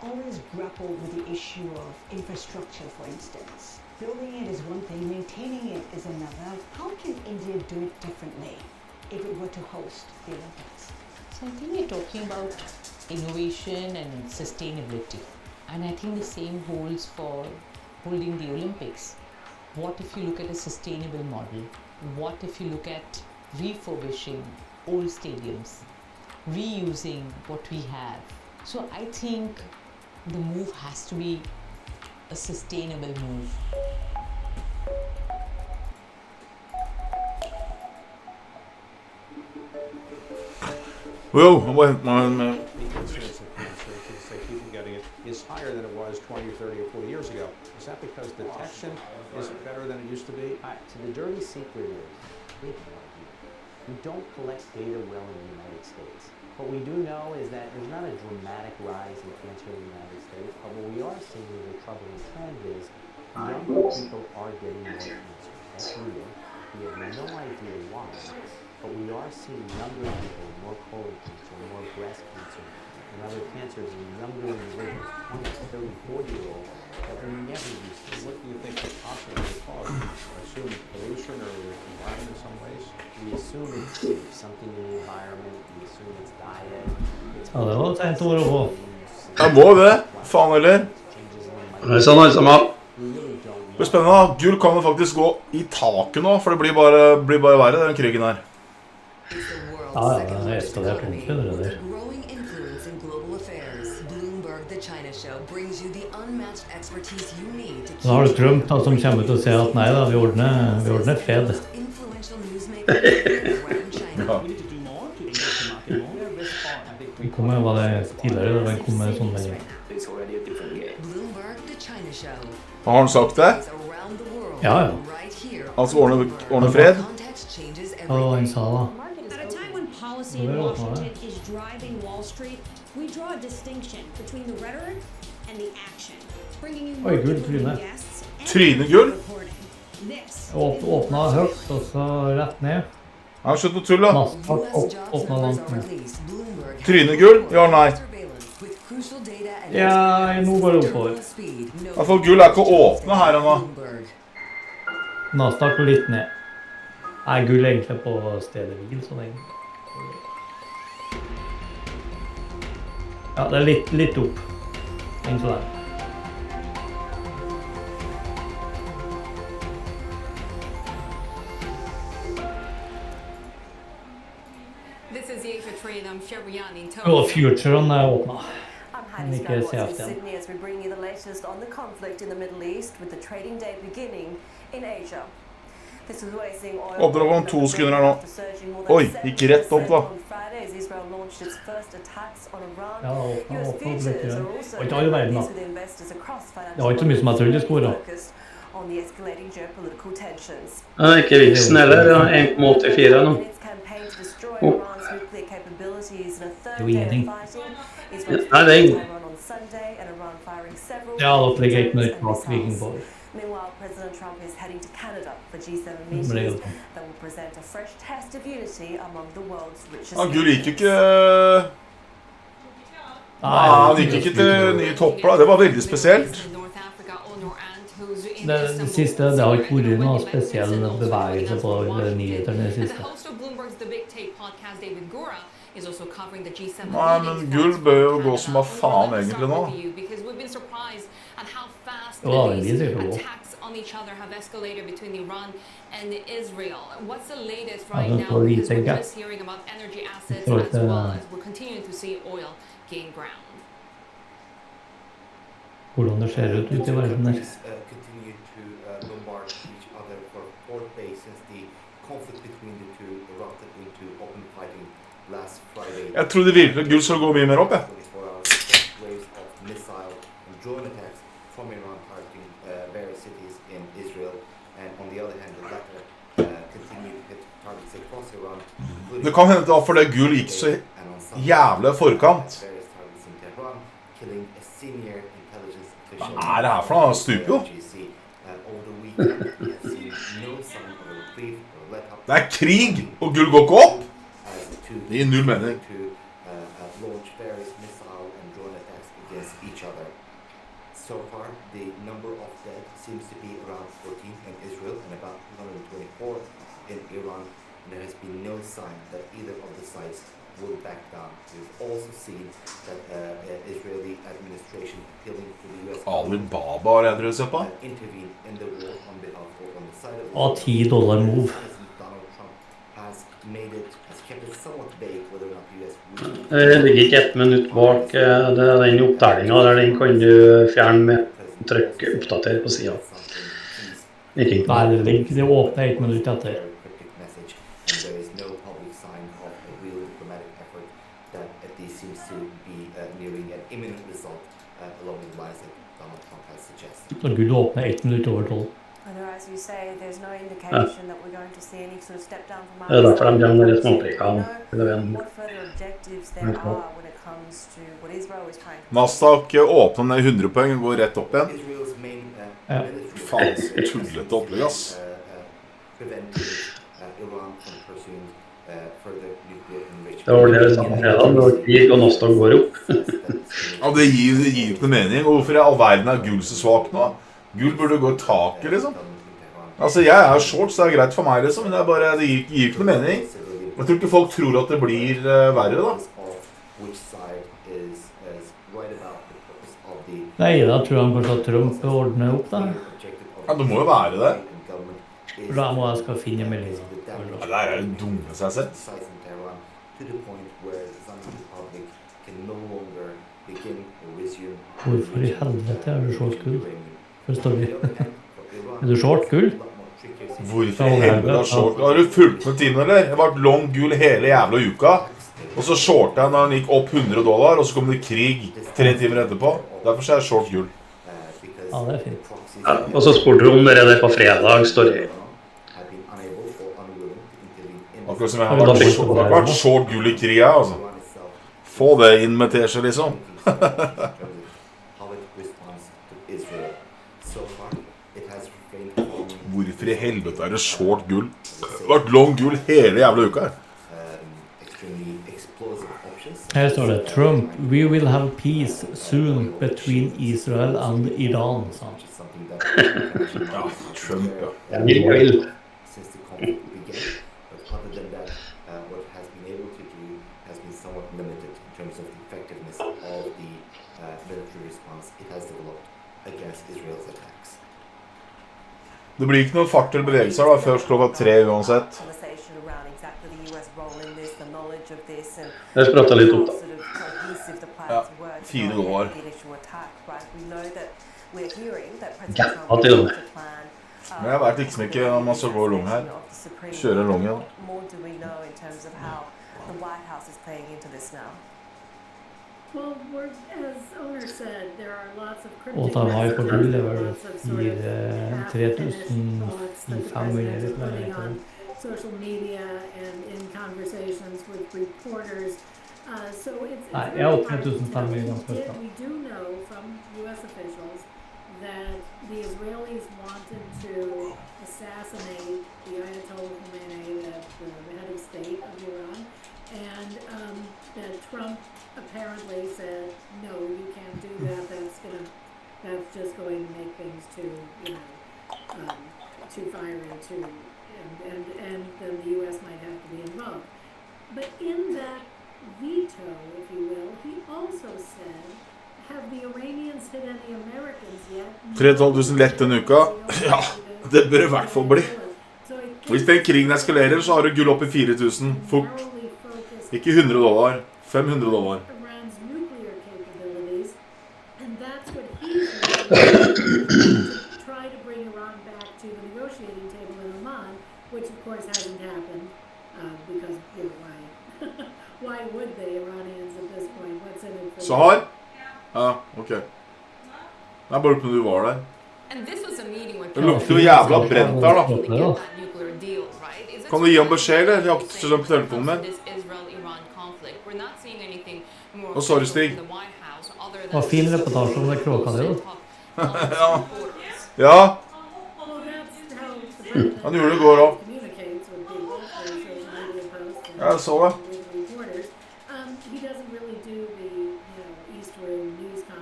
always grappled with the issue of infrastructure, for instance. Building it is one thing, maintaining it is another. How can India do it differently if it were to host the Olympics? So I think we're talking about innovation and sustainability. And I think the same holds for holding the Olympics. What if you look at a sustainable model? What if you look at refurbishing old stadiums, reusing what we have? So I think the move has to be a sustainable move. Well, man. Incidence of cancer, say people getting it, is higher than it was 20 or 30 or 40 years ago. Is that because detection is better than it used to be? So the dirty secret is, we have no idea. We don't collect data well in the United States. What we do know is that there's not a dramatic rise in cancer in the United States, but what we are seeing is a troubling trend is younger people are getting more cancer. That's real. We have no idea why, but we are seeing younger people, more colon cancer, more breast cancer, and other cancers in younger individuals, 20, 30, 40-year-olds, that we never used to. What do you think the possible cause? Assume pollution or environment in some ways? We assume it's something in the environment, we assume it's diet, it's Ja, det var sent å være på. Jeg må det. Faen heller. Det er sånn alle sammen. Det blir spennende da. Gull kan jo faktisk gå i taket nå, for det blir bare verre, den krigen her. Ja, det er eskalert ordentlig det der. Growing influence in global affairs, Bloomberg The China Show brings you the unmatched expertise you need to keep Nå har du Trump da, som kommer til å si at nei da, vi ordner fred. influential newsmakers around China. Den kommer, var det tidligere, da den kom med sånn melding. Bloomberg The China Show. Har han sagt det? Is around the world, Ja, ja. right here. Altså ordne fred? Context changes Ja, det var han sa da. At a time when policy in Washington is driving Wall Street, we draw a distinction between the rhetoric and the action. Bringing you more Gull, different Trine. guests and Trynegull? reporting. This Åpnet høyt, og så rett ned. Jeg har skjønt noe tull da. Nasdaq åpnet langt ned. Bloomberg Trynegull? Ja, nei. surveillance with crucial data and Ja, nå går det oppover. speed. No I hvert fall gull er ikke åpne her ennå. Bloomberg. Nasdaq går litt ned. Nei, gull er egentlig på stedet hvil, så lenge. Ja, det er litt opp. Inntil der. This is the Asia Trade. I'm Sherian in Og Tokyo. futuren er åpnet. I'm Men Hattie ikke Skywatch in CFD. Sydney as we bring you the latest on the conflict in the Middle East with the trading day beginning in Asia. This is wasting oil. Åpner opp om 2 sekunder her nå. Oi, gikk rett opp da. On Friday, as Israel launched its first attacks on Iran. Ja, åpnet US opp litt futures grann. are also Og ikke all verden da. with investors across Det var ikke så mye som jeg trodde det skulle være. focused on the escalating geopolitical tensions. Ja, ikke viksen heller, ja, 1,84 nå. In its campaign to destroy Oh. Iran's nuclear capabilities in a third Det var day of ingenting. fighting, Ja, Israel nei, det er ingen. Iran on Sunday and Iran firing several Ja, da ligger jeg ikke drones nødt and bak Viking missiles. Boy. Meanwhile, President Trump is heading to Canada for G7 Men det er meetings jo- that will present a fresh test of unity among the world's richest Ja, gull gikk jo ikke... Nei, Han gikk ikke til nye topper da. Det var veldig spesielt. North Africa, Onur Ant, who's in Det Istanbul. siste, det har ikke vært noe spesiell bevegelse på nyhetene det And the siste. host of Bloomberg's The Big Take podcast, David Gura, is also covering the G7 Nei, men meetings gull that's bør jo in gå Canada. som av faen Let's egentlig start nå. with you, because we've been surprised at how fast Jo, det these blir sikkert gå. attacks on each other have escalated between Iran and Israel. What's the latest Ja, right det now? står Because lite we're gap. just hearing about energy assets står as ikke- well as we're continuing to see oil gain ground. Hvordan det ser ut ute i verden der. Continue to bombard each other for a fourth day since the conflict between the two erupted into open fighting last Friday. Jeg trodde virkelig at gull skulle gå mye mer opp, ja. 24 hours, first waves of missile and drone attacks from Iran targeting various cities in Israel, and on the other hand, the latter continued to hit targets across Iran. Det kan hende det var fordi gull gikk så jævlig i forkant. Various targets in Tehran, killing a senior intelligence official. Hva er det her for noe? Han stuper jo. Over the weekend, we have seen no sign of a reprieve or let up. Det er krig, og gull går ikke opp. Det gir null mening. To launch various missile and drone attacks against against each other. So far, the number of dead seems to be around 14 in Israel and about 224 in Iran. And there has been no sign that either of the sides will back down. We've also seen that Israeli administration appealing to the US Alibaba har jeg drevet seg på. intervene in the war on behalf or on the side of $10 move. President Donald Trump has kept it somewhat vague whether or not the US will Det ligger ikke 1 minutt bak det er den oppdelingen der den kan du fjerne med trykk oppdater på siden. Nei, det åpner 1 minutt etter. and there is no public sign of a real diplomatic effort that at least seems to be nearing an imminent result along the lines that Donald Trump has suggested. Så Gud åpner 1 minutt over 12. I know, as you say, there's no indication that we're going to see any sort of step down from Det er derfor de gjør litt småprikker. what further objectives there are when it comes to what Israel is trying to Nasdaq åpner ned 100 poeng og går rett opp igjen. Israel's main Ja. Faen, tullete opplegg, ass. preventing Iran from pursuing further nuclear enrichment. Det var det vi sa på fredag, når krig og Nasdaq går opp. Ja, det gir ikke noe mening. Og hvorfor i all verden er gull så svak nå? Gull burde gå i taket, liksom. Altså, jeg er short, så det er greit for meg, liksom. Men det gir ikke noe mening. Jeg tror ikke folk tror at det blir verre, da. Nei, da tror han kanskje at Trump ordner opp da. Ja, det må jo være det. For da må jeg skal finne meldingen. Ja, det er jo det dummeste jeg har sett. Hvorfor i helvete er du short gull? Forstår vi. Er du short gull? Hvorfor i helvete er short gull? Har du fulgt med tiden, eller? Jeg var long gull hele jævla uka. Og så shortet jeg når han gikk opp $100, og så kom det krig 3 timer etterpå. Derfor er jeg short gull. Ja, det er fint. Ja, og så spurte du om det der på fredag, står det. Akkurat som jeg har vært short gull i krig, altså. Få det inn med teskje, liksom. Hvorfor i helvete er det short gull? Det har vært long gull hele jævla uka her. Her står det, Trump, we will have peace soon between Israel and Iran, sa han. Ja, Trump, ja. Det blir ikke noen fart eller bevegelser da, først klokka 3 uansett. Jeg spratt litt opp da. Ja, $4. Gappa til og med. Men jeg vet liksom ikke om man skal gå long her. Kjøre long igjen. Og da har jeg på gull, det var 3.500 social media and in conversations with reporters. So it's very we do know from U.S. officials that the Israelis wanted to assassinate the Ayatollah Khomeini, the head of state of Iran, and that Trump apparently said, no, you can't do that. That's just going to make things too, too fiery, and then the U.S. might have to be involved. But in that veto, if you will, he also said, have the Iranians hit any Americans yet? 3.500 lett denne uka. Ja, det bør i hvert fall bli. Hvis den krigen eskalerer, så har du gull opp i 4.000 fort. Ikke $100, $500. Iran's nuclear capabilities, and that's what he's try to bring Iran back to the negotiating table in Oman, which of course hasn't happened because why would the Iranians at this point? What's in it for Sahar? Ja, ok. Det er bare på du var der. Det lukter jo jævla brent der, da. Kan du gi ham beskjed, eller? Jeg har ikke sånn på telefonen min. Og sorry, Stig. Det var fin reportasje om det kråka det, da. Ja. Han gjorde det i går også. Ja, jeg så det.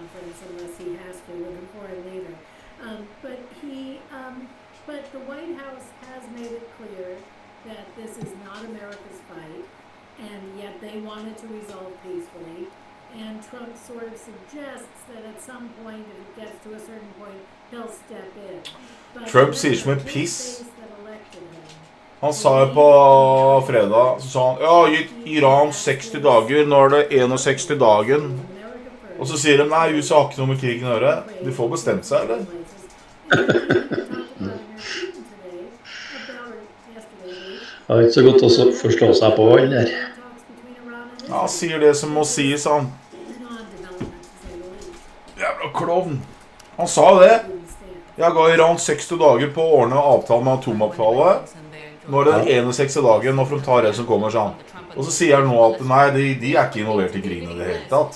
conference unless he has to with a foreign leader. But the White House has made it clear that this is not America's fight, and yet they wanted to resolve peacefully. And Trump sort of suggests that at some point, if it gets to a certain point, he'll step in. But Trump sier som en piss. that elected him. Han sa jo på fredag, så sa han, ja, gitt Iran 60 dager, nå er det 61 dagen. Og så sier de, nei, USA har ikke noe med krigen å gjøre. De får bestemt seg, eller? Det er ikke så godt å forstå seg på, eller? Ja, sier det som må sies, han. Jævla klovn. Han sa det. Jeg ga Iran 60 dager på å ordne avtalen med atomavtale. Nå er det 61 dagen, nå får de ta det som kommer, sa han. Og så sier han nå at nei, de er ikke involvert i krigen i det hele tatt.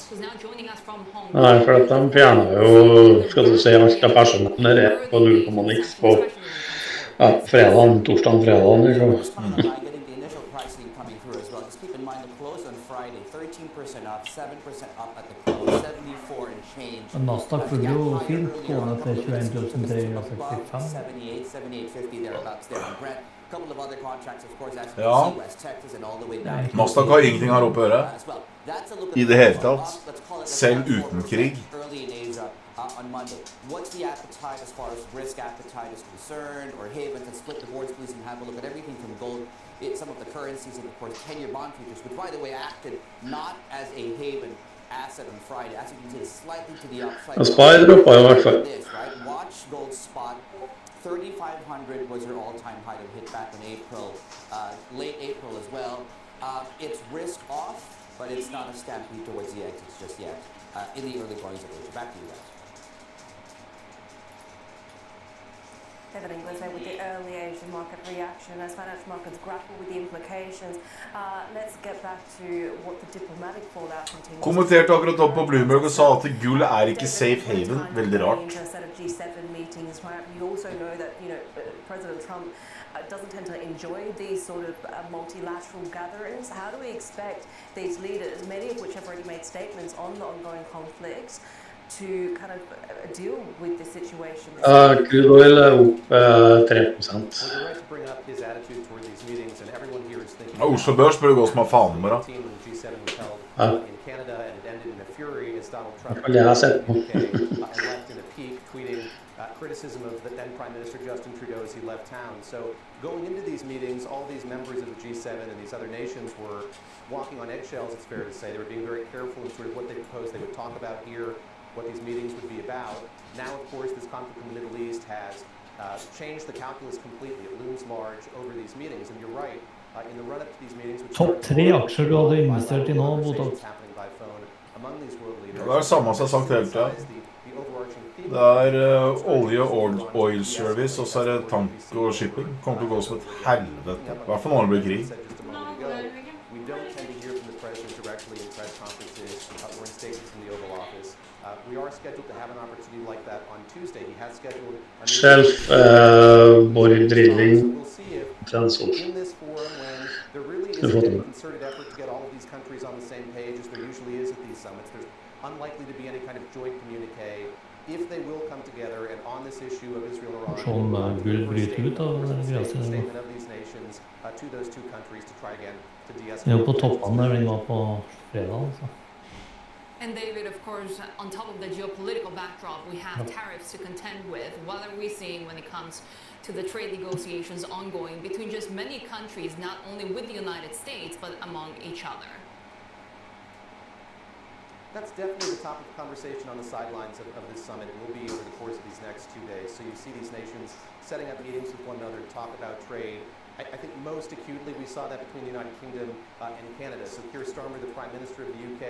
Nei, for at de fjernet jo, skal du si, alt av personer på 0,niks på fredagen, torsdagen, fredagen, liksom. Nasdaq følger jo fint gående til 21.365. Ja. Nasdaq har ingenting her oppe å gjøre. I det hele tatt. Selv uten krig. On Monday. What's the appetite as far as risk appetite is concerned, or haven to split the boards, please, and have a look at everything from gold, some of the currencies, and of course 10-year bond futures, which by the way acted not as a haven asset on Friday. As you can see, slightly to the upside. Spider up I like that. Right? Watch gold spot. 3,500 was your all-time high that hit back in April, late April as well. It's risk off, but it's not a stampede towards the exits just yet in the early goings of Asia. Back to you guys. David Inglis with the early Asian market reaction as financial markets grapple with the implications. Let's get back to what the diplomatic fallout continues. Kommenterte akkurat opp på Bloomberg og sa at gull er ikke safe haven. Veldig rart. G7 meetings, right? We also know that, President Trump doesn't tend to enjoy these sort of multilateral gatherings. How do we expect these leaders, many of which have already made statements on the ongoing conflicts, to kind of deal with the situation? Crude oil er opp 3%. Oslo Børs burde gå som av faen med da. Ja. Det har jeg sett på. Criticism of the then Prime Minister Justin Trudeau as he left town. So going into these meetings, all these members of the G7 and these other nations were walking on eggshells, it's fair to say. They were being very careful in sort of what they proposed they would talk about here, what these meetings would be about. Now, of course, this conflict in the Middle East has changed the calculus completely. It looms large over these meetings, and you're right. In the run-up to these meetings, Topp 3 aksjer du hadde investert i nå, Bodal? Det er det samme som jeg har sagt hele tiden. Det er olje og oil service, og så er det tank og shipping. Det kommer til å gå som et helvete. I hvert fall når det blir krig. We don't tend to hear from the president directly in press conferences or in statements in the Oval Office. We are scheduled to have an opportunity like that on Tuesday. He has scheduled a borg drilling. in this forum when there really is a concerted effort to get all of these countries on the same page, as there usually is at these summits. There's unlikely to be any kind of joint communique. If they will come together and on this issue of Israel-Iran, statement of these nations to those two countries to try again to de-escalate. På toppen der den var på fredag, altså. And David, of course, on top of the geopolitical backdrop, we have tariffs to contend with. What are we seeing when it comes to the trade negotiations ongoing between just many countries, not only with the United States, but among each other? That's definitely the topic of conversation on the sidelines of this summit. It will be over the course of these next 2 days. So you see these nations setting up meetings with one another to talk about trade. I think most acutely we saw that between the United Kingdom and Canada. So Keir Starmer, the Prime Minister of the UK,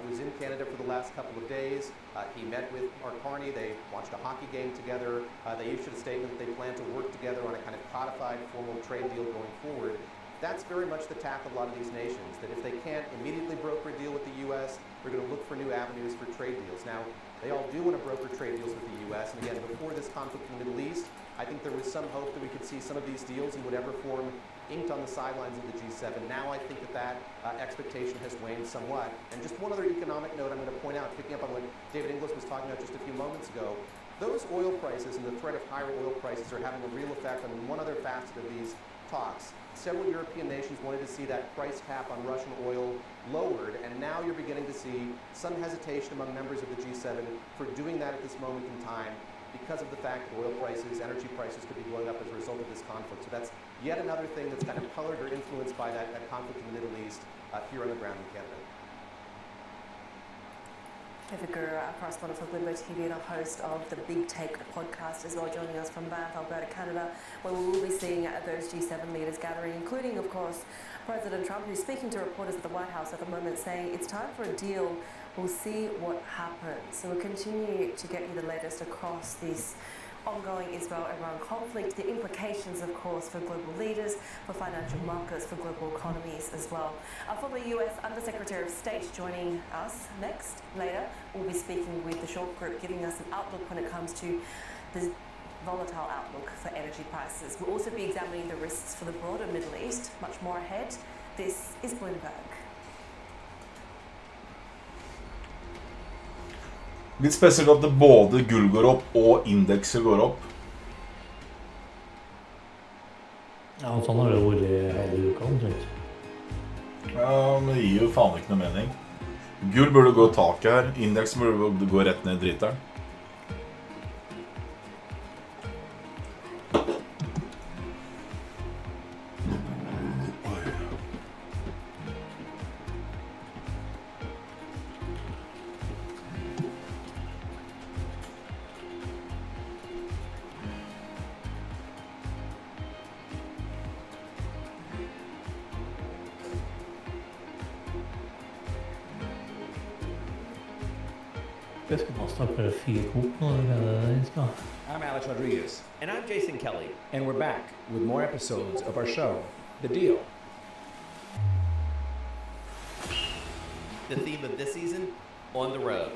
was in Canada for the last couple of days. He met with Mark Carney. They watched a hockey game together. They issued a statement that they plan to work together on a kind of codified formal trade deal going forward. That's very much the tack of a lot of these nations, that if they can't immediately broker a deal with the U.S., they're going to look for new avenues for trade deals. Now, they all do want to broker trade deals with the U.S., and again, before this conflict in the Middle East, I think there was some hope that we could see some of these deals in whatever form inked on the sidelines of the G7. Now I think that expectation has waned somewhat. And just one other economic note I'm going to point out, picking up on what David Inglis was talking about just a few moments ago, those oil prices and the threat of higher oil prices are having a real effect on one other facet of these talks. Several European nations wanted to see that price cap on Russian oil lowered, and now you're beginning to see some hesitation among members of the G7 for doing that at this moment in time because of the fact that oil prices, energy prices could be going up as a result of this conflict. So that's yet another thing that's kind of colored or influenced by that conflict in the Middle East here on the ground in Canada. David Guru, our correspondent for Bloomberg TV and a host of the Big Take podcast as well, joining us from Banff, Alberta, Canada, where we will be seeing those G7 leaders gathering, including, of course, President Trump, who's speaking to reporters at the White House at the moment, saying it's time for a deal. We'll see what happens. So we'll continue to get you the latest across this ongoing Israel-Iran conflict, the implications, of course, for global leaders, for financial markets, for global economies as well. Our former US Undersecretary of State joining us next. Later, we'll be speaking with the Short Group, giving us an outlook when it comes to the volatile outlook for energy prices. We'll also be examining the risks for the broader Middle East. Much more ahead. This is Bloomberg. Litt spesielt at det både gull går opp og indekser går opp. Ja, sånn har det vært hele uka, omtrent. Ja, men det gir jo faen ikke noe mening. Gull burde gå taket her, indeks burde gå rett ned dritteren. Jeg skal bare starte med fyrkok nå, det skal. I'm Alex Rodriguez. And I'm Jason Kelly. And we're back with more episodes of our show, The Deal. The theme of this season, On the Road.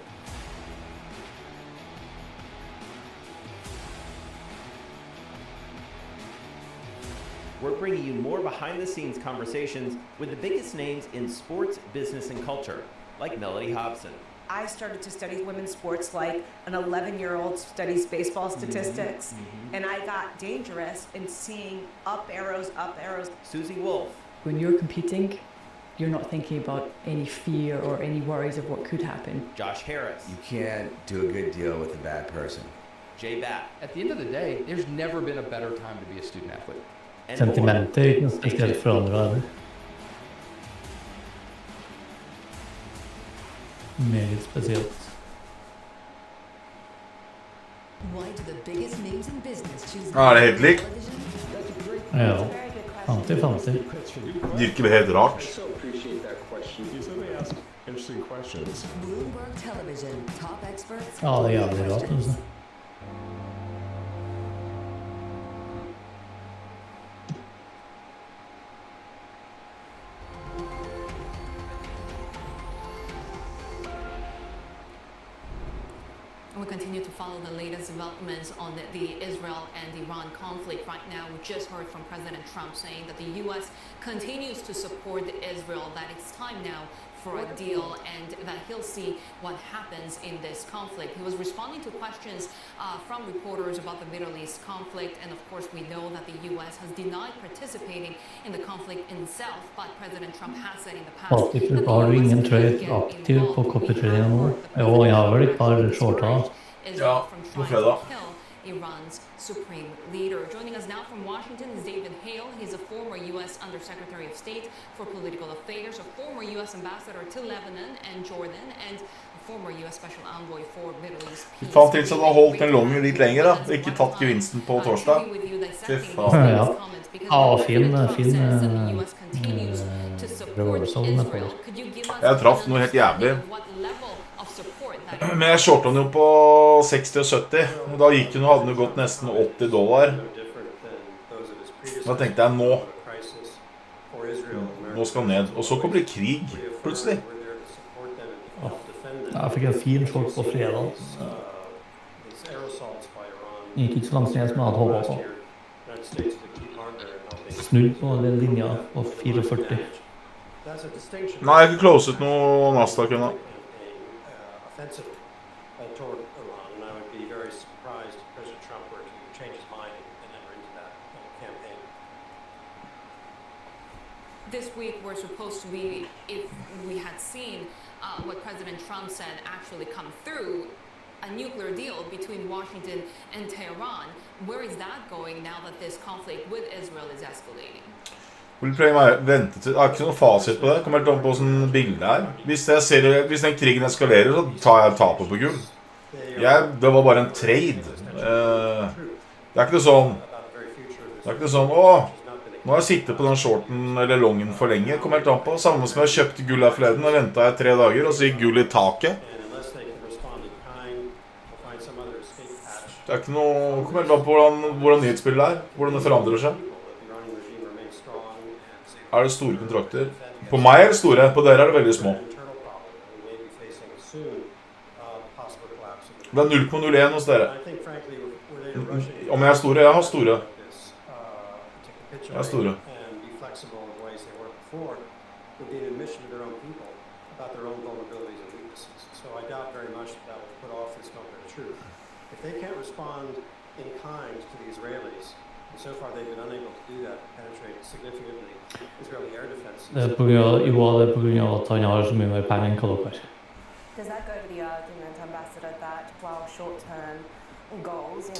We're bringing you more behind-the-scenes conversations with the biggest names in sports, business, and culture, like Melody Hobson. I started to study women's sports like an 11-year-old studies baseball statistics, and I got dangerous in seeing up arrows. Susie Wolf. When you're competing, you're not thinking about any fear or any worries of what could happen. Josh Harris. You can't do a good deal with a bad person. Jay Batt. At the end of the day, there's never been a better time to be a student athlete. Sentimentet er ikke noe spesielt for andre eller? Meget spesielt. Why do the biggest names in business choose Er det helt likt? Ja, 50-50. Virker helt rart. Bloomberg Television, top experts. Ja, det er jævlig rart, altså. We continue to follow the latest developments on the Israel and Iran conflict. Right now, we just heard from President Trump saying that the U.S. continues to support Israel, that it's time now for a deal and that he'll see what happens in this conflict. He was responding to questions from reporters about the Middle East conflict, and of course we know that the U.S. has denied participating in the conflict itself, but President Trump has said in the past that Har du ingen trade aktiv på copy-trading nå? Jo, jeg har vel et par shorter. Ja, på fredag. Iran's supreme leader. Joining us now from Washington is David Hale. He's a former U.S. Undersecretary of State for Political Affairs, a former U.S. Ambassador to Lebanon and Jordan, and a former U.S. Special Envoy for Middle East Peace. Fant til så du har holdt den longen litt lenger da, og ikke tatt gevinsten på torsdag. Fy faen. Ja, fin revolversovn på. Jeg traff noe helt jævlig. Men jeg shortet den jo på 60 og 70. Da gikk den og hadde den jo gått nesten $80. Da tenkte jeg nå. Nå skal han ned. Og så kommer det krig, plutselig. Jeg fikk en fin short på fredag. Det gikk ikke så langt ned som jeg hadde håpet på. Snudd på den linja på 44. Nei, jeg har ikke closet noe Nasdaq ennå. This week we're supposed to be, if we had seen what President Trump said actually come through, a nuclear deal between Washington and Tehran. Where is that going now that this conflict with Israel is escalating? Vil prøve meg vente til. Jeg har ikke noen fasit på det. Kommer helt an på sånn bilde her. Hvis den krigen eskalerer, så tar jeg tapet på gull. Det var bare en trade. Det er ikke det sånn. Nå har jeg sittet på den shorten eller longen for lenge. Kommer helt an på. Samme som jeg kjøpte gull her forleden, og ventet jeg 3 dager, og så gikk gull i taket. Det er ikke noe. Kommer helt an på hvordan nyhetsbildet er. Hvordan det forandrer seg. Er det store kontrakter? På meg er det store, på dere er det veldig små. Det er 0,01 hos dere. Om jeg er store? Jeg har store. Jeg er store. Det er på grunn av at han har så mye mer penger enn hva dere har.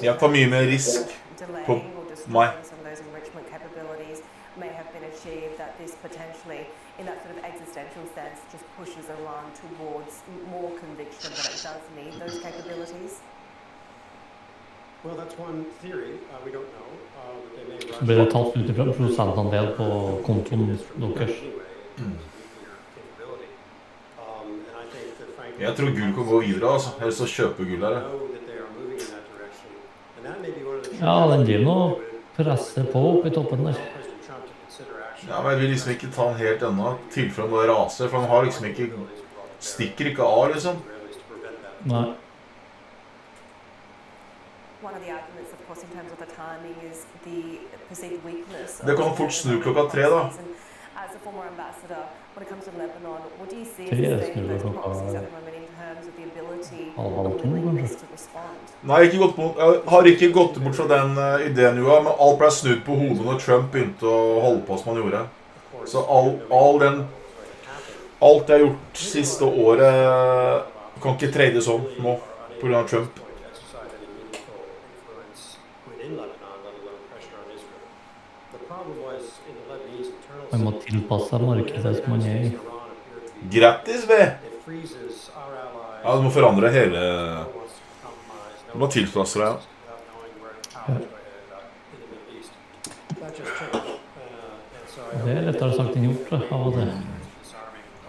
Jeg tar mye mer risk på meg. May have been achieved that this potentially, in that sort of existential sense, just pushes Iran towards more conviction that it does need those capabilities? Well, that's one theory. We don't know. They may rush. Blir det tatt ut fra prosentandel på kontoen deres? Jeg tror gull kan gå videre, altså. Helst å kjøpe gull her. Ja, den driver nå presser på opp i toppen der. Ja, men jeg vil liksom ikke ta den helt enda, tilfelle han bare raser, for han har liksom ikke, stikker ikke av, liksom. Nei. Det kan fort snu klokka 3 da. Nei, jeg har ikke gått bort fra den ideen jo, men alt ble snudd på hodet når Trump begynte å holde på som han gjorde. Så alt jeg har gjort siste året kan ikke trade sånn nå, på grunn av Trump. Man må tilpasse markedet som man er i. Grattis, ved! Ja, du må forandre hele. Du må tilpasse deg. Ja. Det er lettere sagt enn gjort, av det. I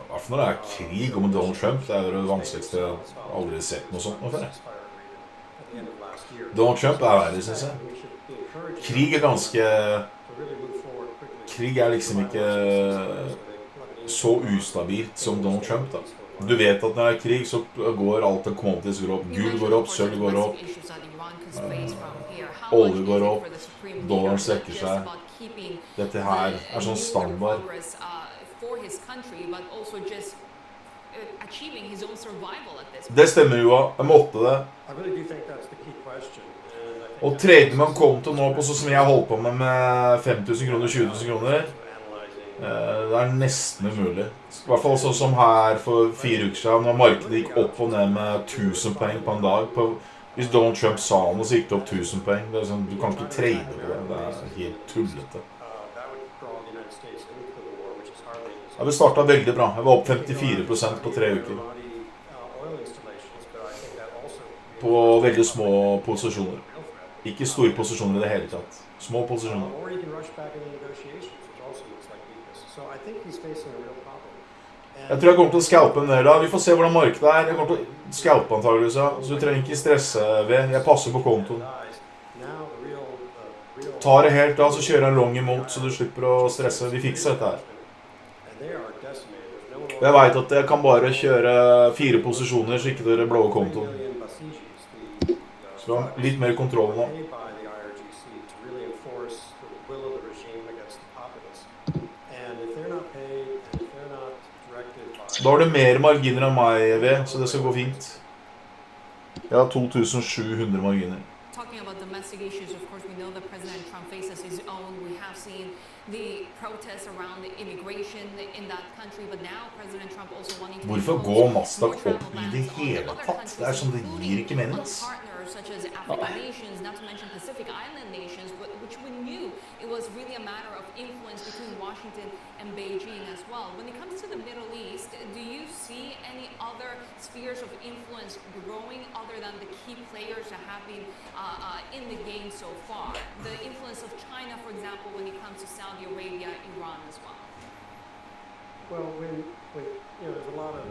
hvert fall når det er krig om Donald Trump, det er det vanskeligste jeg aldri har sett noe sånt nå før. Donald Trump er verre, synes jeg. Krig er ganske... Krig er liksom ikke så ustabilt som Donald Trump da. Du vet at når det er krig så går alt det commodities går opp. Gull går opp, sølv går opp, olje går opp, dollaren strekker seg. Dette her er sånn standard. Det stemmer jo, jeg måtte det. Og trader man konto nå på sånn som jeg holdt på med 5 000 kroner, 20 000 kroner, det er nesten umulig. I hvert fall sånn som her for 4 uker siden, når markedet gikk opp og ned med 1000 poeng på en dag. Hvis Donald Trump sa noe, så gikk det opp 1000 poeng. Det er sånn, du kan ikke trade på det, det er helt tullete. Ja, det startet veldig bra. Jeg var opp 54% på 3 uker. På veldig små posisjoner. Ikke store posisjoner i det hele tatt. Små posisjoner. Jeg tror jeg kommer til å scalpe en del da. Vi får se hvordan markedet er. Jeg kommer til å scalpe antageligvis, ja. Så du trenger ikke stresse ved. Jeg passer på kontoen. Ta det helt da, så kjører jeg en long imot, så du slipper å stresse. Vi fikser dette her. and they are decimated. There's no one Jeg vet at jeg kan bare kjøre 4 posisjoner så ikke dere blåer kontoen. Så vi har litt mer kontroll nå. paid by the IRGC to really enforce the will of the regime against the populace. And if they're not paid, and if they're not directed by... Da har du mer marginer enn meg, Evie, så det skal gå fint. Jeg har 2700 marginer. Talking about domestic issues, of course, we know that President Trump faces his own. We have seen the protests around the immigration in that country, but now President Trump also wanting to... Hvorfor går Nasdaq opp I det hele tatt? Det sånn det gir ikke mening. Partners such as African nations, not to mention Pacific Island nations, which we knew it was really a matter of influence between Washington and Beijing as well. When it comes to the Middle East, do you see any other spheres of influence growing other than the key players that have been in the game so far? The influence of China, for example, when it comes to Saudi Arabia, Iran as well. Well, when there's a lot of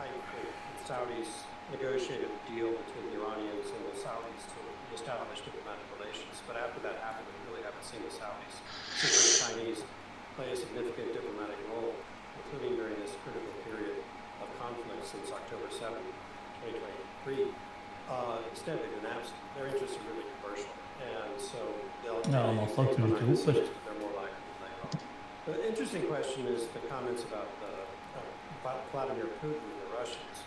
hype when the Saudis negotiated a deal between the Iranians and the Saudis to establish diplomatic relations, but after that happened, we really haven't seen the Saudis, particularly the Chinese, play a significant diplomatic role, including during this critical period of conflict since October 7, 2023. Instead, they've been absent. Their interests are really commercial, and so they're more likely to lay off. The interesting question is the comments about Vladimir Putin and the Russians,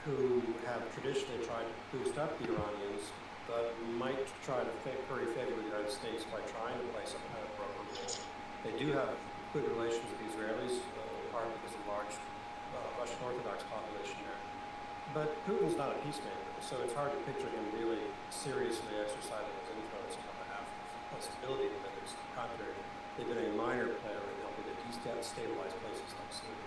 who have traditionally tried to boost up the Iranians, but might try to curry favor with the United States by trying to play some kind of broker role. They do have good relations with the Israelis, in part because of the large Russian Orthodox population there. But Putin's not a peacemaker, so it's hard to picture him really seriously exercising his influence on behalf of stability in the Middle East. On the contrary, they've been a minor player in helping to destabilize places like Syria.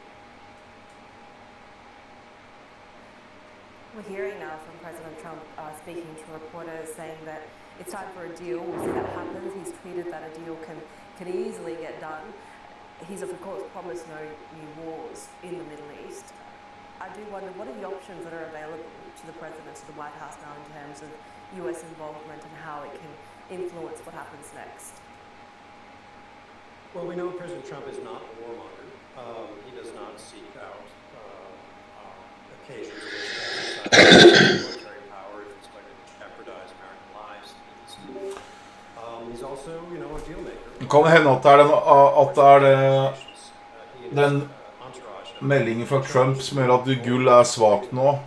We're hearing now from President Trump speaking to reporters saying that it's time for a deal. We'll see that happens. He's tweeted that a deal can easily get done. He's of course promised no new wars in the Middle East. I do wonder, what are the options that are available to the President, to the White House now in terms of US involvement and how it can influence what happens next? Well, we know President Trump is not a warmonger. He does not seek out occasions in which military power is going to jeopardize American lives. He's also, a deal maker. Kan det hende at det den meldingen fra Trump som gjør at gull svagt nå,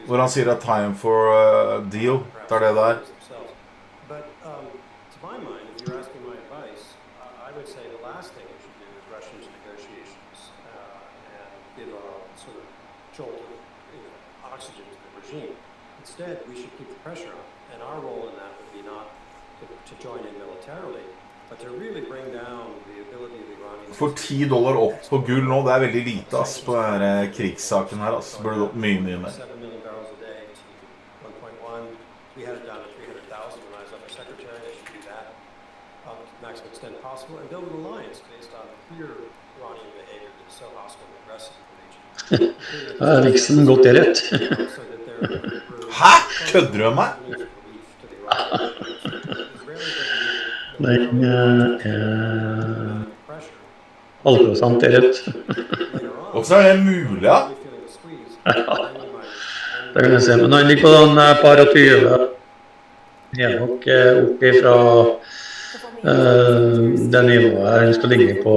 hvor han sier time for a deal, det det der. But to my mind, if you're asking my advice, I would say the last thing we should do is rush into negotiations and give a sort of jolt of oxygen to the regime. Instead, we should keep the pressure on, and our role in that would be not to join in militarily, but to really bring down the ability of the Iranians. For $10 opp på gull nå, det veldig lite på denne krigssaken her, burde det opp mye mer. 7 million barrels a day to 1.1. We had it down to 300,000 when I was undersecretary. They should do that to the maximum extent possible and build an alliance based on clear Iranian behavior that is so hostile and aggressive in the region. Riksen gått det rett. Hæ? Kødder du med meg? Den 0,5% det rett. Hvorfor det mulig, ja? Det kan jeg se, men han ligger på den par og 20. Det nok opp ifra det nivået han skal ligge på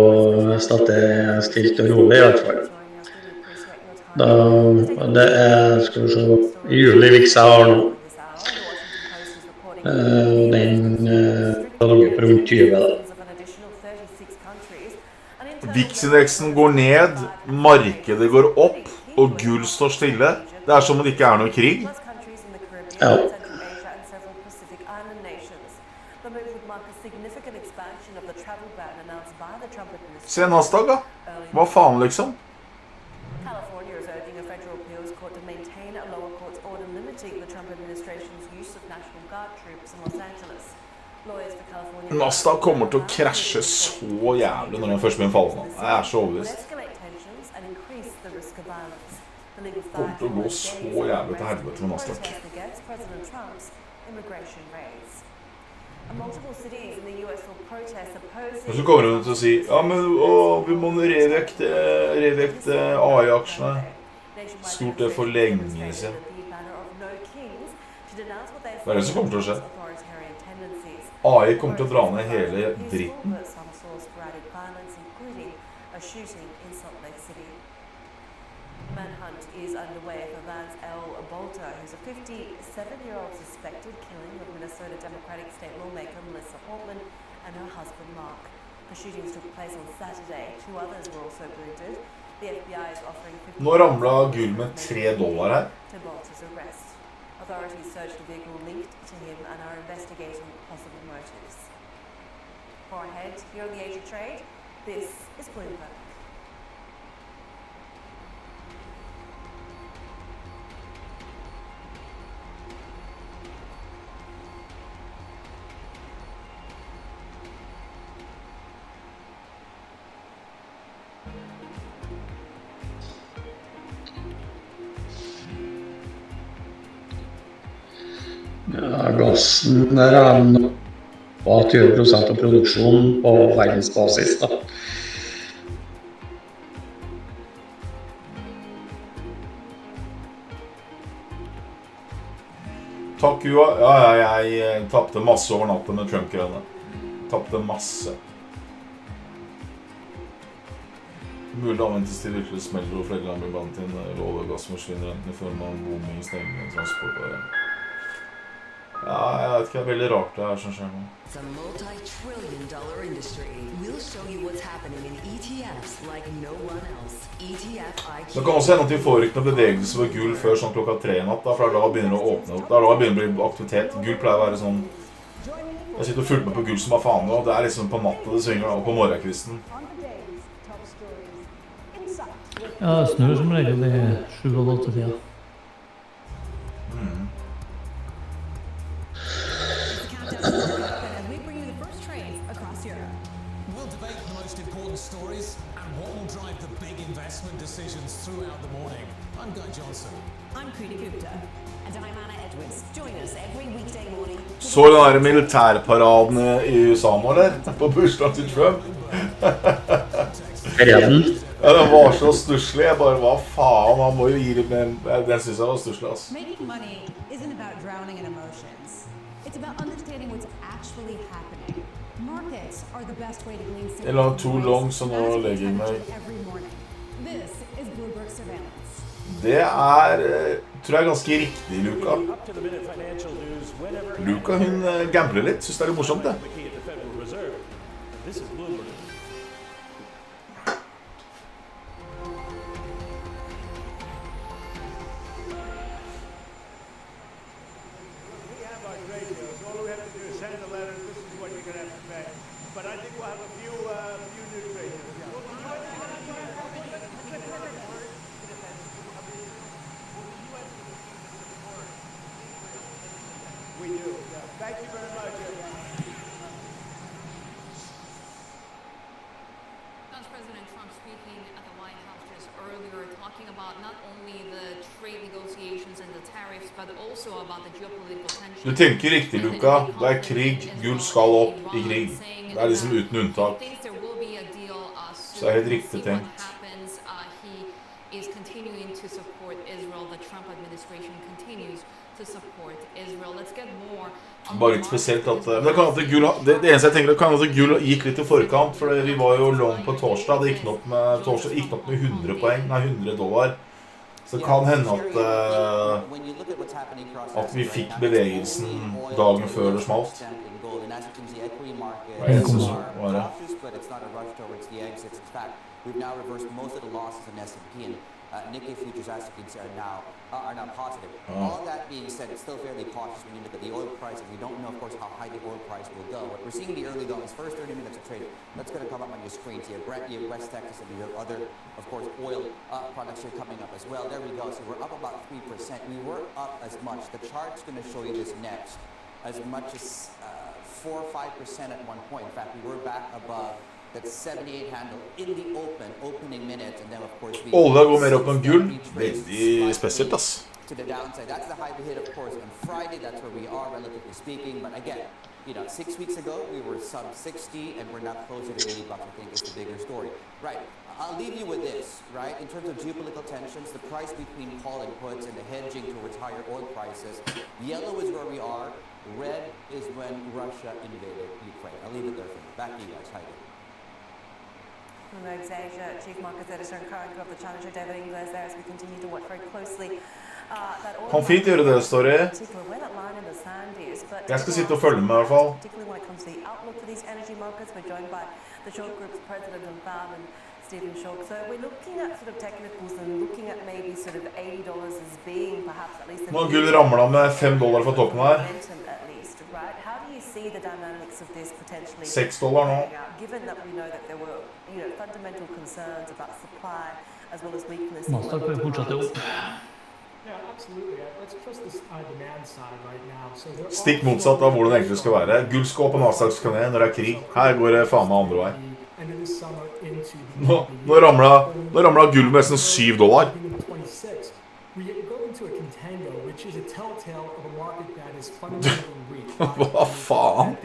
hvis det stilt og rolig I hvert fall. Det skal vi se, juli viksa har nå. Den har ligget på rundt 20 da. VIX-indeksen går ned, markedet går opp, og gull står stille. Det som om det ikke noe krig. Ja. Se Nasdaq da. Hva faen liksom? Nasdaq kommer til å krasje så jævlig når den først blir fallet. Jeg så overbevist. Kommer til å gå så jævlig til helvete med Nasdaq. Multiple cities in the US will protest opposing. Og så kommer hun til å si, ja, men vi må revekte AI-aksjene. Stort det for lenge siden. Det det som kommer til å skje. AI kommer til å dra ned hele dritten. Manhunt is underway for Vance L. Bolter, who's a 57-year-old suspected killing of Minnesota Democratic State lawmaker Melissa Portman and her husband Mark. The shootings took place on Saturday. 2 others were also wounded. The FBI is offering Nå ramlet Gull med $3 her. To Bolter's arrest. Authorities searched a vehicle linked to him and are investigating possible motives. For ahead, here on the Asia Trade, this is Bloomberg. Ja, gassen der var 20% av produksjonen på verdensbasis da. Takk, Jua. Ja, jeg tappte masse over natten med Trump-greiene. Tappte masse. Mulig anvendtes til virkelig smeller og flere ganger blant inn lov og gass forsvinner enten i form av bombing, stengning, transport og det. Ja, jeg vet ikke, det veldig rart det her som skjer nå. It's a multi-trillion-dollar industry. We'll show you what's happening in ETFs like no one else. ETF IQ. Det kan også hende at vi får ikke noen bevegelse på gull før sånn klokka 3 i natt, da, for da begynner det å åpne opp. Da begynner det å bli aktivitet. Gull pleier å være sånn... Jeg sitter og fulgt med på gull som er faen nå, det liksom på natta det svinger da, og på morgenkvisten. Ja, det snur som regel i 7 og 8 tida. Stories and what will drive the big investment decisions throughout the morning. I'm Guy Johnson. I'm Kriti Gupta. And I'm Anna Edwards. Join us every weekday morning. Så den der militærparaden i USA nå, eller? På bursdagen til Trump? Ja, den var så stusslig. Jeg bare, hva faen? Man må jo gi det med... Den synes jeg var stusslig, ass. Making money isn't about drowning in emotions. It's about understanding what's actually happening. Markets are the best way to glean signals. Jeg la too long, så nå legger jeg meg. This is Bloomberg surveillance. Det tror jeg ganske riktig, Luka. Luka, hun gambler litt. Synes det litt morsomt, det. Du tenker riktig, Luka. Det krig. Gull skal opp i krig. Det liksom uten unntak. Så det helt riktig tenkt. Bare ikke spesielt at... Men det kan at gull... Det eneste jeg tenker, det kan at gull gikk litt i forkant, for vi var jo long på torsdag. Det gikk nok med 100 poeng, nei $100. Så det kan hende at vi fikk bevegelsen dagen før det smalt. Hva det som var det? Nikkei futures, as you can see, are now positive. All that being said, it's still fairly cautious when you look at the oil price, and we don't know, of course, how high the oil price will go. What we're seeing in the early going, first 30 minutes of trade, that's going to come up on your screen. So you have Brent, you have West Texas, and you have other, of course, oil products here coming up as well. There we go. So we're up about 3%. We were up as much. The chart's going to show you this next, as much as 4 or 5% at one point. In fact, we were back above that 78 handle in the opening minutes, and then of course we Olje går mer opp enn gull. Veldig spesielt, ass. To the downside. That's the high we hit, of course, on Friday. That's where we are, relatively speaking. But again, You know, 6 weeks ago we were sub 60, and we're now closer to $80. I think is the bigger story. Right. I'll leave you with this. Right. In terms of geopolitical tensions, the price between call and puts and the hedging towards higher oil prices. Yellow is where we are. Red is when Russia invaded Ukraine. I'll leave it there for you. Back to you guys. Heidi. Bloomberg's Asia Chief Markets Editor and current of the Challenger, David Ingles, there as we continue to watch very closely. Kan fint gjøre det, Story. Jeg skal sitte og følge med I hvert fall. Particularly when it comes to the outlook for these energy markets, we're joined by the Short Group's president and founder, Stephen Schultz. So we're looking at sort of technicals and looking at maybe sort of $80 as being perhaps at least. Nå Gull ramler med $5 fra toppen her. Right? How do you see the dynamics of this potentially? $6 nå. Given that we know that there were, fundamental concerns about supply as well as weakness. Nasdaq vil fortsette opp. Yeah, absolutely. Let's trust this demand side right now. So Stikk motsatt av hvordan det egentlig skal være. Gull skal opp på Nasdaqs kané når det krig. Her går det faen meg andre vei. Nå ramla gull med nesten $7. Hva faen?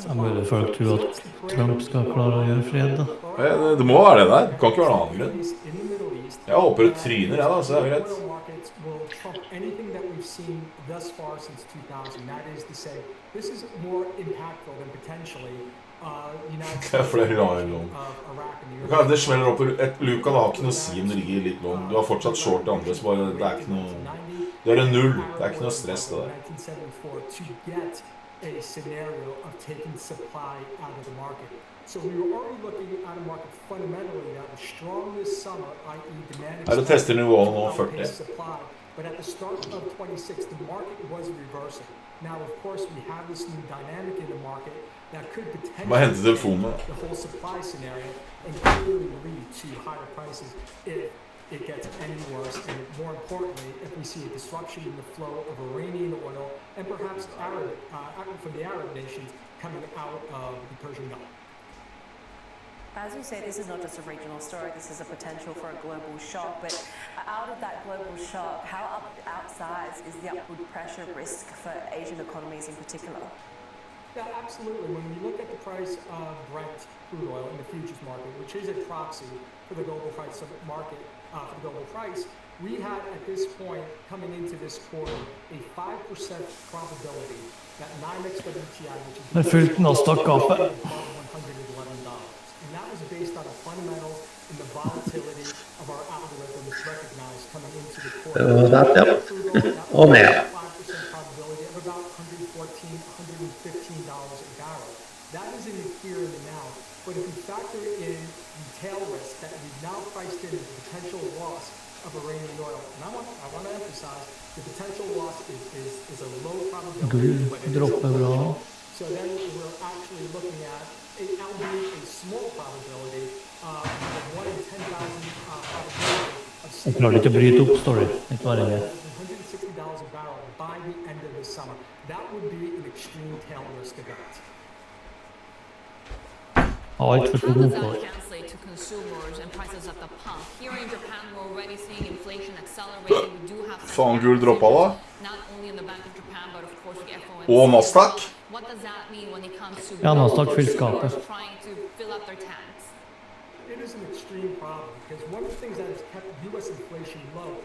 Jeg mulig folk tror at Trump skal klare å gjøre fred da. Det må være det der. Det kan ikke være noe annet grunn. Jeg håper det tryner, ja da, så det greit. Det flere rare lån. Det smeller opp Luka, det har ikke noe å si om det ligger litt lån. Du har fortsatt short i andre, så bare det ikke noe. Det en null. Det ikke noe stress det der. A scenario of taking supply out of the market. So we were already looking at a market fundamentally that was strong this summer, i.e. demand det tester nivået nå 40. Supply. But at the start of 26, the market was reversing. Now, of course, we have this new dynamic in the market that could potentially the whole supply scenario and clearly lead to higher prices if it gets any worse, and more importantly, if we see a disruption in the flow of Iranian oil and perhaps from the Arab nations coming out of the Persian Gulf. As you say, this is not just a regional story, this is a potential for a global shock, but out of that global shock, how outsized is the upward pressure risk for Asian economies in particular? Yeah, absolutely. When we look at the price of Brent crude oil in the futures market, which is a proxy for the global price of market, for the global price, we had at this point, coming into this quarter, a 5% probability that NYMEX WTI, which is fullt Nasdaq-gapet. And that was based on the fundamentals and the volatility of our algorithm that's recognized coming into the quarter. Oh, man. 5% probability of about $114, $115 a barrel. That is in the here and the now. But if we factor in the tail risk that we've now priced in the potential loss of Iranian oil, and I want to emphasize the potential loss is a low probability. So then we're actually looking at albeit a small probability of 1 in 10,000 probability of Jeg klarer ikke å bryte opp story. $160 a barrel by the end of the summer. That would be an extreme tail risk event. How does that translate to consumers and prices at the pump? Here in Japan, we're already seeing inflation accelerating. We do have Faen, gull droppa da. Not only in the Bank of Japan, but of course the FOMC. Og Nasdaq. What does that mean when it comes to Nasdaq fyller skapet. trying to fill up their tanks? It is an extreme problem because one of the things that has kept U.S. inflation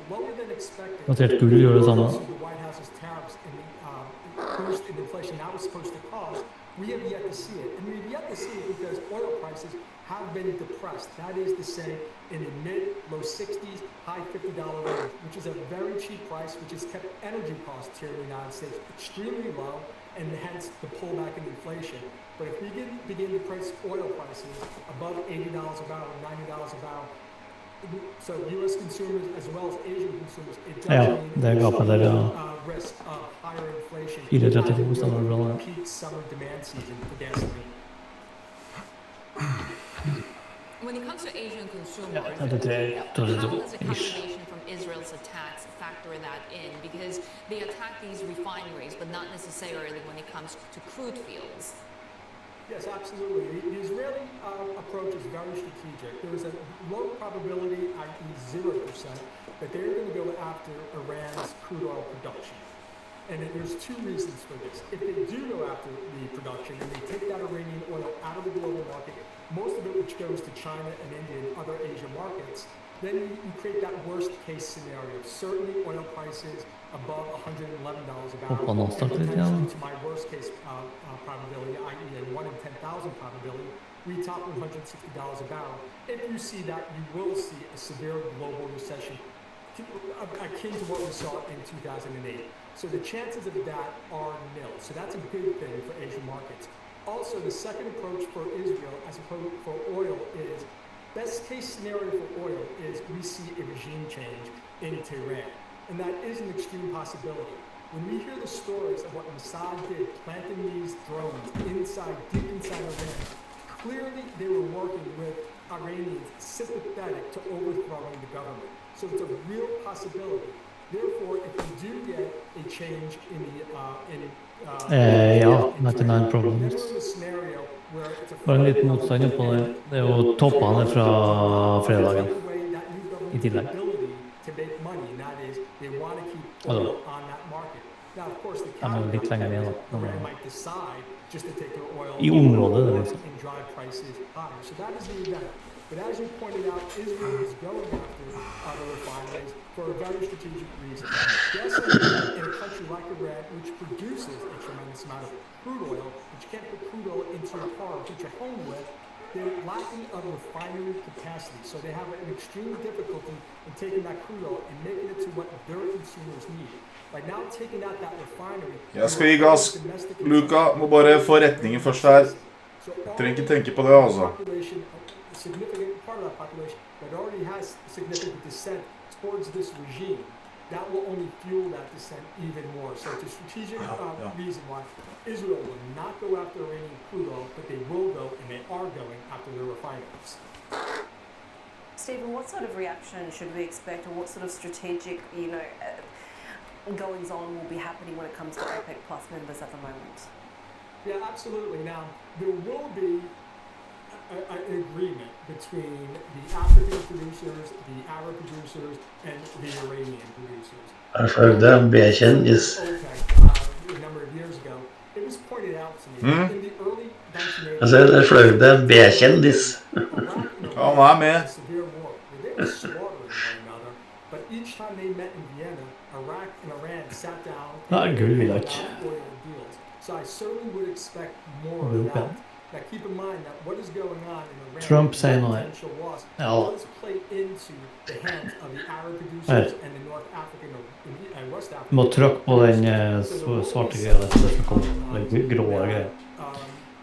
lower than expected. Gull gjør det samme. The White House's tariffs and the boost in inflation that was supposed to cause. We have yet to see it, and we've yet to see it because oil prices have been depressed. That is to say, in the mid-low 60s, high $50 range, which is a very cheap price, which has kept energy costs here in the United States extremely low, and hence the pullback in inflation. But if we begin to price oil prices above $80 a barrel, $90 a barrel, so U.S. consumers as well as Asian consumers, it does mean risk of higher inflation peak summer demand season for gasoline. When it comes to Asian consumers, how does the combination from Israel's attacks factor that in? Because they attack these refineries, but not necessarily when it comes to crude fields. Yes, absolutely. The Israeli approach is very strategic. There is a low probability, i.e. 0%, that they're going to go after Iran's crude oil production. And then there's two reasons for this. If they do go after the production and they take that Iranian oil out of the global market, most of it which goes to China and India and other Asian markets, then you create that worst case scenario. Certainly oil prices above $111 a barrel. And potentially to my worst case probability, i.e. a 1 in 10,000 probability, we top $160 a barrel. If you see that, you will see a severe global recession akin to what we saw in 2008. So the chances of that are nil. So that's a good thing for Asian markets. Also, the second approach for Israel as opposed for oil is, best case scenario for oil is we see a regime change in Tehran. And that is an extreme possibility. When we hear the stories of what Mossad did, planting these drones deep inside Iran, clearly they were working with Iranians sympathetic to overthrowing the government. So it's a real possibility. Therefore, if we do get a change in the ja, 99 Problems. Bare en liten motstander på det. Det er jo toppene fra fredagen i tillegg. Altså, jeg må litt lenger ned da. I området, det liksom. But as you pointed out, Israel is going after other refineries for a very strategic reason. Yes, in a country like Iran, which produces a tremendous amount of crude oil, which you can't put crude oil into your car or put your home with, they're lacking of refinery capacity. So they have an extreme difficulty in taking that crude oil and making it to what their consumers need. By now taking out that refinery... Jeg skal gi gass. Luka må bare få retningen først her. Trenger ikke tenke på det, altså. Significant part of that population that already has significant dissent towards this regime, that will only fuel that dissent even more. So it's a strategic reason why Israel will not go after Iranian crude oil, but they will go, and they are going after their refineries. Stephen, what sort of reaction should we expect, or what sort of strategic, goings on will be happening when it comes to OPEC Plus members at the moment? Yeah, absolutely. Now, there will be an agreement between the African producers, the Arab producers, and the Iranian producers. Jeg fløyde en B-kjendis. A number of years ago, it was pointed out to me in the early 1980s. Altså, jeg fløyde en B-kjendis. Han med. Severe war, where they were slaughtering one another, but each time they met in Vienna, Iraq and Iran sat down and oil deals. So I certainly would expect more of that. Now keep in mind that what is going on in Iran, Trump saying potential loss, does play into the hands of the Arab producers and the North African and West African. Må trykke på den svarte greia der, så det skal komme den grå greia.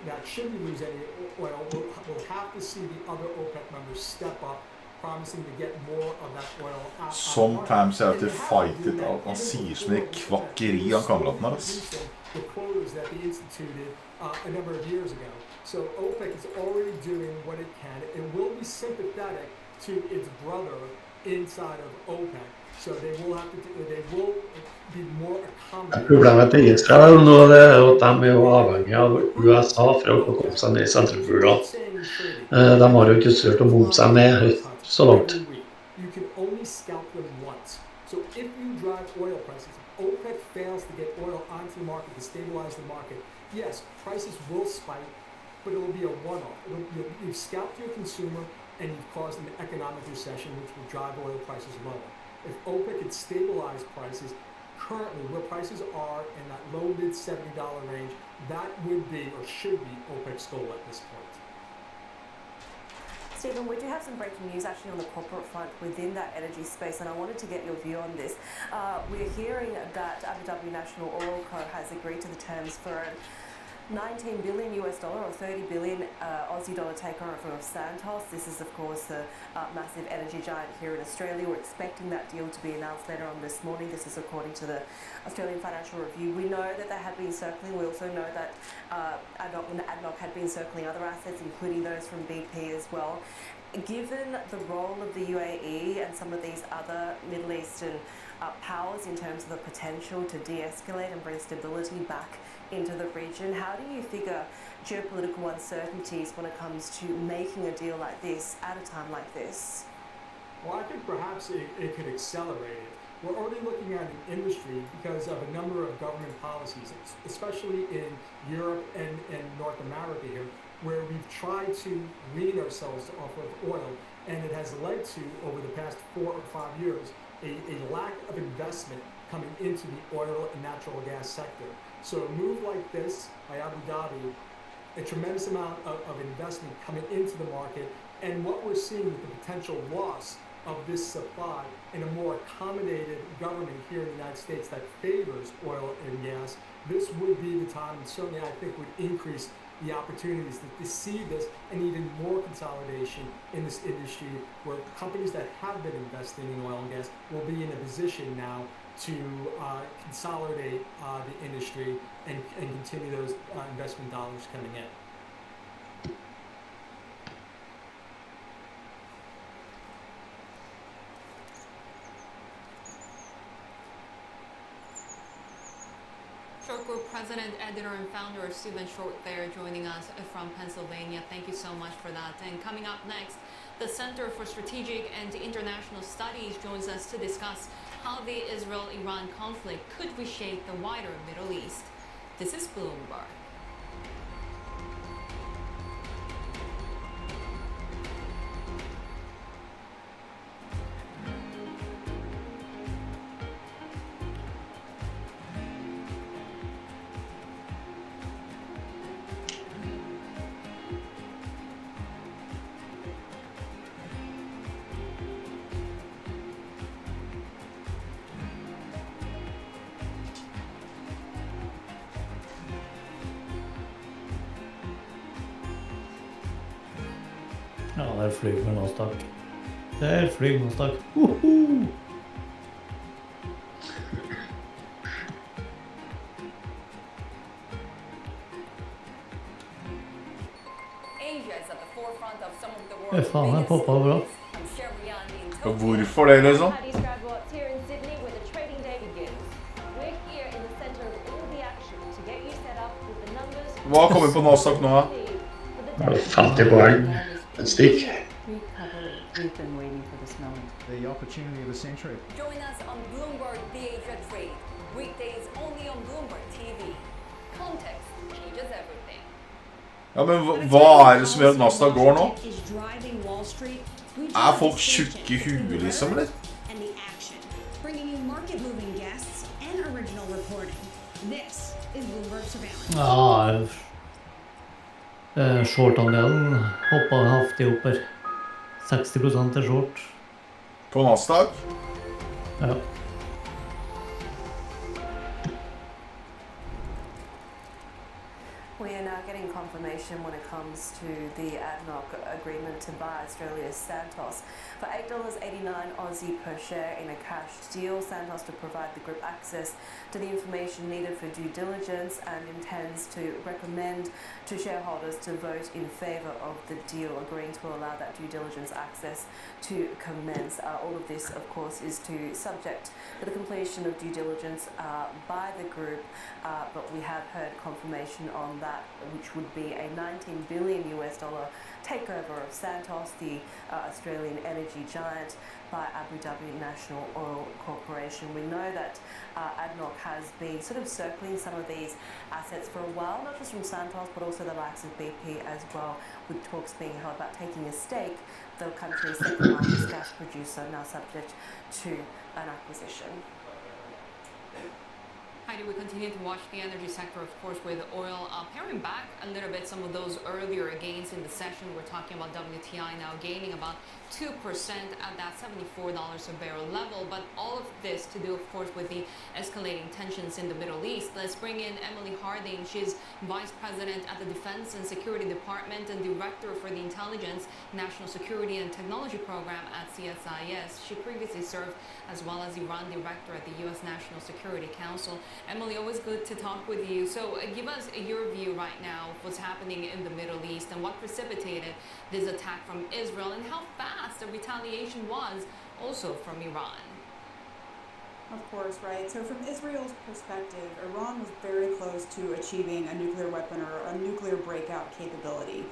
That should we lose any oil, we'll have to see the other OPEC members step up, promising to get more of that oil out. Sometimes I have to fight it out. Han sier så mye kvakkeri av kameraten her, ass. The quotas that they instituted a number of years ago. So OPEC is already doing what it can. It will be sympathetic to its brother inside of OPEC. So they will be more accommodating. Problemet til Israel nå er at de er avhengig av USA for å komme seg ned i sentrumfugler. De har jo ikke utstyrt å bombe seg ned så langt. You can only scalp them once. So if you drive oil prices, OPEC fails to get oil onto the market to stabilize the market, yes, prices will spike, but it will be a one-off. You've scalped your consumer and you've caused an economic recession which will drive oil prices lower. If OPEC had stabilized prices, currently where prices are in that low mid $70 range, that would be or should be OPEC's goal at this point. Stephen, we do have some breaking news actually on the corporate front within that energy space, and I wanted to get your view on this. We're hearing that Abu Dhabi National Oil Co has agreed to the terms for $19 billion US or 30 billion Aussie dollar takeover of Santos. This is, of course, the massive energy giant here in Australia. We're expecting that deal to be announced later on this morning. This is according to the Australian Financial Review. We know that they have been circling. We also know that ADNOC had been circling other assets, including those from BP as well. Given the role of the UAE and some of these other Middle Eastern powers in terms of the potential to de-escalate and bring stability back into the region, how do you figure geopolitical uncertainties when it comes to making a deal like this at a time like this? Well, I think perhaps it could accelerate it. we're already looking at an industry because of a number of government policies, especially in Europe and North America here, where we've tried to wean ourselves off of oil, and it has led to, over the past 4 or 5 years, a lack of investment coming into the oil and natural gas sector. So a move like this by Abu Dhabi, a tremendous amount of investment coming into the market, and what we're seeing with the potential loss of this supply in a more accommodated government here in the United States that favors oil and gas, this would be the time, and certainly I think would increase the opportunities to see this and even more consolidation in this industry, where companies that have been investing in oil and gas will be in a position now to consolidate the industry and continue those investment dollars coming in. Short Group President, Editor, and Founder Stephen Short there joining us from Pennsylvania. Thank you so much for that. And coming up next, the Center for Strategic and International Studies joins us to discuss how the Israel-Iran conflict could reshape the wider Middle East. This is Bloomberg. Ja, det flyger med Nasdaq. Det flyger med Nasdaq. Woho! Faen, jeg poppet bra. Og hvorfor det, liksom? Hva kommer på Nasdaq nå? Er det 50 poeng? En stikk? We've been waiting for this moment. The opportunity of the century. Join us on Bloomberg The Trade. Weekdays only on Bloomberg TV. Context changes everything. Ja, men hva er det som gjør at Nasdaq går nå? Er folk tjukke i huet, liksom, eller? Ja, short-andelen hoppet haftig opp her. 60% er short. På Nasdaq? Ja. We are now getting confirmation when it comes to the ADNOC agreement to buy Australia's Santos. For $8.89 Aussie per share in a cash deal, Santos to provide the group access to the information needed for due diligence and intends to recommend to shareholders to vote in favour of the deal, agreeing to allow that due diligence access to commence. All of this, of course, is to subject to the completion of due diligence by the group, but we have heard confirmation on that, which would be a $19 billion takeover of Santos, the Australian energy giant, by Abu Dhabi National Oil Corporation. We know that ADNOC has been sort of circling some of these assets for a while, not just from Santos, but also the likes of BP as well, with talks being held about taking a stake, the country's second largest gas producer, now subject to an acquisition. Heidi, we continue to watch the energy sector, of course, with oil paring back a little bit some of those earlier gains in the session. We're talking about WTI now gaining about 2% at that $74 a barrel level. But all of this to do, of course, with the escalating tensions in the Middle East. Let's bring in Emily Harding. She's Vice President at the Defense and Security Department and Director for the Intelligence, National Security and Technology Program at CSIS. She previously served as well as Iran Director at the U.S. National Security Council. Emily, always good to talk with you. So give us your view right now of what's happening in the Middle East and what precipitated this attack from Israel and how fast the retaliation was also from Iran. Of course, right. So from Israel's perspective, Iran was very close to achieving a nuclear weapon or a nuclear breakout capability.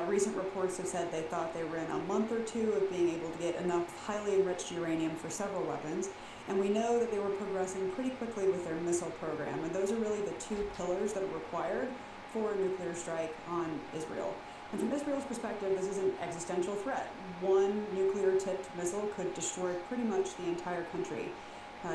Recent reports have said they thought they were in a month or two of being able to get enough highly enriched uranium for several weapons. And we know that they were progressing pretty quickly with their missile program, and those are really the two pillars that are required for a nuclear strike on Israel. And from Israel's perspective, this is an existential threat. One nuclear-tipped missile could destroy pretty much the entire country.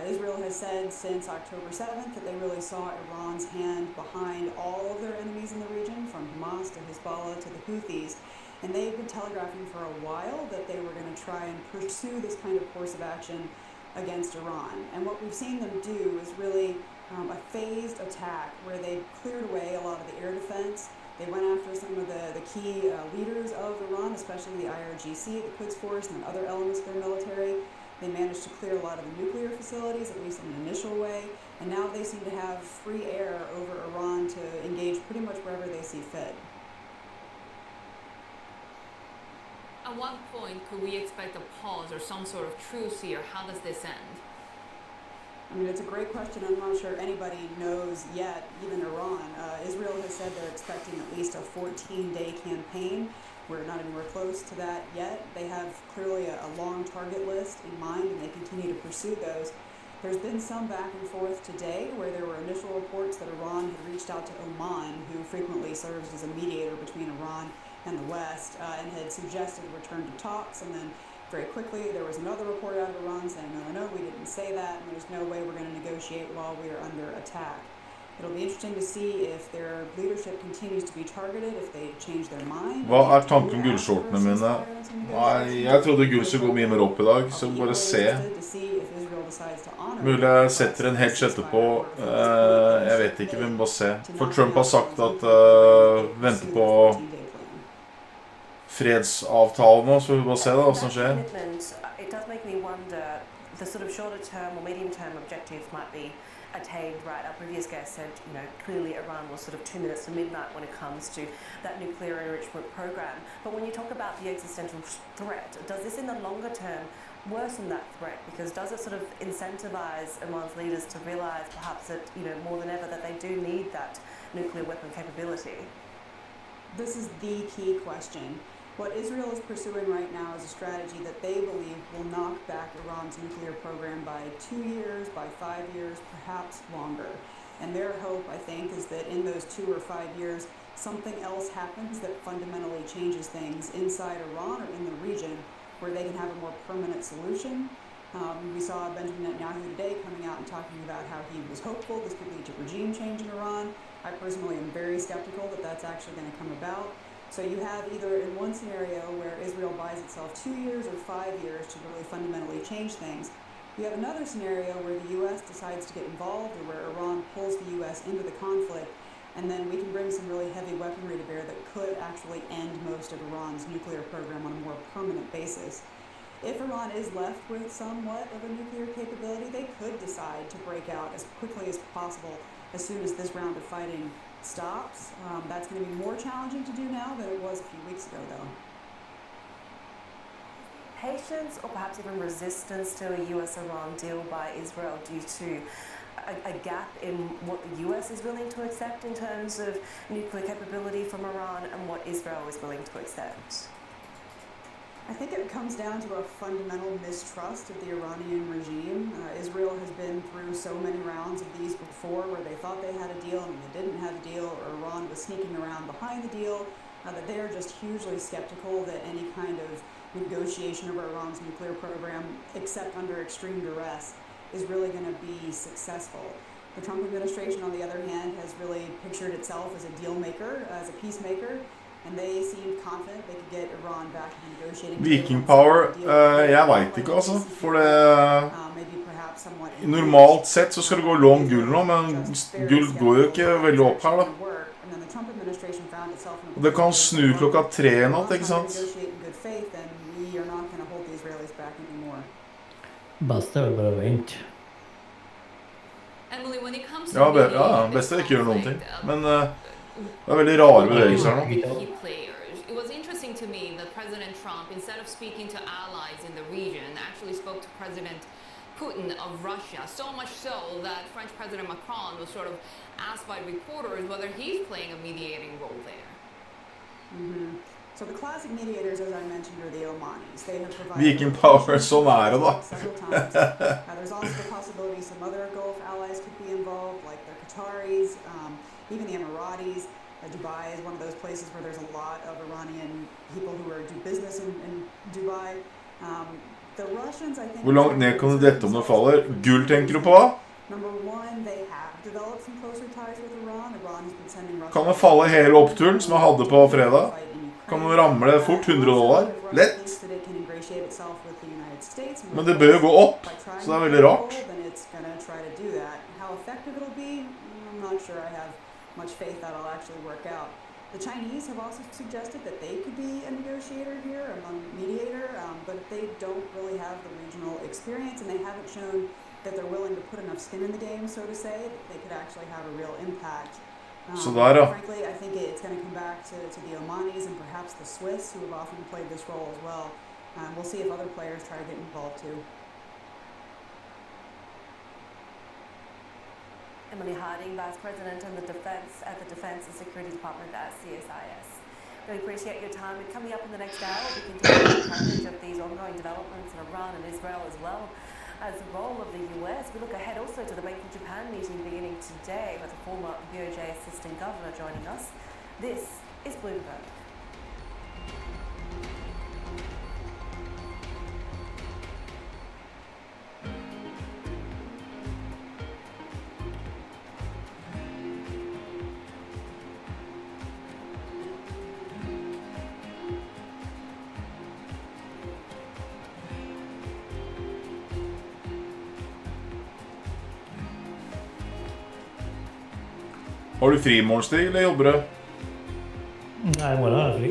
Israel has said since October 7th that they really saw Iran's hand behind all of their enemies in the region, from Hamas to Hezbollah to the Houthis. And they've been telegraphing for a while that they were going to try and pursue this kind of course of action against Iran. And what we've seen them do is really a phased attack where they cleared away a lot of the air defense. They went after some of the key leaders of Iran, especially the IRGC, the Quds Force, and other elements of their military. They managed to clear a lot of the nuclear facilities, at least in an initial way, and now they seem to have free air over Iran to engage pretty much wherever they see fit. At what point could we expect a pause or some sort of truce here? How does this end? I mean, it's a great question. I'm not sure anybody knows yet, even Iran. Israel has said they're expecting at least a 14-day campaign. We're not anywhere close to that yet. They have clearly a long target list in mind, and they continue to pursue those. There's been some back and forth today where there were initial reports that Iran had reached out to Oman, who frequently serves as a mediator between Iran and the West, and had suggested a return to talks. And then very quickly there was another report out of Iran saying, no, we didn't say that, and there's no way we're going to negotiate while we are under attack. It'll be interesting to see if their leadership continues to be targeted, if they change their mind. Hva tanken gullshortene mine? Nei, jeg trodde gull skulle gå mye mer opp I dag, så bare se. Mulig jeg setter en hedge etterpå, jeg vet ikke, vi må bare se. For Trump har sagt at venter på fredsavtalen nå, så vi må bare se da, hva som skjer. It does make me wonder, the sort of shorter term or medium term objectives might be attained, right? Our previous guest said, clearly Iran was sort of 2 minutes to midnight when it comes to that nuclear enrichment program. But when you talk about the existential threat, does this in the longer term worsen that threat? Because does it sort of incentivize Iran's leaders to realize perhaps that, more than ever that they do need that nuclear weapon capability? This is the key question. What Israel is pursuing right now is a strategy that they believe will knock back Iran's nuclear program by 2 years, by 5 years, perhaps longer. And their hope, I think, is that in those 2 or 5 years, something else happens that fundamentally changes things inside Iran or in the region where they can have a more permanent solution. We saw Benjamin Netanyahu today coming out and talking about how he was hopeful this could lead to regime change in Iran. I personally am very skeptical that that's actually going to come about. So you have either in one scenario where Israel buys itself 2 years or 5 years to really fundamentally change things. You have another scenario where the U.S. decides to get involved or where Iran pulls the U.S. into the conflict, and then we can bring some really heavy weaponry to bear that could actually end most of Iran's nuclear program on a more permanent basis. If Iran is left with somewhat of a nuclear capability, they could decide to break out as quickly as possible as soon as this round of fighting stops. That's going to be more challenging to do now than it was a few weeks ago, though. Patience or perhaps even resistance to a US-Iran deal by Israel due to a gap in what the US is willing to accept in terms of nuclear capability from Iran and what Israel is willing to accept? I think it comes down to a fundamental mistrust of the Iranian regime. Israel has been through so many rounds of these before where they thought they had a deal and they didn't have a deal, or Iran was sneaking around behind the deal, that they are just hugely skeptical that any kind of negotiation over Iran's nuclear program, except under extreme duress, is really going to be successful. The Trump administration, on the other hand, has really pictured itself as a deal maker, as a peacemaker, and they seemed confident they could get Iran back to the negotiating table. Viking Power, jeg vet ikke altså, for det normalt sett så skal det gå long gull nå, men gull går jo ikke veldig opp her da. Og det kan snu klokka 3 i natt, ikke sant? Best er vel bare å vente. Ja, best er ikke å gjøre noen ting, men det er veldig rare bevegelser nå. It was interesting to me that President Trump, instead of speaking to allies in the region, actually spoke to President Putin of Russia, so much so that French President Macron was sort of asked by reporters whether he's playing a mediating role there. So the classic mediators, as I mentioned, are the Omanis. They have provided Viking Power, sånn det da. several times. There's also the possibility some other Gulf allies could be involved, like the Qataris, even the Emiratis. Dubai is one of those places where there's a lot of Iranian people who do business in Dubai. The Russians, I think. Hvor langt ned kan du dette om det faller? Gull tenker du på? Number one, they have developed some closer ties with Iran. Iran has been sending Russia. Kan det falle hele oppturen som jeg hadde på fredag? Kan det ramle fort $100? Lett. Men det bør jo gå opp, så det er veldig rart. How effective it'll be, I'm not sure I have much faith that it'll actually work out. The Chinese have also suggested that they could be a negotiator here, a mediator, but they don't really have the regional experience, and they haven't shown that they're willing to put enough skin in the game, so to say, that they could actually have a real impact. Så der, ja. Frankly, I think it's going to come back to the Omanis and perhaps the Swiss, who have often played this role as well. We'll see if other players try to get involved too. Emily Harding, Vice President at the Defense and Security Department at CSIS. Really appreciate your time. And coming up in the next hour, we can take coverage of these ongoing developments in Iran and Israel as well as the role of the US. We look ahead also to the Make in Japan meeting beginning today with the former BOJ Assistant Governor joining us. This is Bloomberg. Har du fri i morgen, Stig, eller jobber du? Nei, i morgen er jeg fri.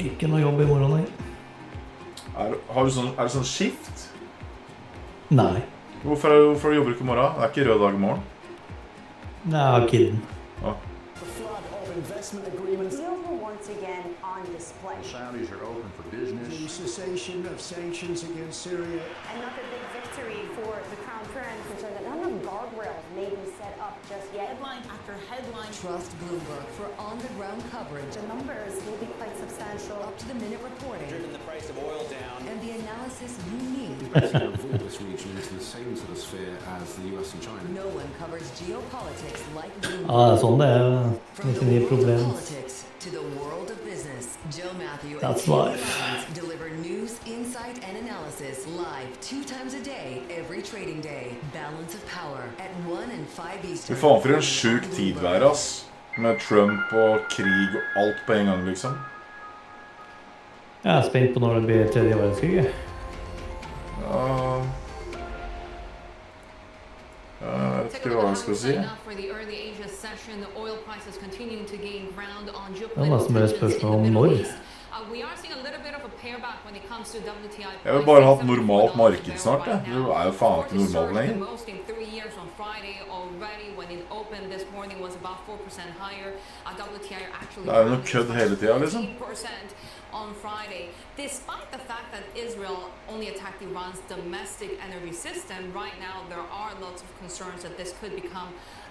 Ikke noe jobb i morgen, nei. Er det sånn skift? Nei. Hvorfor jobber du ikke i morgen? Det er ikke rød dag i morgen. Nei, jeg har kidden. Ja. Investment agreements. Deals were once again on display. The Saudis are open for business. The cessation of sanctions against Syria. Another big victory for the Crown Prince, concerned that none of guardrails may be set up just yet. Headline after headline. Trust Bloomberg for on-the-ground coverage. The numbers will be quite substantial. Up-to-the-minute reporting. Driven the price of oil down. And the analysis you need. Basically evolve this region into the same sort of sphere as the US and China. No one covers geopolitics like Bloomberg. Ja, det er sånn det er. Ikke mye problem. Politics to the world of business. Joe Matthew and That's Steve life. Lyons deliver news, insight, and analysis live 2 times a day, every trading day. Balance of power at 1 and 5 Fy Eastern. faen for en sjuk tid det er, ass. Med Trump og krig og alt på en gang, liksom. Jeg er spent på når det blir tredje verdenskrig. Ja... Jeg vet ikke hva jeg skal si. Det er nesten bare et spørsmål om når. Jeg vil bare ha et normalt marked snart, det. Det er jo faen ikke normalt lenger. Det er jo noe kødd hele tiden, liksom. On Friday, despite the fact that Israel only attacked Iran's domestic energy system, right now there are lots of concerns that this could become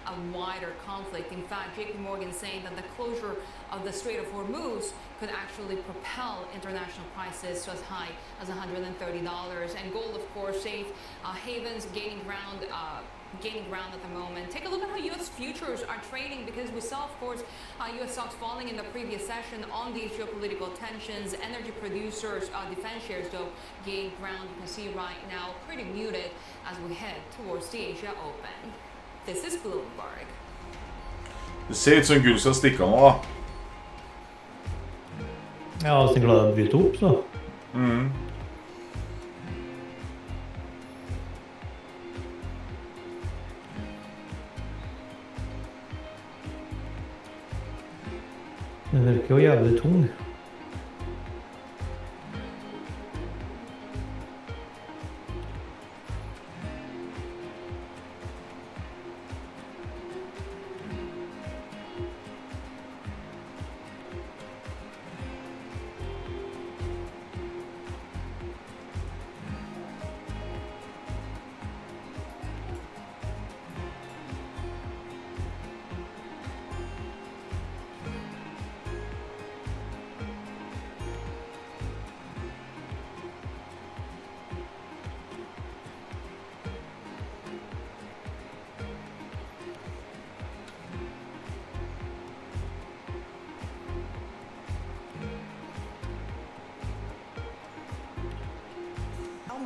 a wider conflict. In fact, JP Morgan saying that the closure of the Strait of Hormuz could actually propel international prices to as high as $130. And gold, of course, safe havens gaining ground at the moment. Take a look at how U.S. futures are trading, because we saw, of course, U.S. stocks falling in the previous session on these geopolitical tensions. Energy producers, defense shares, though, gained ground. You can see right now pretty muted as we head towards the Asia Open. This is Bloomberg. Det ser ut som gull skal stikke av nå, da. Ja, hvis den klarer å bryte opp, så. Den virker jo jævlig tung.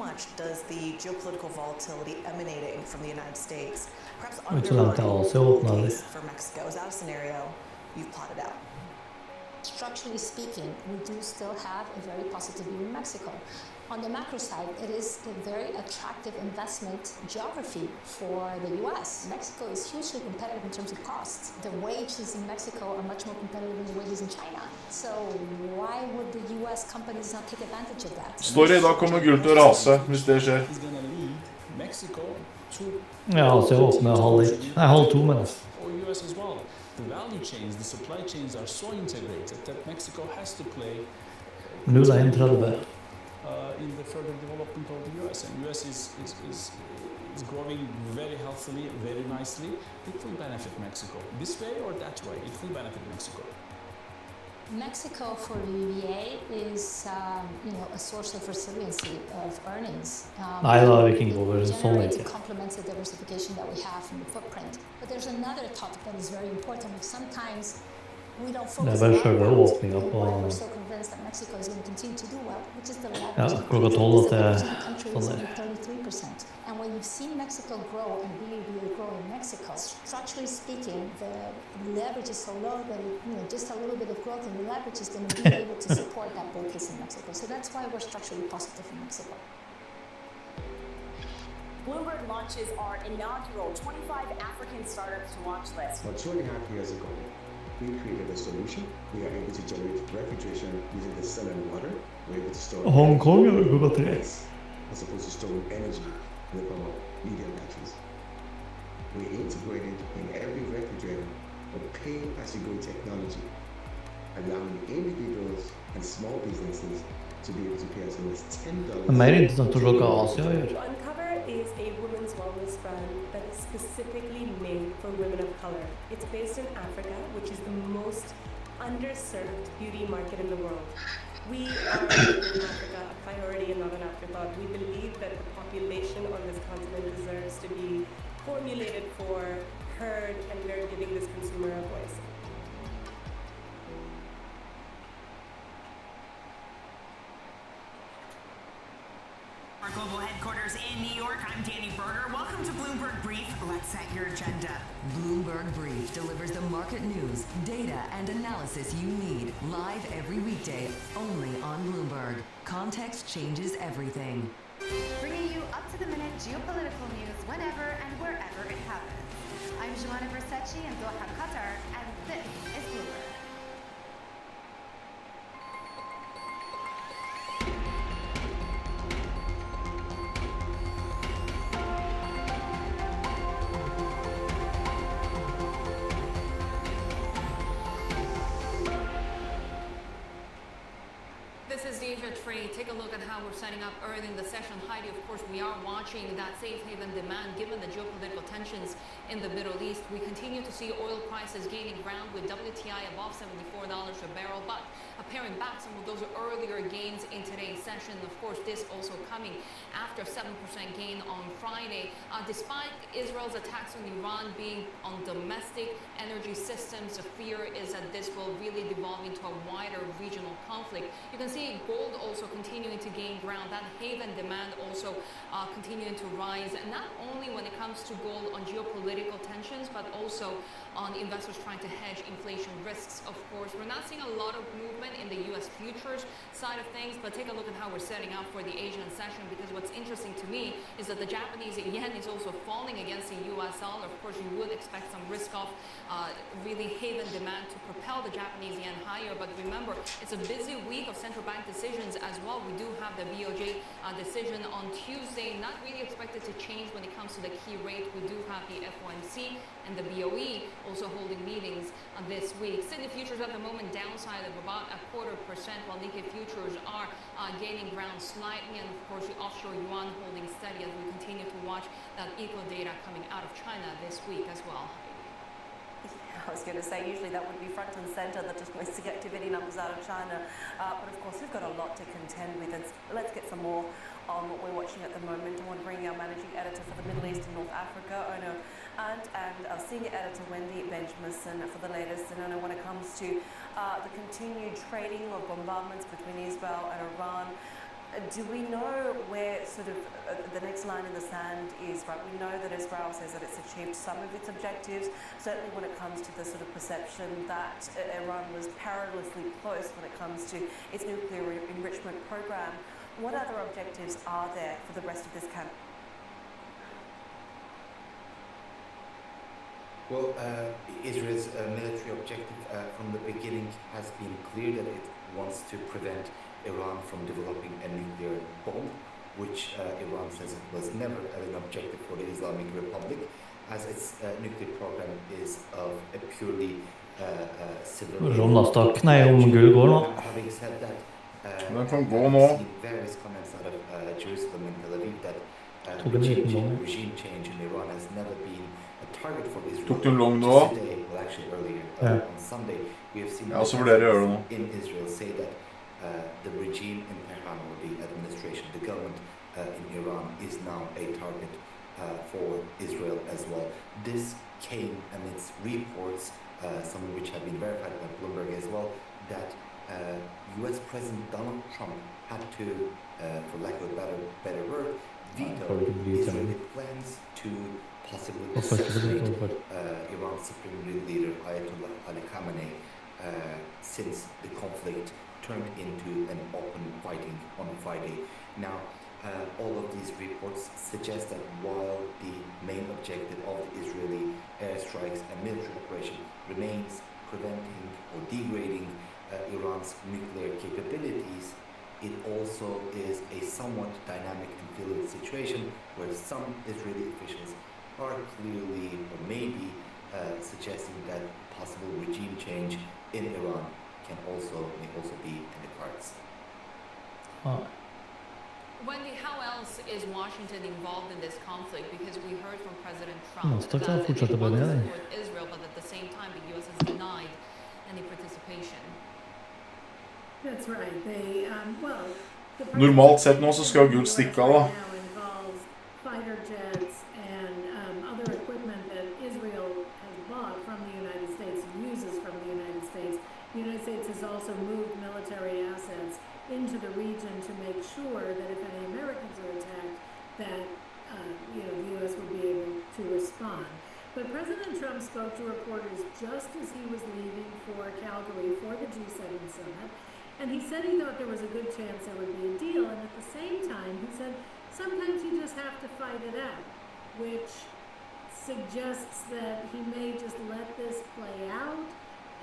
much does the geopolitical volatility emanating from the United States perhaps Uçulan undermine åpna the case for Mexico? Is that a scenario you've plotted out? Structurally speaking, we do still have a very positive view in Mexico. On the macro side, it is a very attractive investment geography for the US. Mexico is hugely competitive in terms of costs. The wages in Mexico are much more competitive than the wages in China. So why would the US companies not take advantage of that? Story, da kommer gull til å rase hvis det skjer. Ja, så jeg åpner halv to, men Or US as well. The value chains, the supply chains are so integrated that Mexico has to play 0,31. In the further development of the US, and US is growing very healthily, very nicely. It will benefit Mexico this way or that way. It will benefit Mexico. Mexico for VBA is, a source of resiliency of earnings. Nei, da er vi ikke over sånn It complements the diversification that we have from the footprint. But there's another topic that is very important. Like sometimes we don't Det focus er bare on selve åpninga på why we're so convinced that Mexico is going to continue to do well, which is the ja, leverage. klokka 12 til Country sånn is der. at 33%. And when you've seen Mexico grow and really grow in Mexico, structurally speaking, the leverage is so low that just a little bit of growth in the leverage is going to be able to support that bull case in Mexico. So that's why we're structurally positive in Mexico. Bloomberg launches our inaugural 25 African startups to watch list. About 2.5 years ago, we created a solution. We are able to generate refrigeration using the sun and water. We're able to store Hong Kong eller klokka 3? as opposed to storing energy in the form of media batteries. We integrated in every refrigerator a pay-as-you-go technology, allowing individuals and small businesses to be able to pay as low as $10. Det er mer interessant å se hva Asia gjør. Uncover is a women's wellness brand that is specifically made for women of color. It's based in Africa, which is the most underserved beauty market in the world. We are making Africa a priority and not an afterthought. We believe that the population on this continent deserves to be formulated for, heard, and we're giving this consumer a voice. Our global headquarters in New York, I'm Danny Berger. Welcome to Bloomberg Brief. Let's set your agenda. Bloomberg Brief delivers the market news, data, and analysis you need live every weekday only on Bloomberg. Context changes everything. Bringing you up-to-the-minute geopolitical news whenever and wherever it happens. I'm Joanna Versace in Doha, Qatar, and this is Bloomberg. This is Asia Trade. Take a look at how we're setting up early in the session. Heidi, of course, we are watching that safe haven demand given the geopolitical tensions in the Middle East. We continue to see oil prices gaining ground with WTI above $74 a barrel, but paring back some of those earlier gains in today's session. Of course, this also coming after 7% gain on Friday. Despite Israel's attacks on Iran being on domestic energy systems, the fear is that this will really devolve into a wider regional conflict. You can see gold also continuing to gain ground. That haven demand also continuing to rise, and not only when it comes to gold on geopolitical tensions, but also on investors trying to hedge inflation risks. Of course, we're not seeing a lot of movement in the U.S. futures side of things, but take a look at how we're setting up for the Asian session, because what's interesting to me is that the Japanese yen is also falling against the U.S. dollar. Of course, you would expect some risk-off really haven demand to propel the Japanese yen higher, but remember, it's a busy week of central bank decisions as well. We do have the BOJ decision on Tuesday, not really expected to change when it comes to the key rate. We do have the FOMC and the BOE also holding meetings this week. Sydney futures at the moment downside of about 0.25%, while Nikkei futures are gaining ground slightly, and of course the offshore yuan holding steady as we continue to watch that eco data coming out of China this week as well. I was going to say, usually that would be front and center, the domestic activity numbers out of China. But of course, we've got a lot to contend with. And let's get some more on what we're watching at the moment. I want to bring our managing editor for the Middle East and North Africa, Ono Ant, and our senior editor, Wendy Benjamin, for the latest. And Ono, when it comes to the continued trading of bombardments between Israel and Iran, do we know where sort of the next line in the sand is, right, we know that Israel says that it's achieved some of its objectives, certainly when it comes to the sort of perception that Iran was perilously close when it comes to its nuclear enrichment program. What other objectives are there for the rest of this camp? Well, Israel's military objective from the beginning has been clear that it wants to prevent Iran from developing a nuclear bomb, which Iran says it was never an objective for the Islamic Republic, as its nuclear program is of a purely civilian. Having said that, I've seen various comments out of Jerusalem and Tel Aviv that regime change in Iran has never been a target for Israel. Today, well, actually earlier on Sunday, we have seen in Israel say that the regime in Tehran, or the administration, the government in Iran, is now a target for Israel as well. This came amidst reports, some of which have been verified by Bloomberg as well, that U.S. President Donald Trump had to, for lack of a better word, veto Israeli plans to possibly assassinate Iran's supreme leader Ayatollah Ali Khamenei since the conflict turned into an open fighting on Friday. Now, all of these reports suggest that while the main objective of the Israeli airstrikes and military operation remains preventing or degrading Iran's nuclear capabilities, it also is a somewhat dynamic and fluid situation where some Israeli officials are clearly or maybe suggesting that possible regime change in Iran may also be in the cards. Wendy, how else is Washington involved in this conflict? Because we heard from President Trump that he wants to support Israel, but at the same time, the U.S. has denied any participation. That's right. They, well, Normalt sett nå så skal Gud stikke av, da. Fighter jets and other equipment that Israel has bought from the United States and uses from the United States. The United States has also moved military assets into the region to make sure that if any Americans are attacked, that the U.S. would be able to respond. But President Trump spoke to reporters just as he was leaving for Calgary for the G7 summit, and he said he thought there was a good chance there would be a deal, and at the same time he said sometimes you just have to fight it out, which suggests that he may just let this play out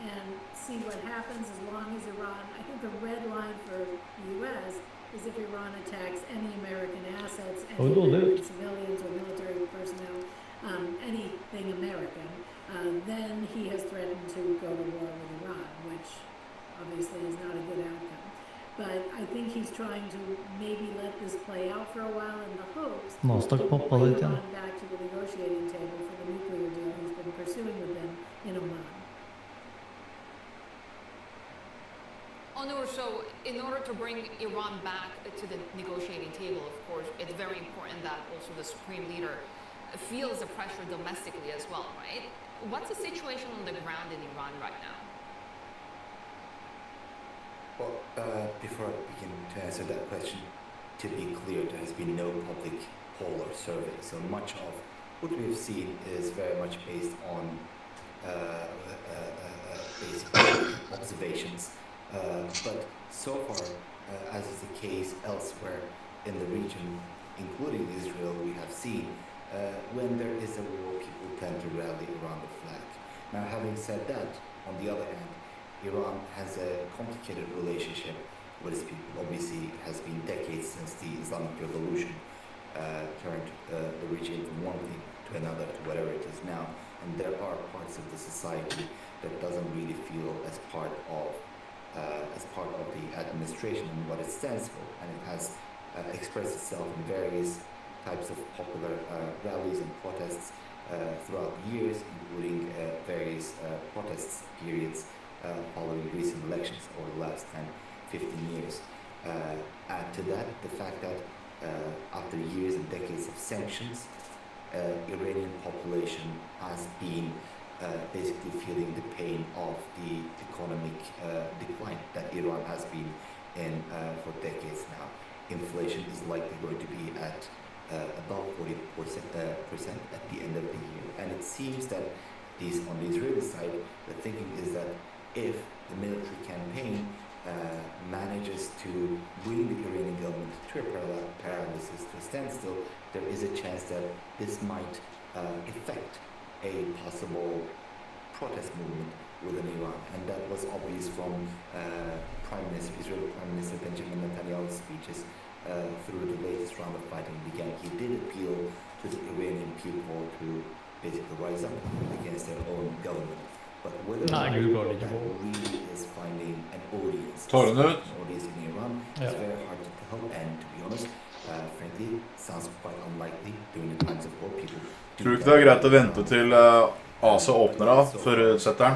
and see what happens as long as Iran, I think the red line for the U.S. is if Iran attacks any American assets, any American civilians or military personnel, anything American, then he has threatened to go to war with Iran, which obviously is not a good outcome. But I think he's trying to maybe let this play out for a while in the hopes to bring Iran back to the negotiating table for the nuclear deal he's been pursuing with them in Oman. Onur, so in order to bring Iran back to the negotiating table, of course, it's very important that also the supreme leader feels the pressure domestically as well, right? What's the situation on the ground in Iran right now? Well, before I begin to answer that question, to be clear, there has been no public poll or survey, so much of what we've seen is very much based on basically observations. But so far, as is the case elsewhere in the region, including Israel, we have seen when there is a war, people tend to rally around the flag. Now, having said that, on the other hand, Iran has a complicated relationship with its people. Obviously, it has been decades since the Islamic Revolution turned the region from one thing to another, to whatever it is now. And there are parts of the society that doesn't really feel as part of the administration and what it stands for. And it has expressed itself in various types of popular rallies and protests throughout the years, including various protests periods following recent elections over the last 10, 15 years. Add to that the fact that after years and decades of sanctions, Iranian population has been basically feeling the pain of the economic decline that Iran has been in for decades now. inflation is likely going to be at about 40% at the end of the year. And it seems that on the Israeli side, the thinking is that if the military campaign manages to bring the Iranian government to a paralysis, to a standstill, there is a chance that this might affect a possible protest movement within Iran. And that was obvious from Israeli Prime Minister Benjamin Netanyahu's speeches through the latest round of fighting began. He did appeal to the Iranian people to basically rise up against their own government. But whether that really is finding an audience in Iran is very hard to tell. And to be honest, frankly, sounds quite unlikely during the times of war. People tror du ikke det er greit å vente til Asia åpner da, før utsetteren?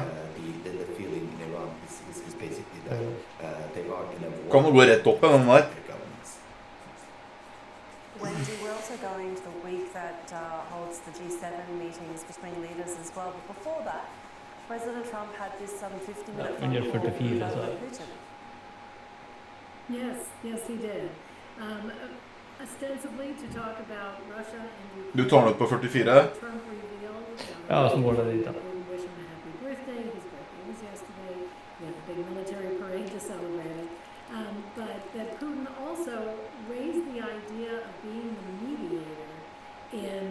Kan det gå rett opp igjen den der? Wendy, we're also going to the week that holds the G7 meetings between leaders as well. But before that, President Trump had this 50-minute phone call with Vladimir Putin. Yes, he did. Ostensibly to talk about Russia and Ukraine. Du tar den ut på 44? Trump revealed. Ja, så går det dit da. Wish him a happy birthday. His birthday was yesterday. We had a big military parade to celebrate it. But that Putin also raised the idea of being the mediator in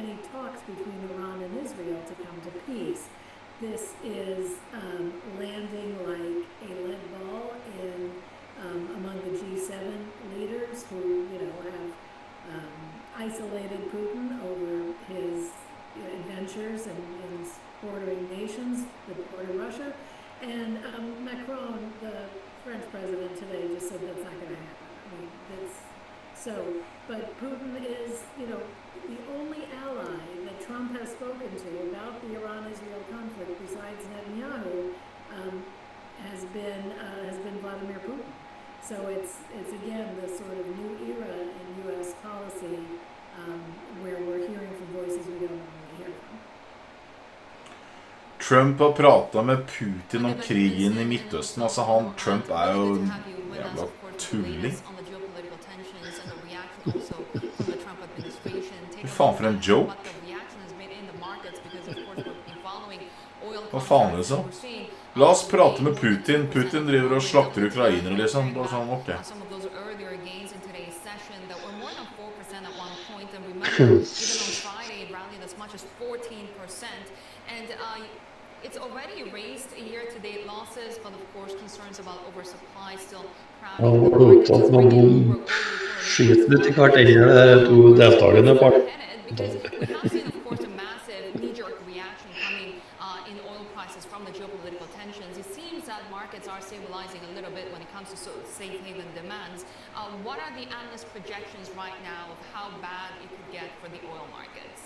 any talks between Iran and Israel to come to peace. This is landing like a lead ball among the G7 leaders who, have isolated Putin over his adventures in bordering nations, the border Russia. And Macron, the French president today, just said that's not going to happen. I mean, but Putin is, the only ally that Trump has spoken to about the Iran-Israel conflict, besides Netanyahu, has been Vladimir Putin. So it's again this sort of new era in U.S. policy where we're hearing from voices we don't normally hear from. Trump har pratet med Putin om krigen i Midtøsten. Altså Trump er jo en jævla tulling. Fy faen for en joke. Hva faen er det så? La oss prate med Putin. Putin driver og slakter ukrainere liksom. Bare sånn, ok. It's already raised year-to-date losses, but of course concerns about oversupply still Ja, har du opptatt noen skit litt i kvarteret to deltakerne på? We have seen, of course, a massive knee-jerk reaction coming in oil prices from the geopolitical tensions. It seems that markets are stabilizing a little bit when it comes to safe haven demands. What are the analyst projections right now of how bad it could get for the oil markets?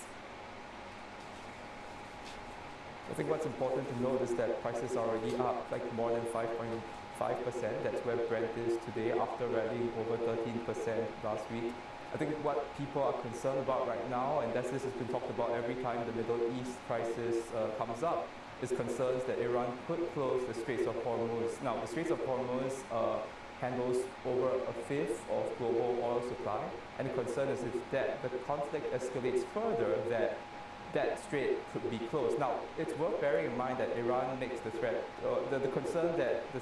I think what's important to note is that prices are already up like more than 5.5%. That's where Brent is today after rallying over 13% last week. I think what people are concerned about right now, and this has been talked about every time the Middle East crisis comes up, is concerns that Iran could close the Straits of Hormuz. Now, the Straits of Hormuz handles over a fifth of global oil supply, and the concern is if the conflict escalates further, that strait could be closed. Now, it's worth bearing in mind that Iran makes the threat. The concern that the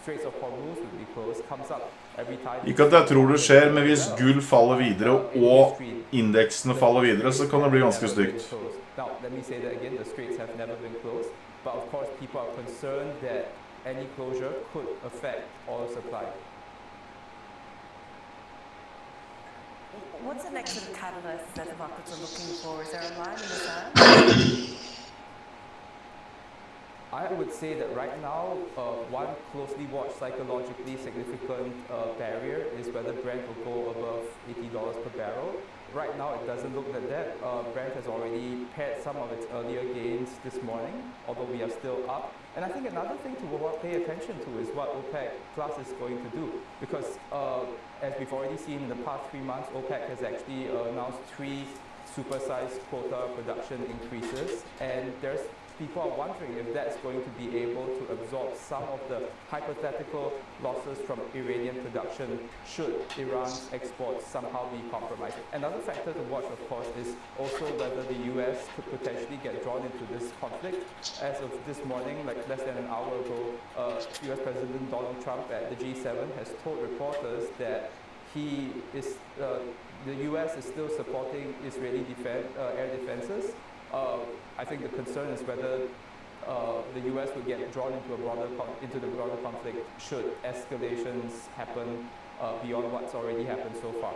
Straits of Hormuz would be closed comes up every time. Ikke at jeg tror det skjer, men hvis gull faller videre og indeksene faller videre, så kan det bli ganske stygt. Now, let me say that again, the straits have never been closed, but of course people are concerned that any closure could affect oil supply. What's the next sort of catalyst that the markets are looking for? Is there a line in the sand? I would say that right now, one closely watched psychologically significant barrier is whether Brent will go above $80 per barrel. Right now, it doesn't look like that. Brent has already pared some of its earlier gains this morning, although we are still up. And I think another thing to pay attention to is what OPEC Plus is going to do, because as we've already seen in the past 3 months, OPEC has actually announced 3 supersized quota production increases, and there's people are wondering if that's going to be able to absorb some of the hypothetical losses from Iranian production should Iran's exports somehow be compromised. Another factor to watch, of course, is also whether the US could potentially get drawn into this conflict. As of this morning, like less than an hour ago, US President Donald Trump at the G7 has told reporters that the US is still supporting Israeli air defenses. I think the concern is whether the US would get drawn into the broader conflict should escalations happen beyond what's already happened so far.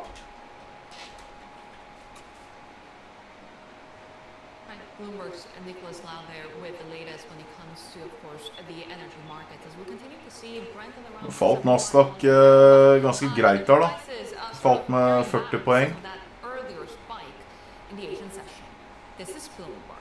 Bloomberg's Nicholas Lau there with the latest when it comes to, of course, the energy markets. As we continue to see Brent and around. Falt Nasdaq ganske greit der da. Falt med 40 poeng. That earlier spike in the Asian session. This is Bloomberg.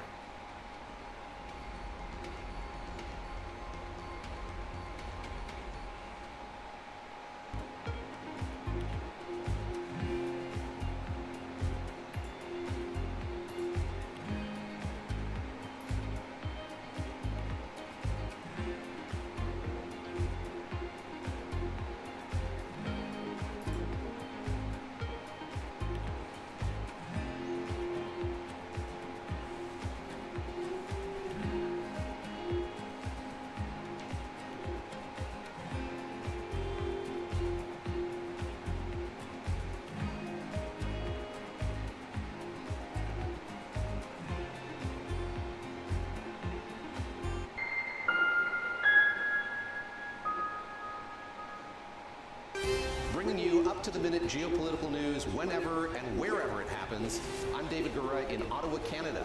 Bringing you up-to-the-minute geopolitical news whenever and wherever it happens. I'm David Gura in Ottawa, Canada,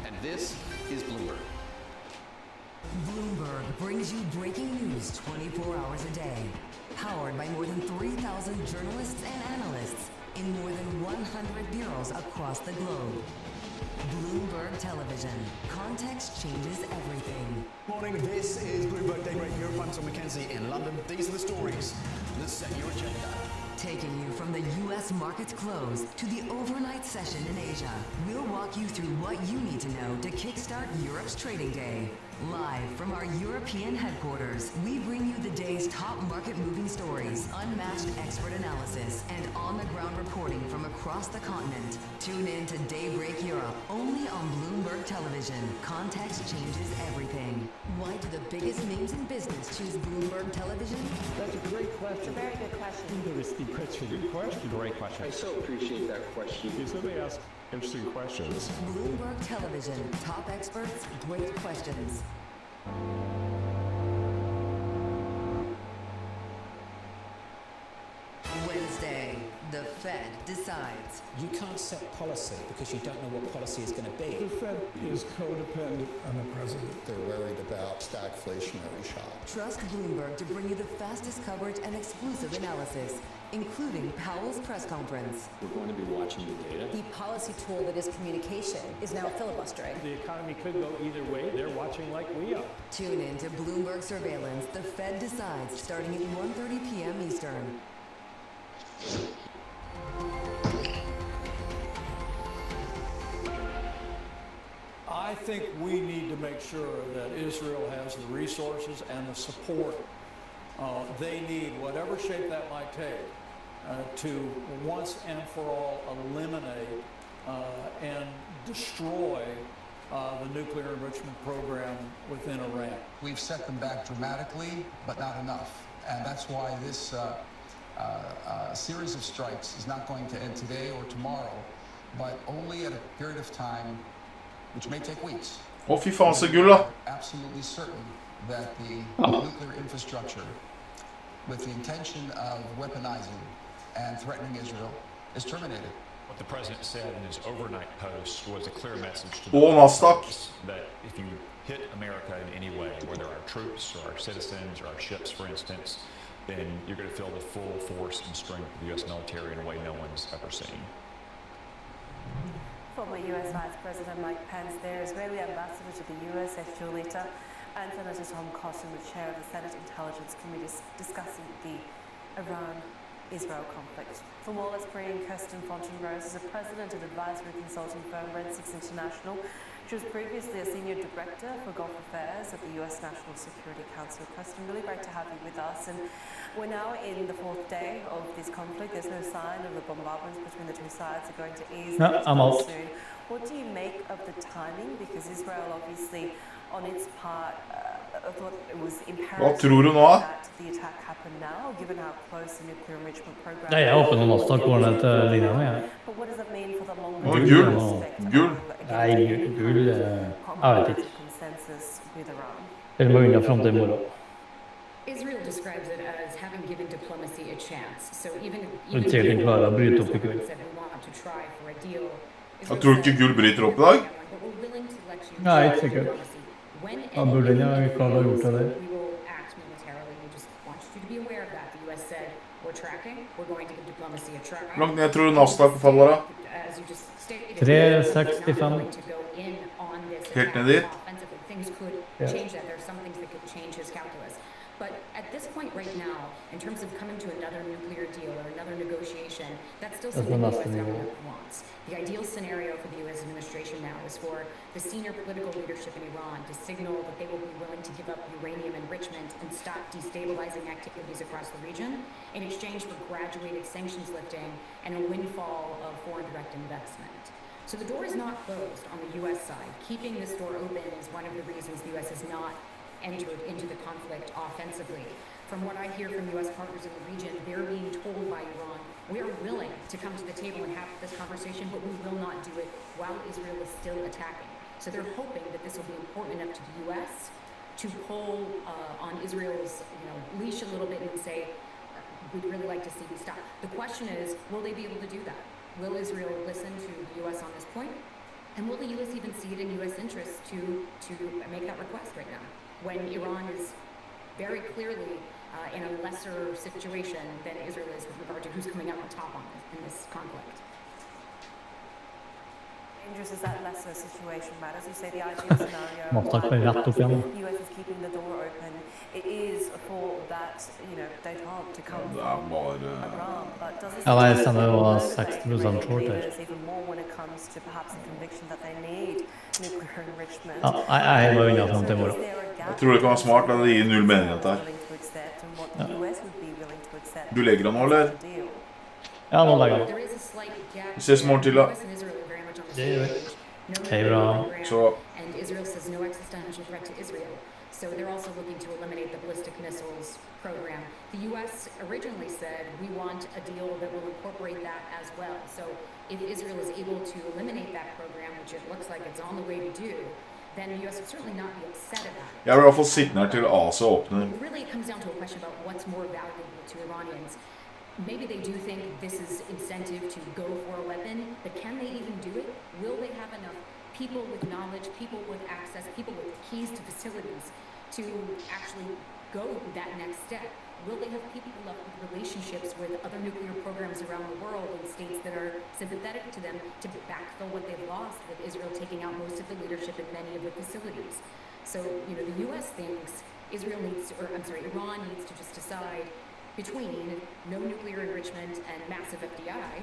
and this is Bloomberg. Bloomberg brings you breaking news 24 hours a day. Powered by more than 3,000 journalists and analysts in more than 100 bureaus across the globe. Bloomberg Television. Context changes everything. Morning, this is Bloomberg Daybreak Europe. I'm Tom McKenzie in London. These are the stories that set your agenda. Taking you from the U.S. market's close to the overnight session in Asia, we'll walk you through what you need to know to kickstart Europe's trading day. Live from our European headquarters, we bring you the day's top market-moving stories, unmatched expert analysis, and on-the-ground reporting from across the continent. Tune in to Daybreak Europe, only on Bloomberg Television. Context changes everything. Why do the biggest names in business choose Bloomberg Television? That's a great question. It's a very good question. Interesting question. Good question. Great question. I so appreciate that question. Can somebody ask interesting questions? Bloomberg Television. Top experts, great questions. Wednesday, the Fed decides. You can't set policy because you don't know what policy is going to be. The Fed is codependent on the president. They're worried about stagflationary shock. Trust Bloomberg to bring you the fastest coverage and exclusive analysis, including Powell's press conference. We're going to be watching the data. The policy tool that is communication is now filibustering. The economy could go either way. They're watching like we are. Tune in to Bloomberg Surveillance. The Fed decides, starting at 1:30 p.m. Eastern. I think we need to make sure that Israel has the resources and the support they need, whatever shape that might take, to once and for all eliminate and destroy the nuclear enrichment program within Iran. We've set them back dramatically, but not enough. And that's why this series of strikes is not going to end today or tomorrow, but only at a period of time which may take weeks. Å, fy faen, så gull, da. Absolutely certain that the nuclear infrastructure, with the intention of weaponizing and threatening Israel, is terminated. What the president said in his overnight post was a clear message to the Nasdaq that if you hit America in any way, whether our troops or our citizens or our ships, for instance, then you're going to feel the full force and strength of the U.S. military in a way no one's ever seen. Former U.S. Vice President Mike Pence, their Israeli ambassador to the U.S., Joe Later, and Senator Tom Cotton, the chair of the Senate Intelligence Committee, discussing the Iran Israel conflict. From Wallace Breen, Kirsten Fontaine-Rose is a president of advisory consulting firm Red Six International. She was previously a senior director for Gulf Affairs at the US National Security Council. Kirsten, really great to have you with us. And we're now in the 4th day of this conflict. There's no sign of the bombardments between the two sides are going to ease soon. What do you make of the timing? Because Israel obviously, on its part, thought it was imperative that the attack happen now, given how close the nuclear enrichment program Jeg er åpen om å snakke om dette linja med. But what does that mean for the longer Gull. Nei, gull, jeg vet ikke. consensus with Iran? Det må unna frem til i morgen. Israel describes it as having given diplomacy a chance. So even Hun ser den klarer å bryte opp i gull. said we want to try for a deal. Jeg tror ikke gull bryter opp i dag. But we're willing to let you Nei, try ikke sikkert. diplomacy. When Da burde den ha klart å gjort det. we will act militarily. We just want you to be aware of that. The U.S. said we're tracking. We're going to give diplomacy a try. Hvor langt ned tror du Nasdaq faller da? As you just stated, 365. to go in on this Helt ned dit? offensively. Things could Yeah. change that. There are some things that could change his calculus. But at this point right now, in terms of coming to another nuclear deal or another negotiation, that's still That's something the not U.S. the government wants. The ideal scenario for the U.S. administration now is for the senior political leadership in Iran to signal that they will be willing to give up uranium enrichment and stop destabilizing activities across the region in exchange for graduated sanctions lifting and a windfall of foreign direct investment. So the door is not closed on the U.S. side. Keeping this door open is one of the reasons the U.S. has not entered into the conflict offensively. From what I hear from U.S. partners in the region, they're being told by Iran, we are willing to come to the table and have this conversation, but we will not do it while Israel is still attacking. So they're hoping that this will be important enough to the U.S. to pull on Israel's leash a little bit and say, we'd really like to see you stop. The question is, will they be able to do that? Will Israel listen to the U.S. on this point? And will the U.S. even see it in U.S. interest to make that request right now, when Iran is very clearly in a lesser situation than Israel is with regard to who's coming out on top on this, in this conflict? Dangerous is that lesser situation, Matt? As you say, the ideal scenario, the US is keeping the door open. It is for that, detente to come from Iran, but does this var 60% short der. even more when it comes to perhaps the conviction that they need nuclear enrichment? Jeg må unna frem til i morgen. Jeg tror det kan være smart, men det gir null mening dette her. Du legger den nå, eller? Ja, nå legger jeg. Vi ses i morgen til da. Det gjør vi. Hei bra. Så. And Israel says no existential threat to Israel. So they're also looking to eliminate the ballistic missiles program. The U.S. originally said we want a deal that will incorporate that as well. So if Israel is able to eliminate that program, which it looks like it's on the way to do, then the U.S. would certainly not be upset about it. Jeg vil i hvert fall sitte her til ASA åpner. Really, it comes down to a question about what's more valuable to Iranians. Maybe they do think this is incentive to go for a weapon, but can they even do it? Will they have enough people with knowledge, people with access, people with keys to facilities to actually go that next step? Will they have people left with relationships with other nuclear programs around the world in states that are sympathetic to them to backfill what they've lost with Israel taking out most of the leadership in many of the facilities? So, the U.S. thinks Iran needs to just decide between no nuclear enrichment and massive FDI,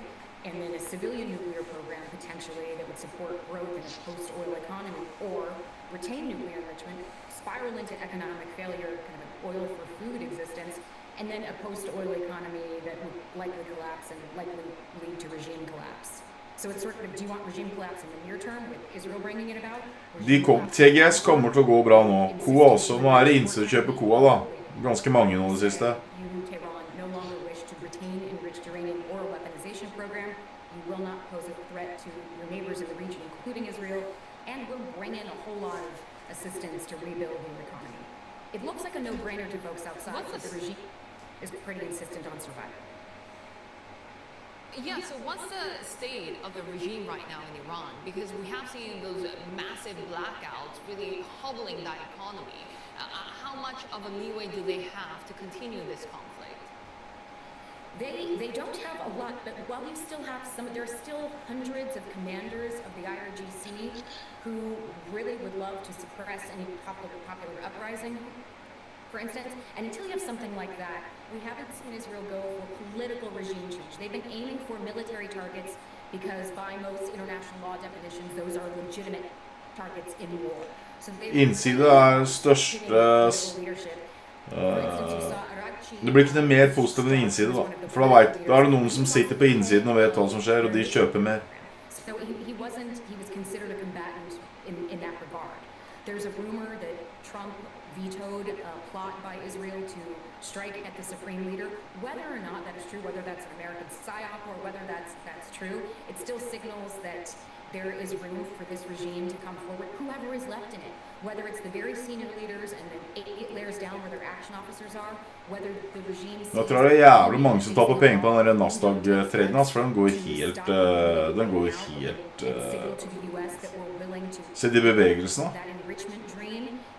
and then a civilian nuclear program potentially that would support growth in a post-oil economy, or retain nuclear enrichment, spiral into economic failure, kind of an oil-for-food existence, and then a post-oil economy that would likely collapse and likely lead to regime collapse. So it's sort of, do you want regime collapse in the near term with Israel bringing it about? TGS kommer til å gå bra nå. KOA også. Nå er det innsett å kjøpe KOA da. Ganske mange nå det siste. Tehran no longer wish to retain enriched uranium or a weaponization program. You will not pose a threat to your neighbors in the region, including Israel, and will bring in a whole lot of assistance to rebuild your economy. It looks like a no-brainer to folks outside, but the regime is pretty insistent on survival. Yeah, so what's the state of the regime right now in Iran? Because we have seen those massive blackouts really hobbling that economy. How much of a leeway do they have to continue this conflict? They don't have a lot, but while you still have there are still hundreds of commanders of the IRGC who really would love to suppress any popular uprising. for instance. And until you have something like that, we haven't seen Israel go for political regime change. They've been aiming for military targets because by most international law definitions, those are legitimate targets in war. So Innside største Det blir ikke noe mer positivt enn innside da. For da er det noen som sitter på innsiden og vet hva som skjer, og de kjøper mer. So he was considered a combatant in that regard. There's a rumor that Trump vetoed a plot by Israel to strike at the supreme leader. Whether or not that is true, whether that's an American psyop or whether that's true, it still signals that there is room for this regime to come forward, whoever is left in it. Whether it's the very senior leaders and then 8 layers down where their action officers are, whether the regime... Nå tror jeg det er jævlig mange som tar på penger på den Nasdaq-traden, for den går helt... Se de bevegelsene.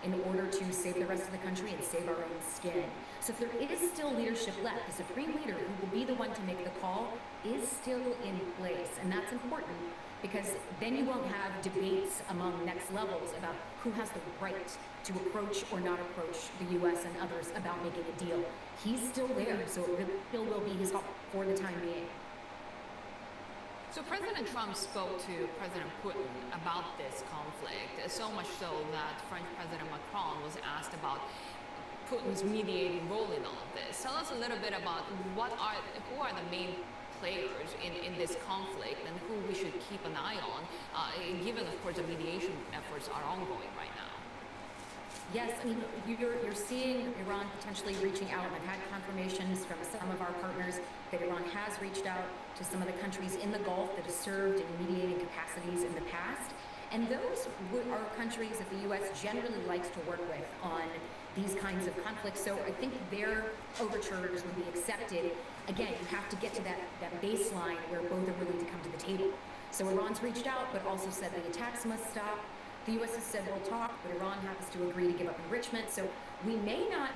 In order to save the rest of the country and save our own skin. So if there is still leadership left, the supreme leader who will be the one to make the call is still in place. And that's important because then you won't have debates among next levels about who has the right to approach or not approach the U.S. and others about making a deal. He's still there, so it still will be his call for the time being. So President Trump spoke to President Putin about this conflict, so much so that French President Macron was asked about Putin's mediating role in all of this. Tell us a little bit about who are the main players in this conflict and who we should keep an eye on, given, of course, the mediation efforts are ongoing right now. Yes, I mean, you're seeing Iran potentially reaching out. I've had confirmations from some of our partners that Iran has reached out to some of the countries in the Gulf that have served in mediating capacities in the past. And those are countries that the U.S. generally likes to work with on these kinds of conflicts. So I think their overtures would be accepted. Again, you have to get to that baseline where both are willing to come to the table. So Iran's reached out, but also said the attacks must stop. The U.S. has said we'll talk, but Iran has to agree to give up enrichment. So we may not,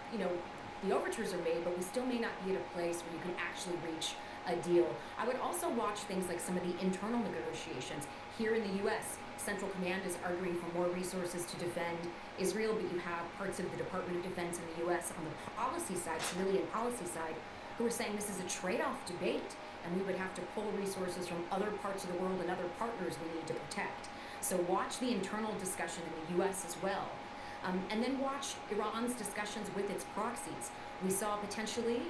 the overtures are made, but we still may not be at a place where you can actually reach a deal. I would also watch things like some of the internal negotiations. Here in the U.S., Central Command is arguing for more resources to defend Israel, but you have parts of the Department of Defense in the U.S. on the policy side, civilian policy side, who are saying this is a trade-off debate, and we would have to pull resources from other parts of the world and other partners we need to protect. So watch the internal discussion in the U.S. as well. And then watch Iran's discussions with its proxies. We saw potentially,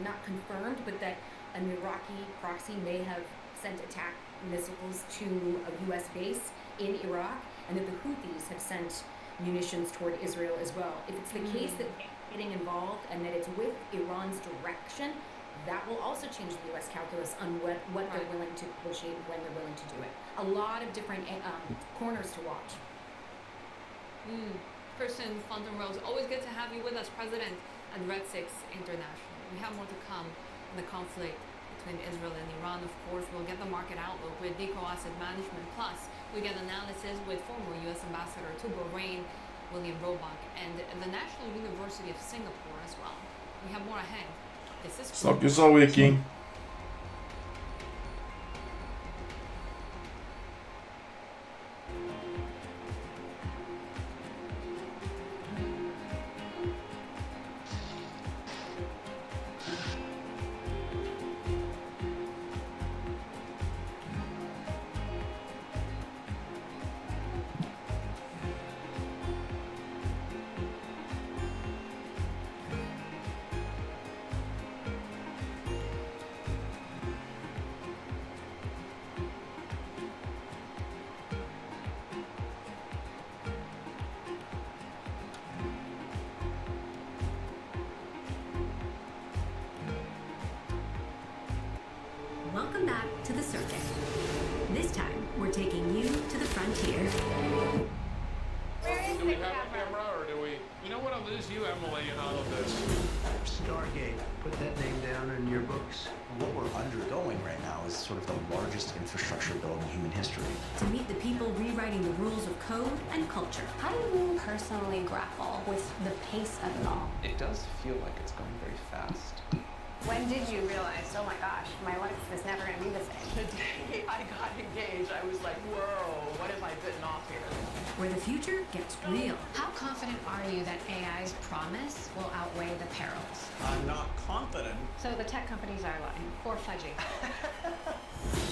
not confirmed, but that an Iraqi proxy may have sent attack missiles to a U.S. base in Iraq, and that the Houthis have sent munitions toward Israel as well. If it's the case that they're getting involved and that it's with Iran's direction, that will also change the U.S. calculus on what they're willing to negotiate and when they're willing to do it. A lot of different corners to watch. Kirsten Fontaine-Rose, always good to have you with us, President at Red 6 International. We have more to come in the conflict between Israel and Iran. Of course, we'll get the market outlook with Deco Asset Management. Plus, we get analysis with former U.S. Ambassador to Bahrain, William Robach, and the National University of Singapore as well. We have more ahead. Snakkes av Viking. Welcome back to the circuit. This time, we're taking you to the frontier. Do we have a camera, or do we? You know what? I'll lose you, Emily, in all of this. Stargate. Put that name down in your books. What we're undergoing right now is sort of the largest infrastructure build in human history. To meet the people rewriting the rules of code and culture. How do you personally grapple with the pace of it all? It does feel like it's going very fast. When did you realize, oh my gosh, my life is never going to be the same? The day I got engaged, I was like, whoa, what have I bitten off here? Where the future gets real. How confident are you that AI's promise will outweigh the perils? I'm not confident. So the tech companies are lying or fudging.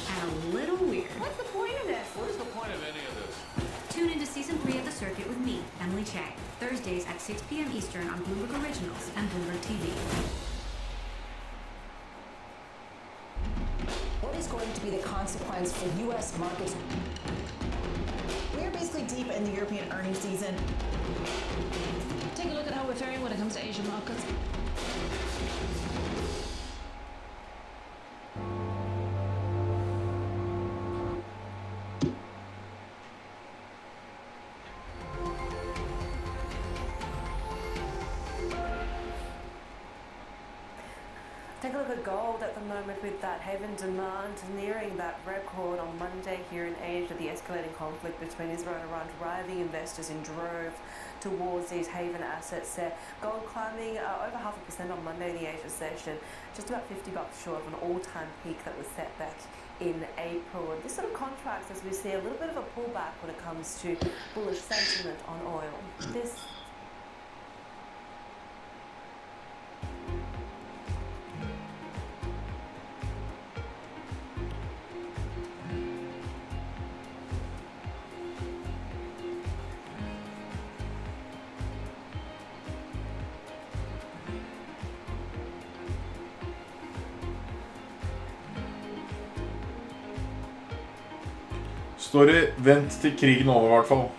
And a little weird. What's the point of this? What is the point of any of this? Tune into Season 3 of The Circuit with me, Emily Chang, Thursdays at 6 p.m. Eastern on Bloomberg Originals and Bloomberg TV. What is going to be the consequence for U.S. markets? We're basically deep in the European earnings season. Take a look at how we're faring when it comes to Asian markets. Take a look at gold at the moment with that haven demand nearing that record on Monday here in Asia. The escalating conflict between Israel and Iran driving investors in droves towards these haven assets there. Gold climbing over 0.5% on Monday in the Asia session, just about $50 short of an all-time peak that was set back in April. And this sort of contracts as we see a little bit of a pullback when it comes to bullish sentiment on oil. This Story, vent til krigen over, I hvert fall.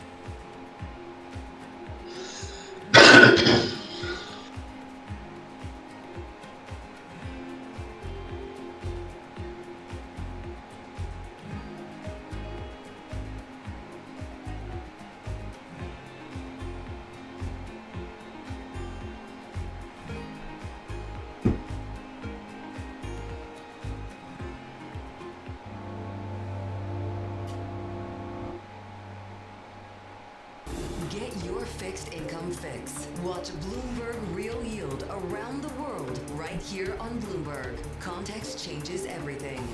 Get your fixed income fix. Watch Bloomberg Real Yield around the world right here on Bloomberg. Context changes everything.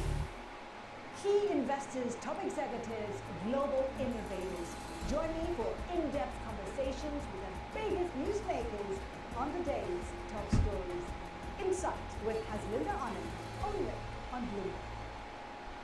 Key investors, top executives, global innovators. Join me for in-depth conversations with the biggest newsmakers on the day's top stories. Insight with Haslinda Anand, only on Bloomberg.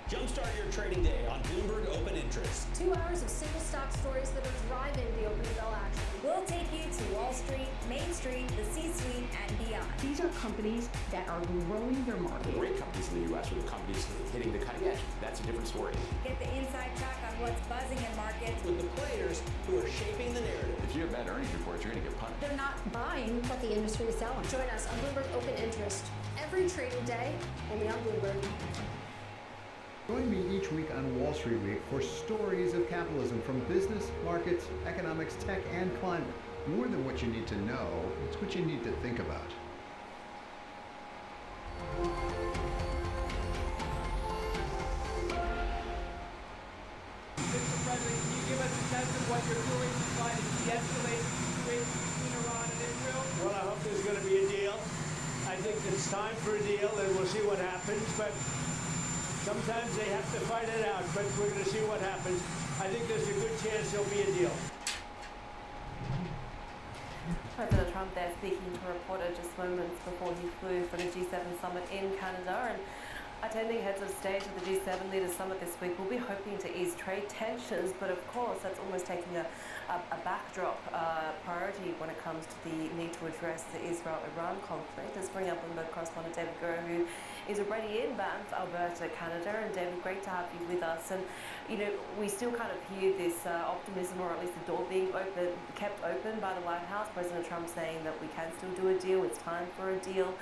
Jumpstart your trading day on Bloomberg Open Interest. 2 hours of single stock stories that are driving the open bell action. We'll take you to Wall Street, Main Street, the C-suite, and beyond. These are companies that are growing their market. Great companies in the U.S. are the companies hitting the cutting edge. That's a different story. Get the inside track on what's buzzing in markets. With the players who are shaping the narrative. If you have bad earnings reports, you're going to get punished. They're not buying what the industry is selling. Join us on Bloomberg Open Interest every trading day, only on Bloomberg. Join me each week on Wall Street Week for stories of capitalism from business, markets, economics, tech, and climate. More than what you need to know, it's what you need to think about. Mr. President, can you give us a sense of what you're doing to try to de-escalate the situation between Iran and Israel? Well, I hope there's going to be a deal. I think it's time for a deal, and we'll see what happens. But sometimes they have to fight it out, but we're going to see what happens. I think there's a good chance there'll be a deal. President Trump there speaking to a reporter just moments before he flew for the G7 summit in Canada. And attending heads of state at the G7 Leaders Summit this week will be hoping to ease trade tensions, but of course that's almost taking a backdrop priority when it comes to the need to address the Israel-Iran conflict. Let's bring up Bloomberg correspondent David Gura, who is already in Banff, Alberta, Canada. And David, great to have you with us. And you know, we still kind of hear this optimism, or at least the door being kept open by the White House. President Trump saying that we can still do a deal. It's time for a deal.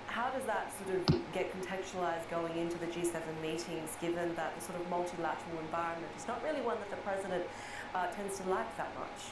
How does that sort of get contextualized going into the G7 meetings, given that the sort of multilateral environment is not really one that the president tends to like that much?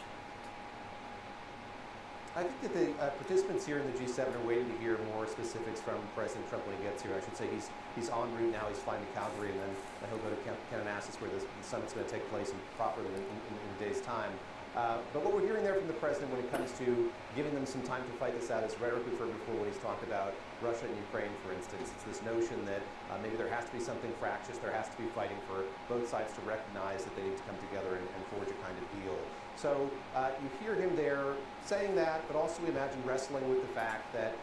I think that the participants here in the G7 are waiting to hear more specifics from President Trump when he gets here. I should say he's en route now. He's flying to Calgary, and then he'll go to Kananaskis, where the summit's going to take place in a days' time. But what we're hearing there from the president when it comes to giving them some time to fight this out is rhetoric we've heard before when he's talked about Russia and Ukraine, for instance. It's this notion that maybe there has to be something fractious, there has to be fighting for both sides to recognize that they need to come together and forge a kind of deal. So you hear him there saying that, but also we imagine wrestling with the fact that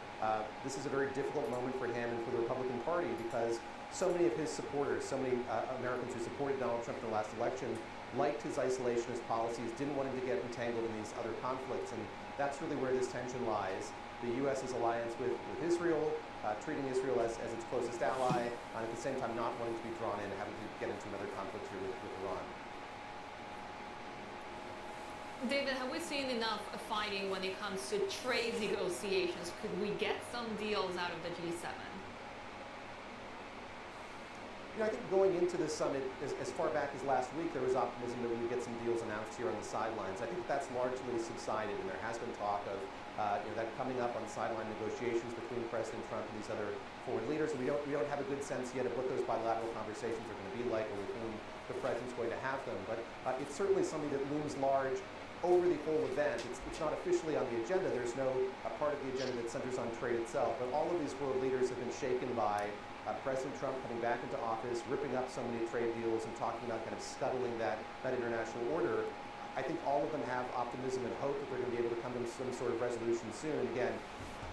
this is a very difficult moment for him and for the Republican Party because so many of his supporters, so many Americans who supported Donald Trump in the last election liked his isolationist policies, didn't want him to get entangled in these other conflicts, and that's really where this tension lies. The U.S.'s alliance with Israel, treating Israel as its closest ally, and at the same time not wanting to be drawn in and having to get into another conflict here with Iran. David, have we seen enough fighting when it comes to trade negotiations? Could we get some deals out of the G7? I think going into this summit, as far back as last week, there was optimism that we would get some deals announced here on the sidelines. I think that's largely subsided, and there has been talk of that coming up on sideline negotiations between President Trump and these other foreign leaders. And we don't have a good sense yet of what those bilateral conversations are going to be like or with whom the president's going to have them. But it's certainly something that looms large over the whole event. It's not officially on the agenda. There's no part of the agenda that centers on trade itself. But all of these world leaders have been shaken by President Trump coming back into office, ripping up so many trade deals and talking about kind of scuttling that international order. I think all of them have optimism and hope that they're going to be able to come to some sort of resolution soon. Again,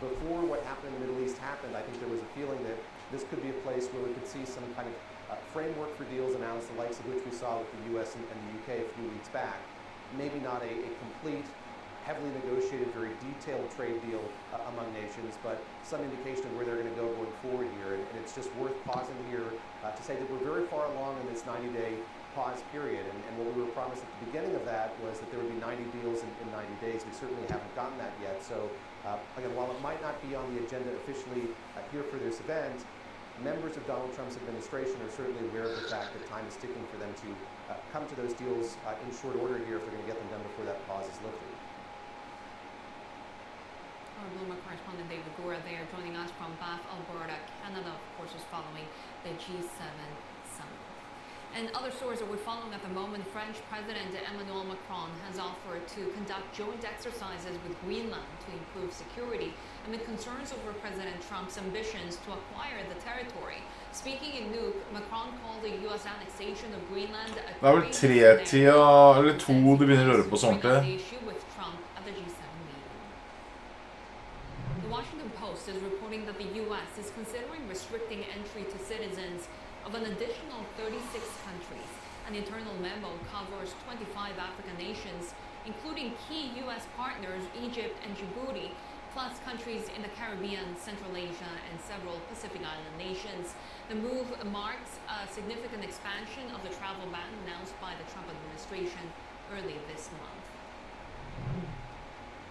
before what happened in the Middle East happened, I think there was a feeling that this could be a place where we could see some kind of framework for deals announced, the likes of which we saw with the U.S. and the U.K. a few weeks back. Maybe not a complete, heavily negotiated, very detailed trade deal among nations, but some indication of where they're going to go going forward here. And it's just worth pausing here to say that we're very far along in this 90-day pause period. And what we were promised at the beginning of that was that there would be 90 deals in 90 days. We certainly haven't gotten that yet. So again, while it might not be on the agenda officially here for this event, members of Donald Trump's administration are certainly aware of the fact that time is ticking for them to come to those deals in short order here if they're going to get them done before that pause is lifted. Our Bloomberg correspondent David Gura there joining us from Bath, Alberta, Canada, of course, is following the G7 summit. And other stories that we're following at the moment, French President Emmanuel Macron has offered to conduct joint exercises with Greenland to improve security amid concerns over President Trump's ambitions to acquire the territory. Speaking in Nuuk, Macron called the U.S. annexation of Greenland a Det er vel 3-tida eller 2 du begynner å røre på sånt. The Washington Post is reporting that the U.S. is considering restricting entry to citizens of an additional 36 countries. An internal memo covers 25 African nations, including key U.S. partners Egypt and Djibouti, plus countries in the Caribbean, Central Asia, and several Pacific Island nations. The move marks a significant expansion of the travel ban announced by the Trump administration early this month.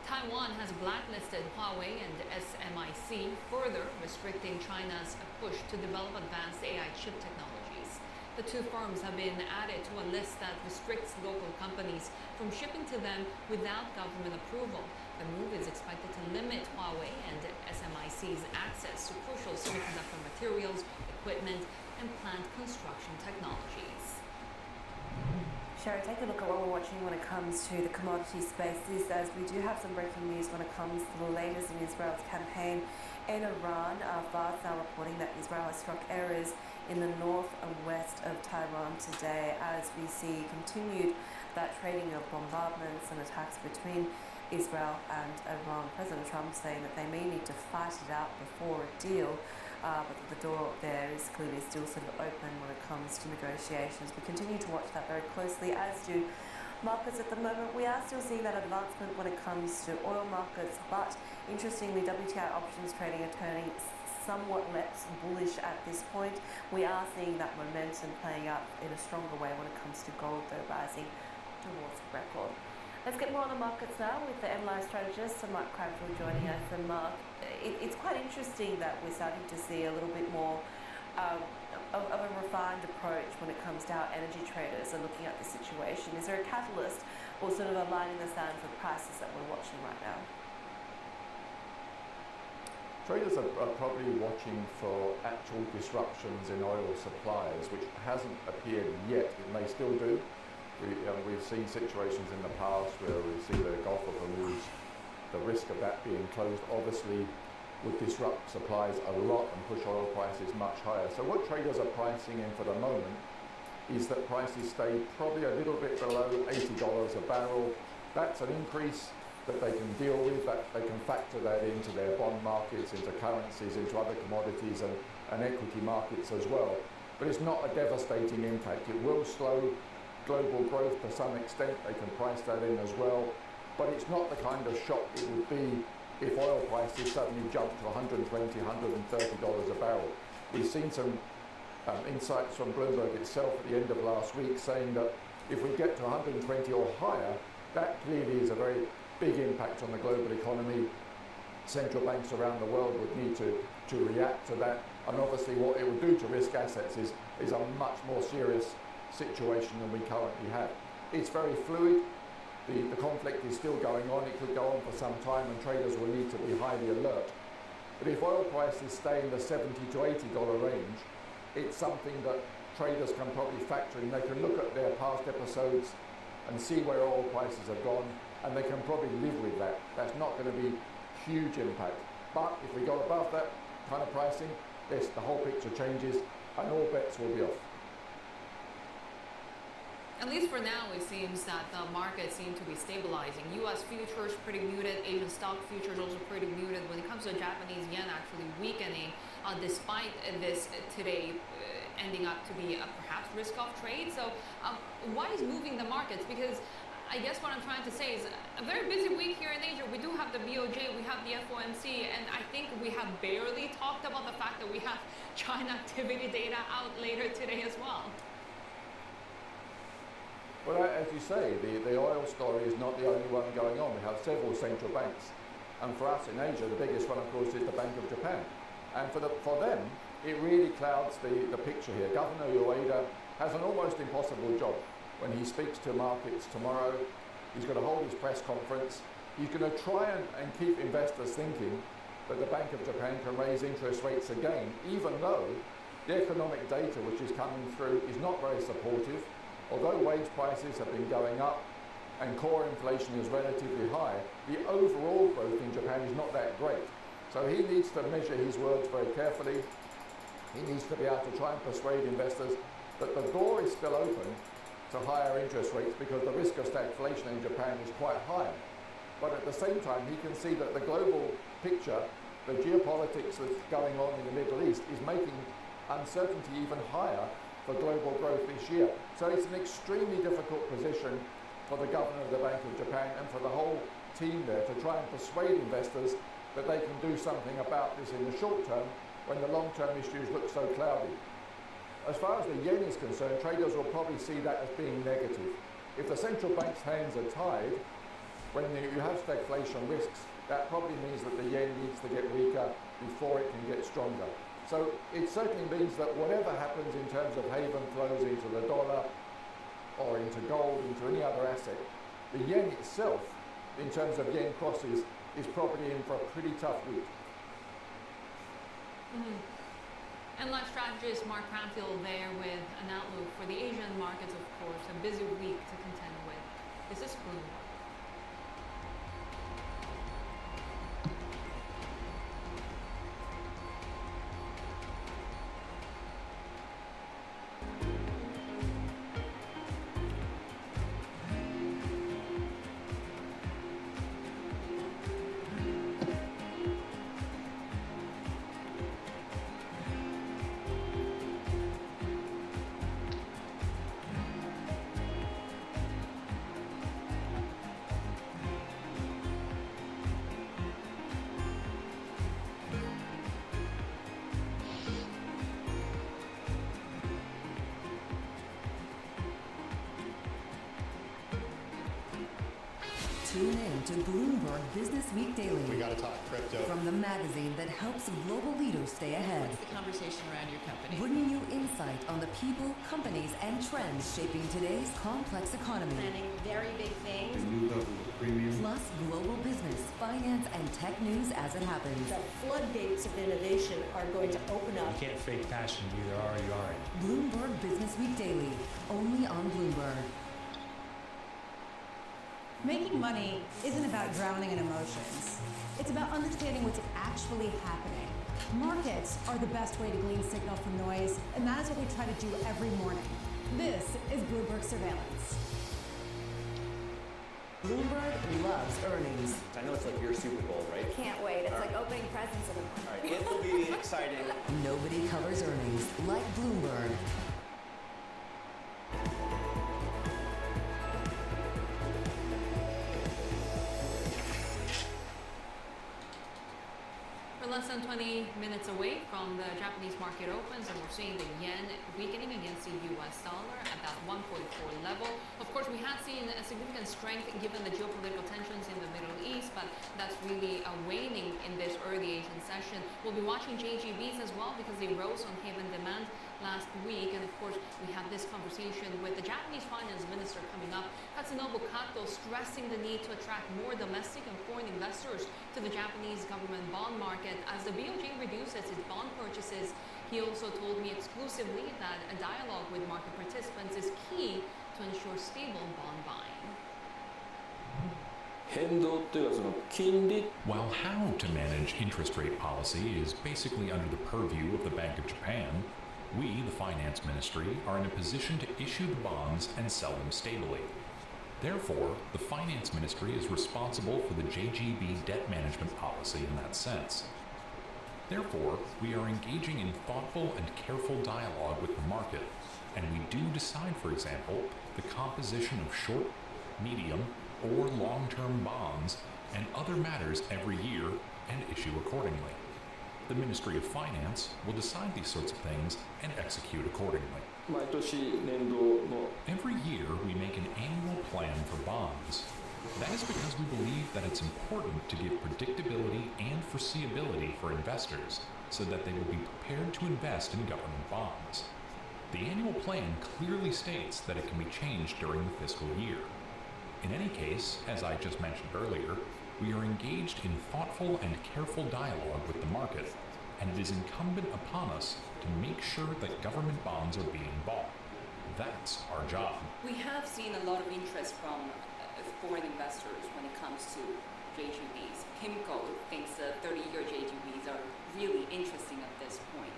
Taiwan has blacklisted Huawei and SMIC, further restricting China's push to develop advanced AI chip technologies. The two firms have been added to a list that restricts local companies from shipping to them without government approval. The move is expected to limit Huawei and SMIC's access to crucial semiconductor materials, equipment, and plant construction technologies. Sherry, take a look at what we're watching when it comes to the commodity spaces, as we do have some breaking news when it comes to the latest in Israel's campaign in Iran. Fars now reporting that Israel has struck areas in the north and west of Tehran today as we see continued that trading of bombardments and attacks between Israel and Iran. President Trump saying that they may need to fight it out before a deal, but the door there is clearly still sort of open when it comes to negotiations. We continue to watch that very closely, as do markets at the moment. We are still seeing that advancement when it comes to oil markets, but interestingly, WTI options trading are turning somewhat less bullish at this point. We are seeing that momentum playing out in a stronger way when it comes to gold, though rising towards record. Let's get more on the markets now with the MLive strategist, Mark Crabtree, joining us. And Mark, it's quite interesting that we're starting to see a little bit more of a refined approach when it comes to how energy traders are looking at the situation. Is there a catalyst or sort of a line in the sand for prices that we're watching right now? Traders are probably watching for actual disruptions in oil supplies, which hasn't appeared yet. It may still do. We've seen situations in the past where we see the Gulf of Hormuz, the risk of that being closed obviously would disrupt supplies a lot and push oil prices much higher. So what traders are pricing in for the moment is that prices stay probably a little bit below $80 a barrel. That's an increase that they can deal with, that they can factor that into their bond markets, into currencies, into other commodities and equity markets as well. But it's not a devastating impact. It will slow global growth to some extent. They can price that in as well. But it's not the kind of shock it would be if oil prices suddenly jumped to $120, $130 a barrel. We've seen some insights from Bloomberg itself at the end of last week saying that if we get to 120 or higher, that clearly is a very big impact on the global economy. Central banks around the world would need to react to that, and obviously what it would do to risk assets is a much more serious situation than we currently have. It's very fluid. The conflict is still going on. It could go on for some time, and traders will need to be highly alert. But if oil prices stay in the $70 to $80 range, it's something that traders can probably factor in. They can look at their past episodes and see where oil prices have gone, and they can probably live with that. That's not going to be huge impact. But if we go above that kind of pricing, yes, the whole picture changes and all bets will be off. At least for now, it seems that the markets seem to be stabilizing. U.S. futures pretty muted, Asian stock futures also pretty muted. When it comes to Japanese yen actually weakening, despite this today ending up to be a perhaps risk-off trade. So why is moving the markets? Because I guess what I'm trying to say is a very busy week here in Asia. We do have the BOJ, we have the FOMC, and I think we have barely talked about the fact that we have China activity data out later today as well. Well, as you say, the oil story is not the only one going on. We have several central banks. And for us in Asia, the biggest one, of course, is the Bank of Japan. And for them, it really clouds the picture here. Governor Ueda has an almost impossible job. When he speaks to markets tomorrow, he's going to hold his press conference. He's going to try and keep investors thinking that the Bank of Japan can raise interest rates again, even though the economic data which is coming through is not very supportive. Although wage prices have been going up and core inflation is relatively high, the overall growth in Japan is not that great. So he needs to measure his words very carefully. He needs to be able to try and persuade investors that the door is still open to higher interest rates because the risk of stagflation in Japan is quite high. But at the same time, he can see that the global picture, the geopolitics that's going on in the Middle East is making uncertainty even higher for global growth this year. So it's an extremely difficult position for the governor of the Bank of Japan and for the whole team there to try and persuade investors that they can do something about this in the short term when the long-term issues look so cloudy. As far as the yen is concerned, traders will probably see that as being negative. If the central bank's hands are tied, when you have stagflation risks, that probably means that the yen needs to get weaker before it can get stronger. So it certainly means that whatever happens in terms of haven flows into the dollar or into gold, into any other asset, the yen itself, in terms of yen crosses, is probably in for a pretty tough week. And life strategist Mark Cranfield there with an outlook for the Asian markets, of course, a busy week to contend with. This is Bloomberg. Tune in to Bloomberg Business Week Daily. We got to talk crypto. From the magazine that helps global leaders stay ahead. What's the conversation around your company? Bringing you insight on the people, companies, and trends shaping today's complex economy. Planning very big things. The new level of premium. Plus global business, finance, and tech news as it happens. The floodgates of innovation are going to open up. You can't fake passion. You either are or you aren't. Bloomberg Business Week Daily, only on Bloomberg. Making money isn't about drowning in emotions. It's about understanding what's actually happening. Markets are the best way to glean signal from noise, and that is what we try to do every morning. This is Bloomberg Surveillance. Bloomberg loves earnings. I know it's like your Super Bowl, right? Can't wait. It's like opening presents in the morning. All right, it will be exciting. Nobody covers earnings like Bloomberg. We're less than 20 minutes away from the Japanese market opens, and we're seeing the yen weakening against the US dollar at that 1.4 level. Of course, we have seen a significant strength given the geopolitical tensions in the Middle East, but that's really waning in this early Asian session. We'll be watching JGBs as well because they rose on haven demand last week, and of course we have this conversation with the Japanese finance minister coming up, Katsunobu Kato, stressing the need to attract more domestic and foreign investors to the Japanese government bond market as the BOJ reduces its bond purchases. He also told me exclusively that a dialogue with market participants is key to ensure stable bond buying. While how to manage interest rate policy is basically under the purview of the Bank of Japan, we, the Finance Ministry, are in a position to issue the bonds and sell them stably. Therefore, the Finance Ministry is responsible for the JGB debt management policy in that sense. Therefore, we are engaging in thoughtful and careful dialogue with the market, and we do decide, for example, the composition of short, medium, or long-term bonds and other matters every year and issue accordingly. The Ministry of Finance will decide these sorts of things and execute accordingly. Every year we make an annual plan for bonds. That is because we believe that it's important to give predictability and foreseeability for investors so that they will be prepared to invest in government bonds. The annual plan clearly states that it can be changed during the fiscal year. In any case, as I just mentioned earlier, we are engaged in thoughtful and careful dialogue with the market, and it is incumbent upon us to make sure that government bonds are being bought. That's our job. We have seen a lot of interest from foreign investors when it comes to JGBs. PIMCO thinks the 30-year JGBs are really interesting at this point.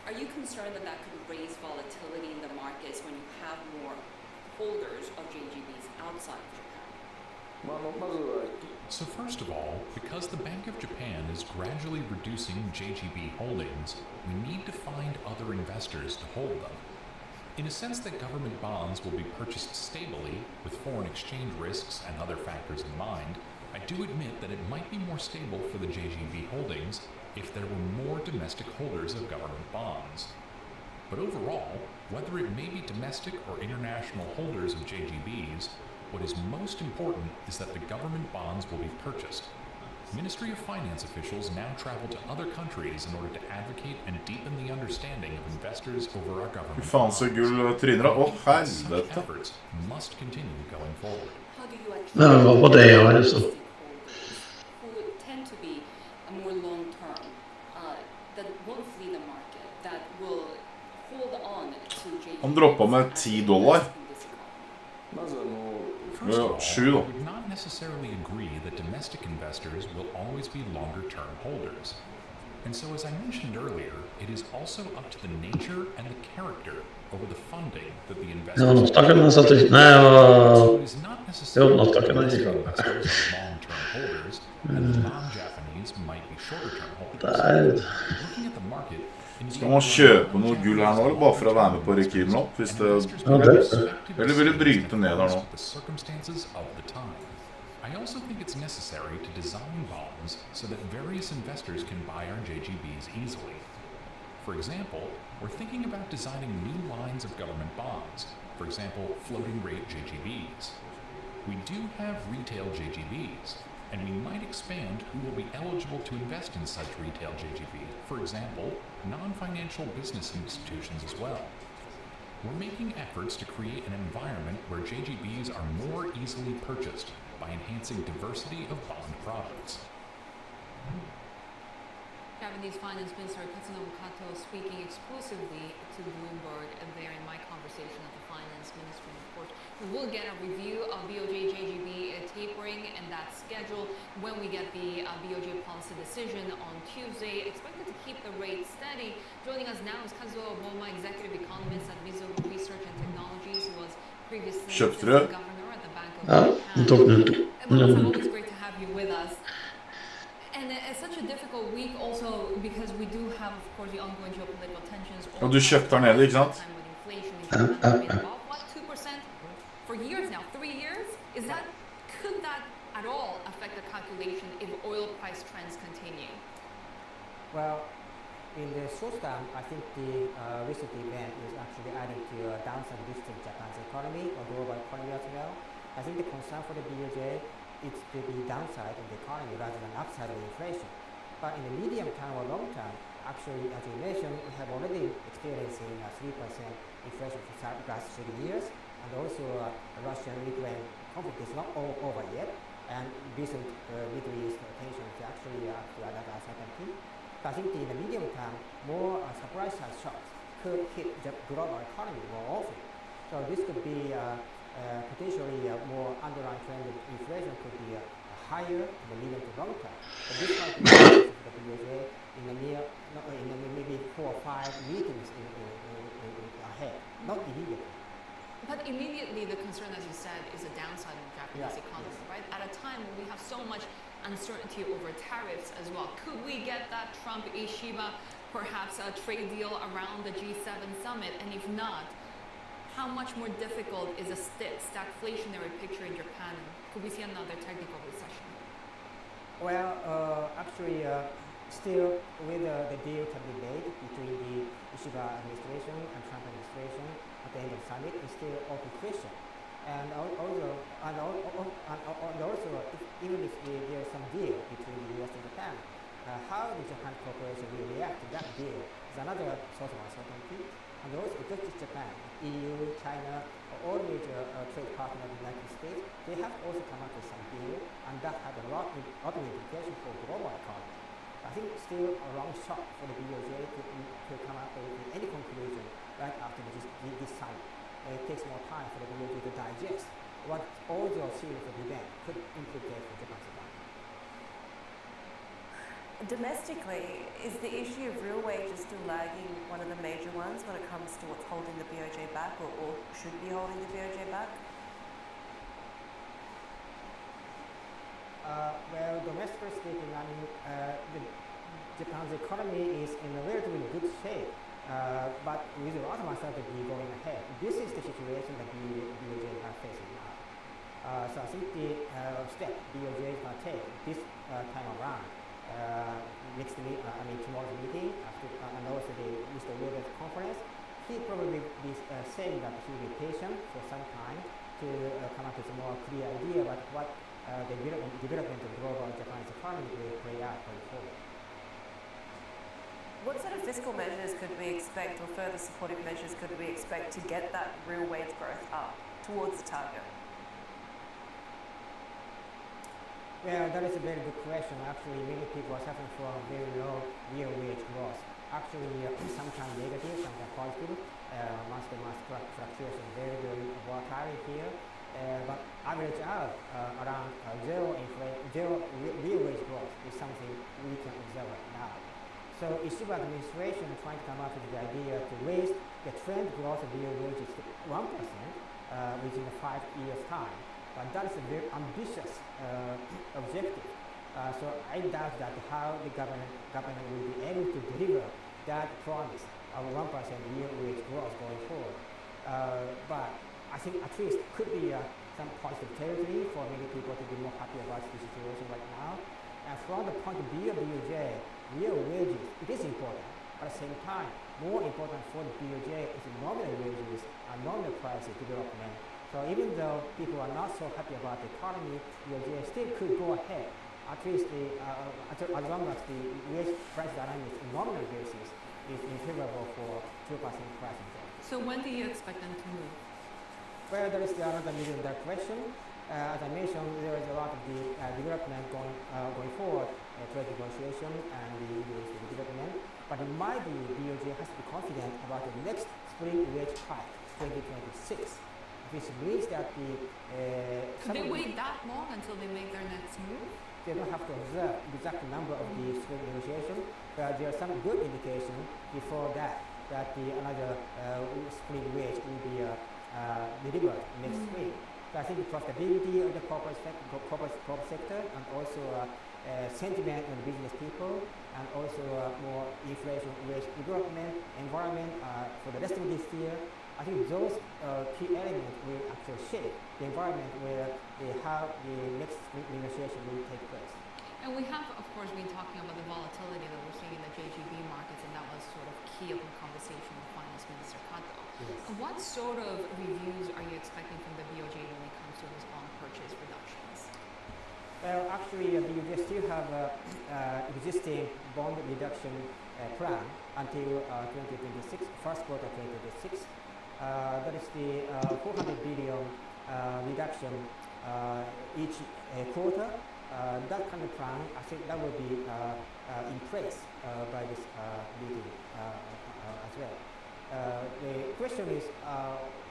Are you concerned that that could raise volatility in the markets when you have more holders of JGBs outside of Japan? So first of all, because the Bank of Japan is gradually reducing JGB holdings, we need to find other investors to hold them. In a sense that government bonds will be purchased stably, with foreign exchange risks and other factors in mind, I do admit that it might be more stable for the JGB holdings if there were more domestic holders of government bonds. But overall, whether it may be domestic or international holders of JGBs, what is most important is that the government bonds will be purchased. Ministry of Finance officials now travel to other countries in order to advocate and deepen the understanding of investors over our government Fy faen så gull tryner. Å, helvete. efforts must continue going forward. How do you Nej, men vad var det jag alltså? who tend to be more long-term, that won't flee the market, that will hold on to JGBs? Han droppa med $10. First of all, 7 I då. would not necessarily agree that domestic investors will always be longer-term holders. And so, as I mentioned earlier, it is also up to the nature and the character over the funding that the Ja, investors någon stackare man satt i... Nej, So it is not jo, necessarily någon stackare man domestic gick investors are long-term holders, and the non-Japanese might be shorter-term holders. Nej. Looking at the market, Skal man kjøpe noe gull her nå, eller bare for å være med på rekylen opp? Hvis det... Eller vil du bryte ned her nå? the circumstances of the time. I also think it's necessary to design bonds so that various investors can buy our JGBs easily. For example, we're thinking about designing new lines of government bonds, for example, floating rate JGBs. We do have retail JGBs, and we might expand who will be eligible to invest in such retail JGB, for example, non-financial business institutions as well. We're making efforts to create an environment where JGBs are more easily purchased by enhancing diversity of bond products. Japanese Finance Minister Katsunobu Kato speaking exclusively to Bloomberg there in my conversation at the Finance Ministry. Of course, we'll get a review of BOJ JGB tapering and that schedule when we get the BOJ policy decision on Tuesday. Expected to keep the rate steady. Joining us now is Kazuo Obama, executive economist at Mizuho Research and Technologies, who was previously Köpte du? governor at the Bank of Ja, Japan. tog den. It's always great to have you with us. And it's such a difficult week also because we do have, of course, the ongoing geopolitical tensions. Og du kjøpte den nede, ikke sant? About what, 2% for years now, 3 years? Could that at all affect the calculation if oil price trends continue? Well, in the short term, I think the recent event is actually adding to a downside risk to Japan's economy or global economy as well. I think the concern for the BOJ is to be downside of the economy rather than upside of inflation. But in the medium term or long term, actually, as you mentioned, we have already experiencing 3% inflation for the last 3 years, and also the Russian-Ukraine conflict is not all over yet, and recent Middle East tensions actually to another uncertainty. So I think in the medium term, more surprise side shocks could hit the global economy more often. So this could be potentially more underlying trend of inflation could be higher in the medium to long term. But this might be the BOJ in the maybe 4 or 5 meetings ahead, not immediately. But immediately the concern, as you said, is a downside in the Japanese economy, right? At a time when we have so much uncertainty over tariffs as well. Could we get that Trump-Ishiba, perhaps a trade deal around the G7 summit? And if not, how much more difficult is a stagflationary picture in Japan? Could we see another technical recession? Well, actually, still with the deal to be made between the Ishiba administration and Trump administration at the end of the summit is still open question. And also, even if there is some deal between the US and Japan, how the Japan corporation will react to that deal is another source of uncertainty. And also, it's not just Japan, EU, China, all major trade partners of the United States, they have also come up with some deal, and that had a lot of implications for global economy. I think it's still a long shot for the BOJ to come up with any conclusion right after this summit. It takes more time for the BOJ to digest what all the series of events could implicate for Japan's economy. Domestically, is the issue of real wages still lagging one of the major ones when it comes to what's holding the BOJ back or should be holding the BOJ back? Well, domestically speaking, I mean, Japan's economy is in a relatively good shape, but with a lot of uncertainty going ahead. This is the situation that BOJ are facing now. So I think the step BOJ is going to take this time around, tomorrow's meeting, and also Mr. Ueda's conference, he probably be saying that he will be patient for some time to come up with a more clear idea about what the development of global Japan's economy will play out going forward. What sort of fiscal measures could we expect, or further supportive measures could we expect to get that real wage growth up towards the target? Well, that is a very good question. Actually, many people are suffering from very low real wage growth. Actually, sometimes negative, sometimes positive. Month-to-month fluctuation very, very volatile here. But average out around zero real wage growth is something we can observe right now. So Ishiba administration is trying to come up with the idea to raise the trend growth of real wages to 1% within 5 years' time. But that is a very ambitious objective. So I doubt that how the government will be able to deliver that promise of 1% real wage growth going forward. But I think at least could be some positive territory for many people to be more happy about the situation right now. And from the point of view of the BOJ, real wages, it is important. But at the same time, more important for the BOJ is nominal wages and nominal prices development. So even though people are not so happy about the economy, BOJ still could go ahead. At least as long as the wage price dynamics on nominal basis is favorable for 2% price increase. So when do you expect them to move? Well, there is another million-dollar question. As I mentioned, there is a lot of the development going forward, trade negotiation and the development. But it might be BOJ has to be confident about the next spring wage hike, 2026. which means that the Could they wait that long until they make their next move? they don't have to observe the exact number of the spring negotiation, but there are some good indication before that another spring wage will be delivered next spring. So I think the profitability of the corporate sector and also sentiment on business people and also more inflation wage development environment for the rest of this year. I think those key elements will actually shape the environment where how the next negotiation will take place. And we have, of course, been talking about the volatility that we're seeing in the JGB markets, and that was sort of key of the conversation with Finance Minister Kato. Yes. What sort of reviews are you expecting from the BOJ when it comes to those bond purchase reductions? Well, actually, BOJ still have existing bond reduction plan until 2026, first quarter 2026. That is the 400 billion reduction each quarter. That kind of plan, I think that will be in place by this meeting as well. The question is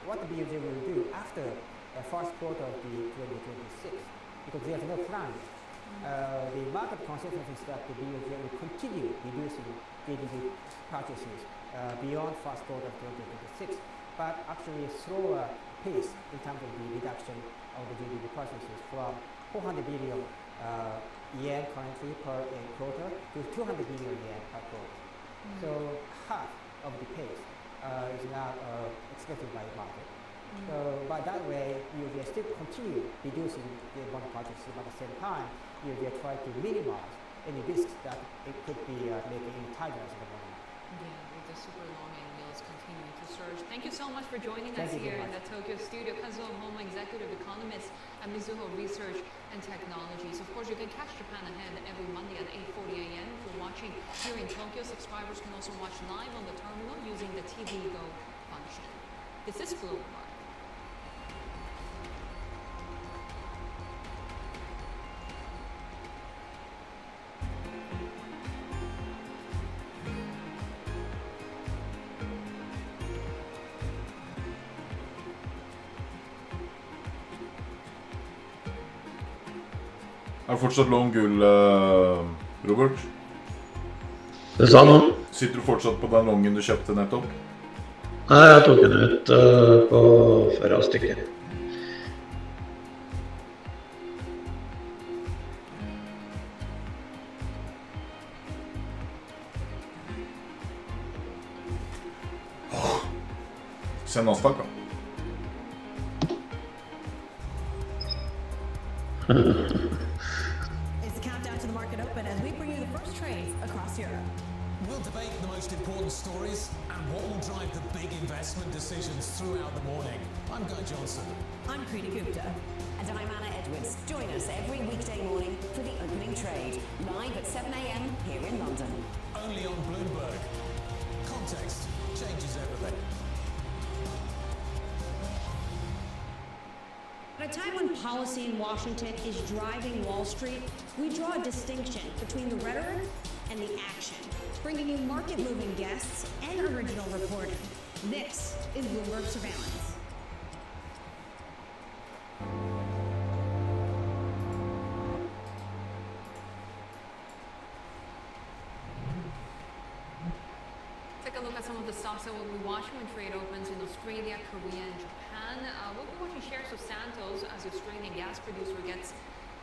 what the BOJ will do after the first quarter of the 2026, because there's no plan. The market consensus is that the BOJ will continue reducing JGB purchases beyond first quarter of 2026, but actually a slower pace in terms of the reduction of the JGB purchases from 400 billion yen currently per quarter to 200 billion yen per quarter. So half of the pace is now expected by the market. So by that way, you will still continue reducing the bond purchases, but at the same time, you will try to minimize any risks that it could be making any tightness in the bond market. Yeah, with the super long end yields continuing to surge. Thank you so much for joining us Thank you here very in the Tokyo studio. Kazuo Momo, executive economist at Mizuho Research and Technologies. Of course, you can catch Japan Ahead every Monday at 8:40 a.m. If you're watching here in Tokyo, subscribers can also watch live on the terminal using the TV Go function. This is Bloomberg. Er det fortsatt long gull, Robert? Det sa noe? Sitter du fortsatt på den longen du kjøpte nettopp? Nei, jeg tok den ut på forrige stykke. Se Nasdaq, da. It's the countdown to the market open as we bring you the first trades across Europe. We'll debate the most important stories and what will drive the big investment decisions throughout the morning. I'm Guy Johnson. I'm Preeti Gupta. And I'm Anna Edwards. Join us every weekday morning for the opening trade, live at 7 a.m. here in London. Only on Bloomberg. Context changes everything. At a time when policy in Washington is driving Wall Street, we draw a distinction between the rhetoric and the action, bringing you market-moving guests and original reporting. This is Bloomberg Surveillance. Take a look at some of the stocks that we'll be watching when trade opens in Australia, Korea, and Japan. We'll be watching shares of Santos as the Australian gas producer gets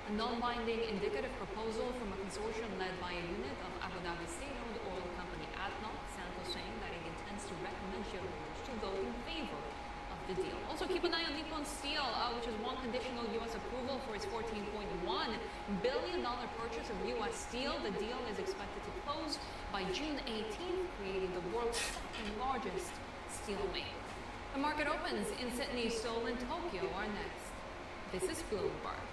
a non-binding indicative proposal from a consortium led by a unit of Abu Dhabi state-owned oil company ADNOC. Santos saying that it intends to recommend shareholders to vote in favor of the deal. Also, keep an eye on Nippon Steel, which has won conditional U.S. approval for its $14.1 billion purchase of U.S. steel. The deal is expected to close by June 18th, creating the world's second largest steel maker. The market opens in Sydney, Seoul, and Tokyo are next. This is Bloomberg.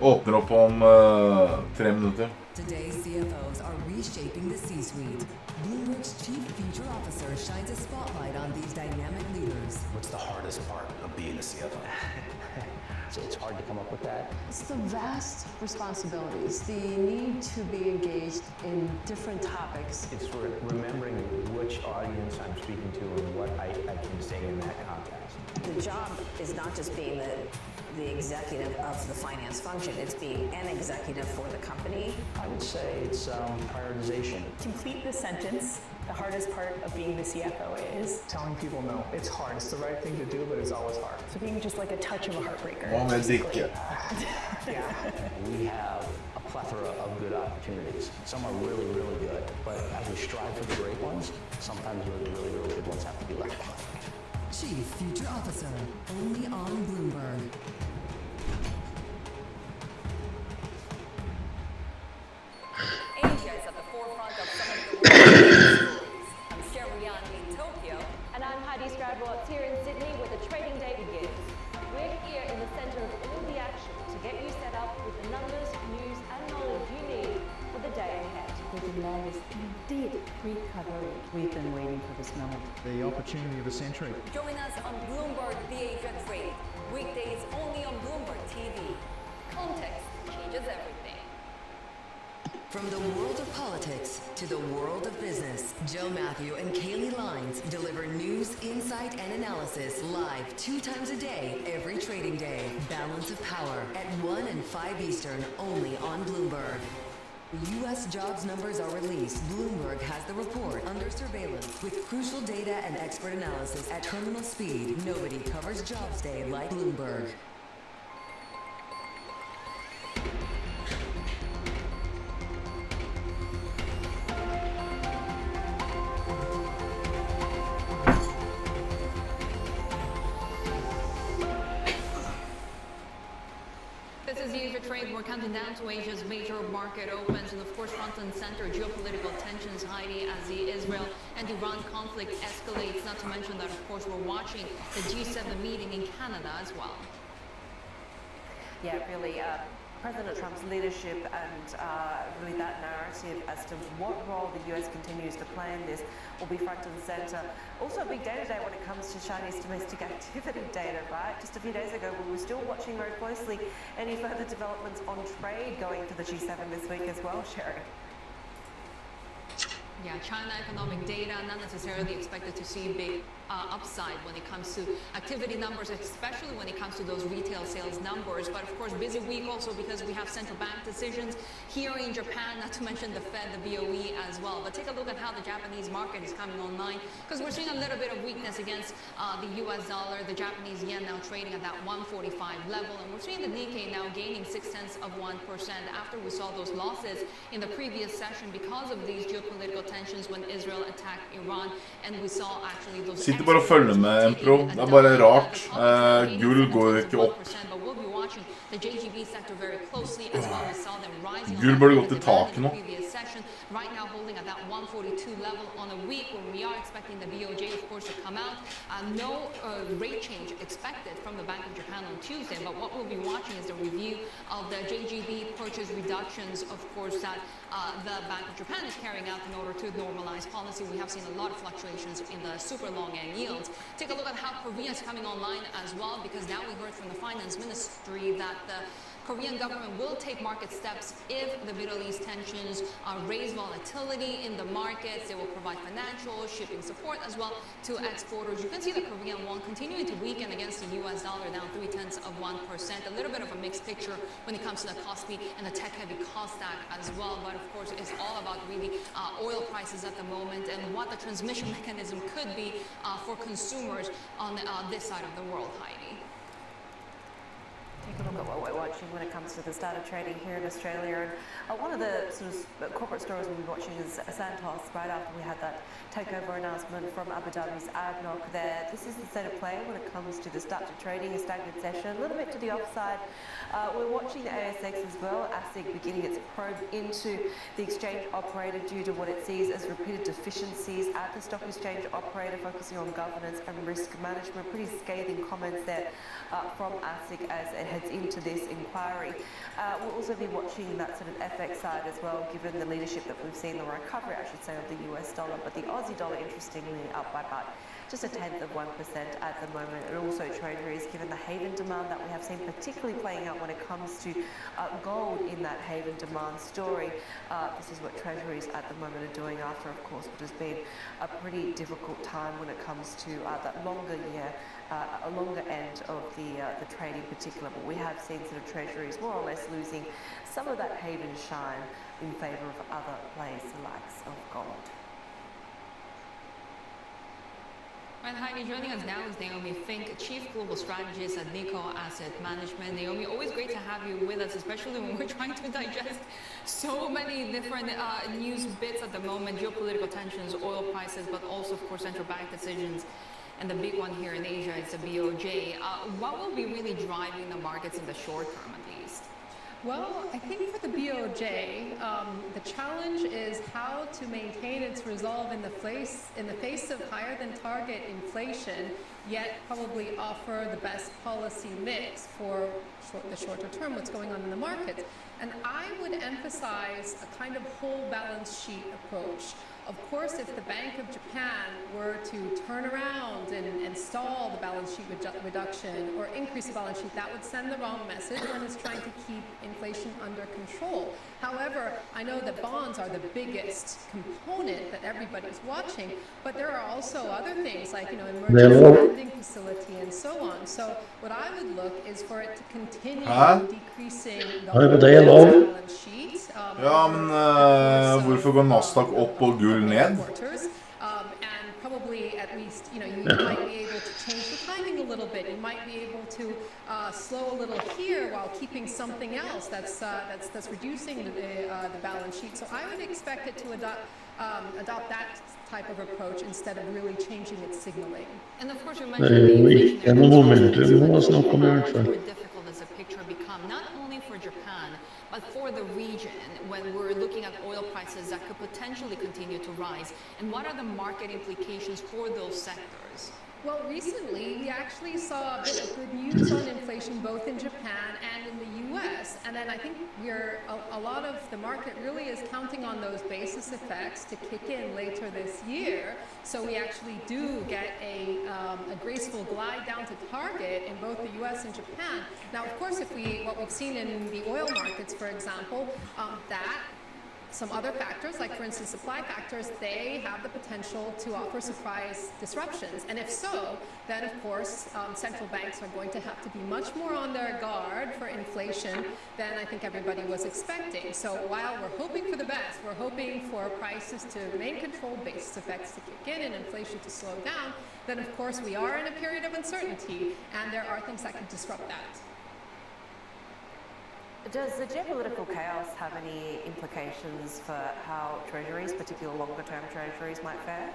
Åpner opp om 3 minutter. Today's CFOs are reshaping the C-suite. Bloomberg's chief future officer shines a spotlight on these dynamic leaders. What's the hardest part of being a CFO? It's hard to come up with that. It's the vast responsibilities, the need to be engaged in different topics. It's remembering which audience I'm speaking to and what I can say in that context. The job is not just being the executive of the finance function, it's being an executive for the company. I would say it's prioritization. Complete the sentence. The hardest part of being the CFO is telling people no. It's hard. It's the right thing to do, but it's always hard. So being just like a touch of a heartbreaker. Yeah. We have a plethora of good opportunities. Some are really, really good, but as we strive for the great ones, sometimes the really, really good ones have to be left behind. Chief Future Officer, only on Bloomberg. Asia is at the forefront of some of the world's stories. I'm Sherrian in Tokyo. And I'm Heidi Stradwatts here in Sydney where the trading day begins. We're here in the centre of all the action to get you set up with the numbers, news and knowledge you need for the day ahead. The demand is indeed recovery. We've been waiting for this moment. The opportunity of a century. Join us on Bloomberg The Asia Trade. Weekdays only on Bloomberg TV. Context changes everything. From the world of politics to the world of business, Joe Matthew and Kaylee Lines deliver news, insight, and analysis live 2 times a day, every trading day. Balance of Power at 1 and 5 Eastern, only on Bloomberg. U.S. jobs numbers are released. Bloomberg has the report under surveillance with crucial data and expert analysis at terminal speed. Nobody covers Jobs Day like Bloomberg. This is Asia Trade. We're counting down to Asia's major market opens, and of course, front and center geopolitical tensions, Heidi, as the Israel and Iran conflict escalates. Not to mention that, of course, we're watching the G7 meeting in Canada as well. Yeah, really, President Trump's leadership and really that narrative as to what role the US continues to play in this will be front and center. Also a big day today when it comes to Chinese domestic activity data, right? Just a few days ago we were still watching very closely any further developments on trade going to the G7 this week as well, Sherry. Yeah, China economic data, not necessarily expected to see big upside when it comes to activity numbers, especially when it comes to those retail sales numbers. But of course, busy week also because we have central bank decisions here in Japan, not to mention the Fed, the BOE as well. But take a look at how the Japanese market is coming online, because we're seeing a little bit of weakness against the US dollar, the Japanese yen now trading at that 145 level. And we're seeing the Nikkei now gaining 0.6% after we saw those losses in the previous session because of these geopolitical tensions when Israel attacked Iran. And we saw actually those Sitter bare og følger med, Empro. Det er bare rart. Gull går jo ikke opp. Gull burde gått til taket nå. Right now holding at that 142 level on a week when we are expecting the BOJ, of course, to come out. No rate change expected from the Bank of Japan on Tuesday, but what we'll be watching is the review of the JGB purchase reductions, of course, that the Bank of Japan is carrying out in order to normalize policy. We have seen a lot of fluctuations in the super long end yields. Take a look at how Korea is coming online as well, because now we heard from the finance ministry that the Korean government will take market steps if the Middle East tensions raise volatility in the markets. They will provide financial, shipping support as well to exporters. You can see the Korean won continuing to weaken against the US dollar, down 0.3%. A little bit of a mixed picture when it comes to the Kospi and the tech-heavy cost stack as well. But of course, it's all about really oil prices at the moment and what the transmission mechanism could be for consumers on this side of the world, Heidi. Take a look at what we're watching when it comes to the start of trading here in Australia. And one of the sort of corporate stories we'll be watching is Santos, right after we had that takeover announcement from Abu Dhabi's ADNOC there. This is the state of play when it comes to the start of trading, a stagnant session, a little bit to the upside. We're watching the ASX as well, ASIC beginning its probe into the exchange operator due to what it sees as repeated deficiencies at the stock exchange operator, focusing on governance and risk management. Pretty scathing comments there from ASIC as it heads heads into this inquiry. We'll also be watching that sort of FX side as well, given the leadership that we've seen, the recovery, I should say, of the US dollar, but the Aussie dollar, interestingly, up by about just 1/10 of 1% at the moment. And also treasuries, given the haven demand that we have seen, particularly playing out when it comes to gold in that haven demand story. This is what treasuries at the moment are doing after, of course, what has been a pretty difficult time when it comes to that longer end of the trade in particular. But we have seen sort of treasuries more or less losing some of that haven shine in favour of other plays, the likes of gold. And Heidi, joining us now is Naomi Fink, Chief Global Strategist at Nikko Asset Management. Naomi, always great to have you with us, especially when we're trying to digest so many different news bits at the moment, geopolitical tensions, oil prices, but also, of course, central bank decisions. And the big one here in Asia is the BOJ. What will be really driving the markets in the short term, at least? Well, I think for the BOJ, the challenge is how to maintain its resolve in the face of higher than target inflation, yet probably offer the best policy mix for the shorter term, what's going on in the markets. And I would emphasize a kind of whole balance sheet approach. Of course, if the Bank of Japan were to turn around and stall the balance sheet reduction or increase the balance sheet, that would send the wrong message when it's trying to keep inflation under control. However, I know that bonds are the biggest component that everybody's watching, but there are also other things like, emergency lending facility and so on. So what I would look is for it to continue decreasing the balance sheet. Ja, men hvorfor går Nasdaq opp og gull ned? And probably at least, you might be able to change the timing a little bit. You might be able to slow a little here while keeping something else that's reducing the balance sheet. So I would expect it to adopt that type of approach instead of really changing its signaling. And of course, you mentioned more difficult as a picture become, not only for Japan, but for the region, when we're looking at oil prices that could potentially continue to rise. And what are the market implications for those sectors? Well, recently, we actually saw a bit of good news on inflation both in Japan and in the US. And then I think a lot of the market really is counting on those basis effects to kick in later this year. So we actually do get a graceful glide down to target in both the US and Japan. Now, of course, what we've seen in the oil markets, for example, that some other factors, like for instance supply factors, they have the potential to offer surprise disruptions. And if so, then of course central banks are going to have to be much more on their guard for inflation than I think everybody was expecting. So while we're hoping for the best, we're hoping for prices to remain controlled, basis effects to kick in, and inflation to slow down, then of course we are in a period of uncertainty, and there are things that could disrupt that. Does the geopolitical chaos have any implications for how treasuries, particularly longer-term treasuries, might fare?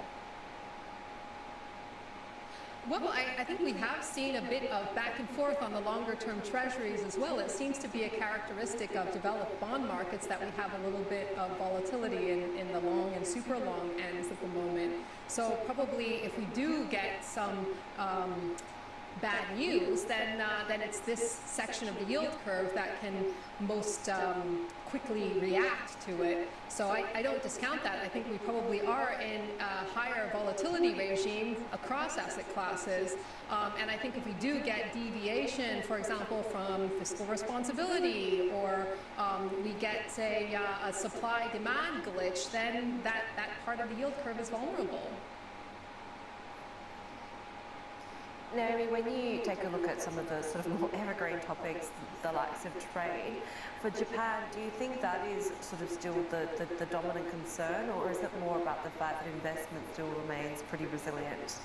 Well, I think we have seen a bit of back and forth on the longer-term treasuries as well. It seems to be a characteristic of developed bond markets that we have a little bit of volatility in the long and super long ends at the moment. So probably if we do get some bad news, then it's this section of the yield curve that can most quickly react to it. So I don't discount that. I think we probably are in a higher volatility regime across asset classes. And I think if we do get deviation, for example, from fiscal responsibility, or we get, say, a supply-demand glitch, then that part of the yield curve is vulnerable. Naomi, when you take a look at some of the sort of more evergreen topics, the likes of trade, for Japan, do you think that is sort of still the dominant concern, or is it more about the fact that investment still remains pretty resilient?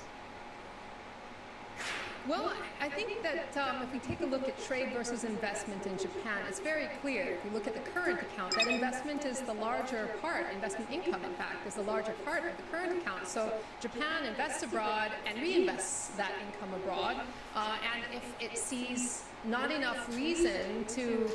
Well, I think that if we take a look at trade versus investment in Japan, it's very clear, if you look at the current account, that investment is the larger part, investment income, in fact, is the larger part of the current account. So Japan invests abroad and reinvests that income abroad. And if it sees not enough reason to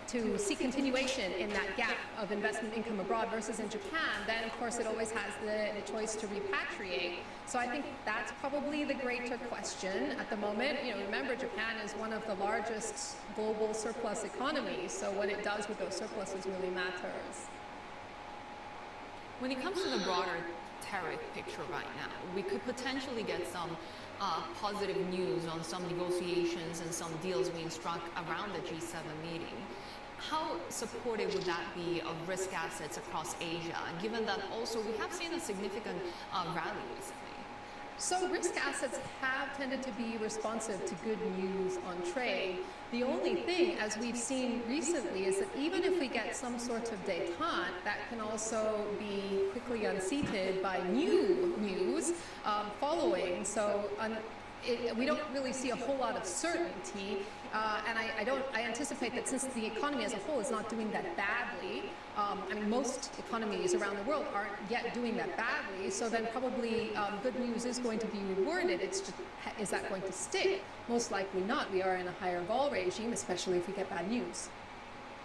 to see continuation in that gap of investment income abroad versus in Japan, then of course it always has the choice to repatriate. So I think that's probably the greater question at the moment. You know, remember Japan is one of the largest global surplus economies, so what it does with those surpluses really matters. When it comes to the broader tariff picture right now, we could potentially get some positive news on some negotiations and some deals being struck around the G7 meeting. How supportive would that be of risk assets across Asia, given that also we have seen a significant rally recently? So risk assets have tended to be responsive to good news on trade. The only thing, as we've seen recently, is that even if we get some sort of détente, that can also be quickly unseated by new news following. So we don't really see a whole lot of certainty, and I anticipate that since the economy as a whole is not doing that badly, I mean most economies around the world aren't yet doing that badly, so then probably good news is going to be rewarded. It's just, is that going to stick? Most likely not. We are in a higher vol regime, especially if we get bad news.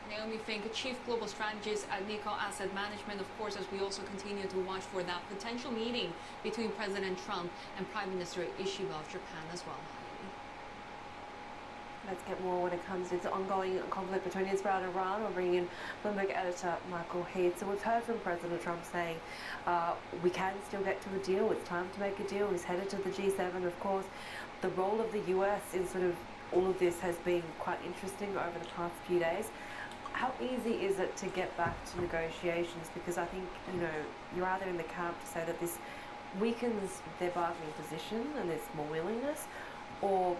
Naomi Fink, Chief Global Strategist at Nikko Asset Management, of course, as we also continue to watch for that potential meeting between President Trump and Prime Minister Ishiba of Japan as well. Let's get more when it comes to the ongoing conflict between Israel and Iran. We're bringing in Bloomberg editor Michael Heath. So we've heard from President Trump saying we can still get to a deal. It's time to make a deal. He's headed to the G7, of course. The role of the US in sort of all of this has been quite interesting over the past few days. How easy is it to get back to negotiations? Because I think, you know, you're either in the camp to say that this weakens their bargaining position and there's more willingness, or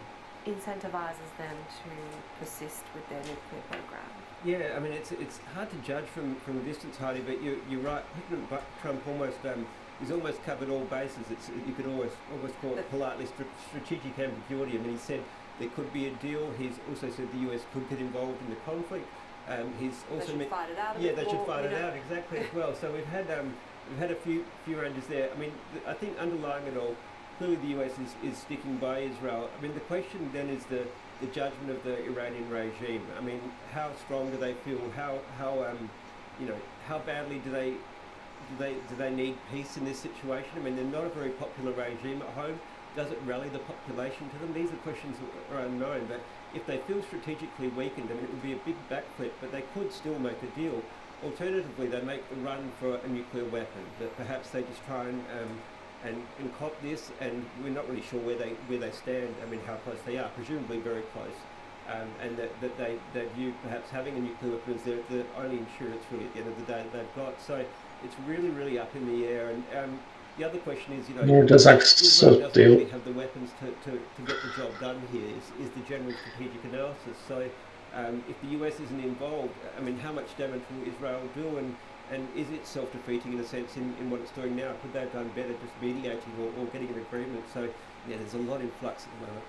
incentivizes them to persist with their nuclear program. Yeah, I mean, it's hard to judge from a distance, Heidi, but you're right. President Trump he's almost covered all bases. You could almost call it politely strategic ambiguity. I mean, he said there could be a deal. He's also said the US could get involved in the conflict. He's also they should fight it out. Yeah, they should fight it out exactly as well. So we've had a few ranges there. I mean, I think underlying it all, clearly the US is sticking by Israel. I mean, the question then is the judgment of the Iranian regime. I mean, how strong do they feel? How badly do they need peace in this situation? I mean, they're not a very popular regime at home. Does it rally the population to them? These are questions that are unknown. But if they feel strategically weakened, I mean, it would be a big backflip, but they could still make a deal. Alternatively, they make the run for a nuclear weapon. That perhaps they just try and cop this, and we're not really sure where they stand. I mean, how close they are. Presumably very close, and that they view perhaps having a nuclear weapon as the only insurance really at the end of the day that they've got. So it's really up in the air. And the other question is, Israel doesn't really have the weapons to get the job done here. Is the general strategic analysis. So if the US isn't involved, I mean, how much damage will Israel do, and is it self-defeating in a sense in what it's doing now? Could they have done better just mediating or getting an agreement? So yeah, there's a lot in flux at the moment.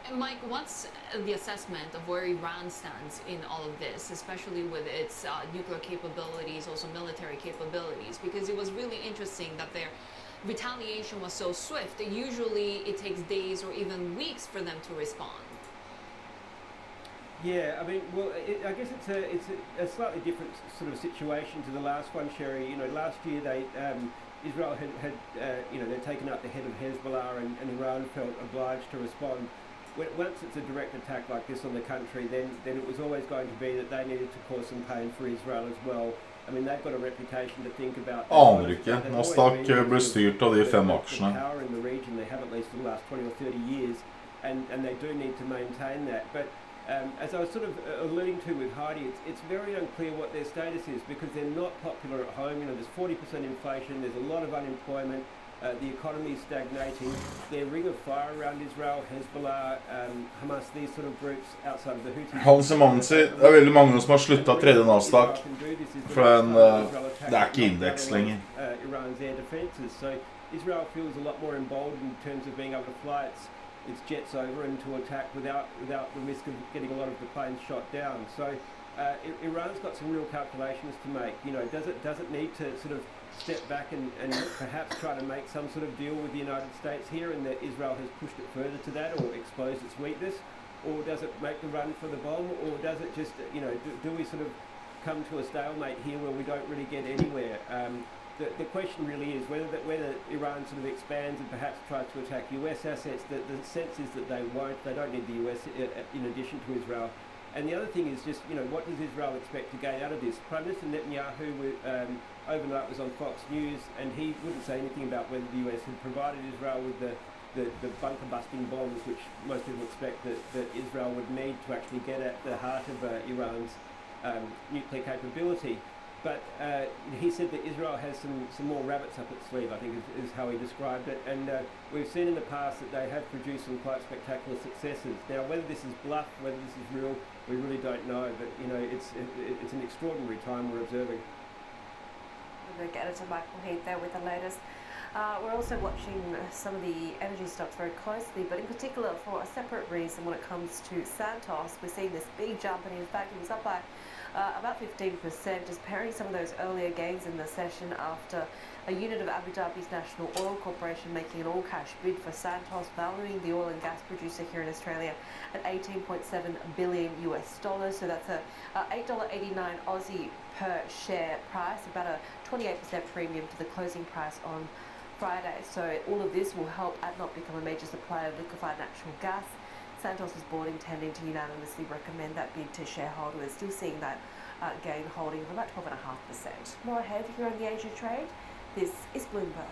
And Mike, what's the assessment of where Iran stands in all of this, especially with its nuclear capabilities, also military capabilities? Because it was really interesting that their retaliation was so swift. Usually it takes days or even weeks for them to respond. Yeah, I mean, well, I guess it's a slightly different sort of situation to the last one, Sherry. Last year Israel had they'd taken up the head of Hezbollah, and Iran felt obliged to respond. Once it's a direct attack like this on the country, then it was always going to be that they needed to cause some pain for Israel as well. I mean, they've got a reputation to think about. Aner ikke. Nasdaq ble styrt av de 5 aksjene. Power in the region, they have at least for the last 20 or 30 years, and they do need to maintain that. But as I was sort of alluding to with Heidi, it's very unclear what their status is, because they're not popular at home. There's 40% inflation, there's a lot of unemployment. The economy is stagnating. Their ring of fire around Israel, Hezbollah, Hamas, these sort of groups outside of the Houthis. Hans og mannen sier, det veldig mange som har sluttet å trede Nasdaq, for det ikke indeks lenger. Iran's air defenses. So Israel feels a lot more emboldened in terms of being able to fly its jets over and to attack without the risk of getting a lot of the planes shot down. So Iran's got some real calculations to make. Does it need to sort of step back and perhaps try to make some sort of deal with the United States here, and that Israel has pushed it further to that or exposed its weakness? or does it make the run for the bomb, or does it just, do we sort of come to a stalemate here where we don't really get anywhere? The question really is whether Iran sort of expands and perhaps tries to attack US assets. The sense is that they won't. They don't need the US in addition to Israel. And the other thing is just, what does Israel expect to gain out of this? Prime Minister Netanyahu overnight was on Fox News, and he wouldn't say anything about whether the US had provided Israel with the bunker-busting bombs, which most people expect that Israel would need to actually get at the heart of Iran's nuclear capability. But he said that Israel has some more rabbits up its sleeve, I think is how he described it. And we've seen in the past that they have produced some quite spectacular successes. Now, whether this is bluff, whether this is real, we really don't know. But, it's an extraordinary time we're observing. Bloomberg editor Michael Heath there with the latest. We're also watching some of the energy stocks very closely, but in particular for a separate reason when it comes to Santos. We're seeing this big jump, and in fact it was up by about 15%, just pairing some of those earlier gains in the session after a unit of Abu Dhabi's National Oil Corporation making an all-cash bid for Santos, valuing the oil and gas producer here in Australia at $18.7 billion US. So that's a $8.89 Aussie per share price, about a 28% premium to the closing price on Friday. So all of this will help ADNOC become a major supplier of liquefied natural gas. Santos' board intending to unanimously recommend that bid to shareholders, still seeing that gain holding of about 12.5%. More ahead here on the Asia Trade. This is Bloomberg.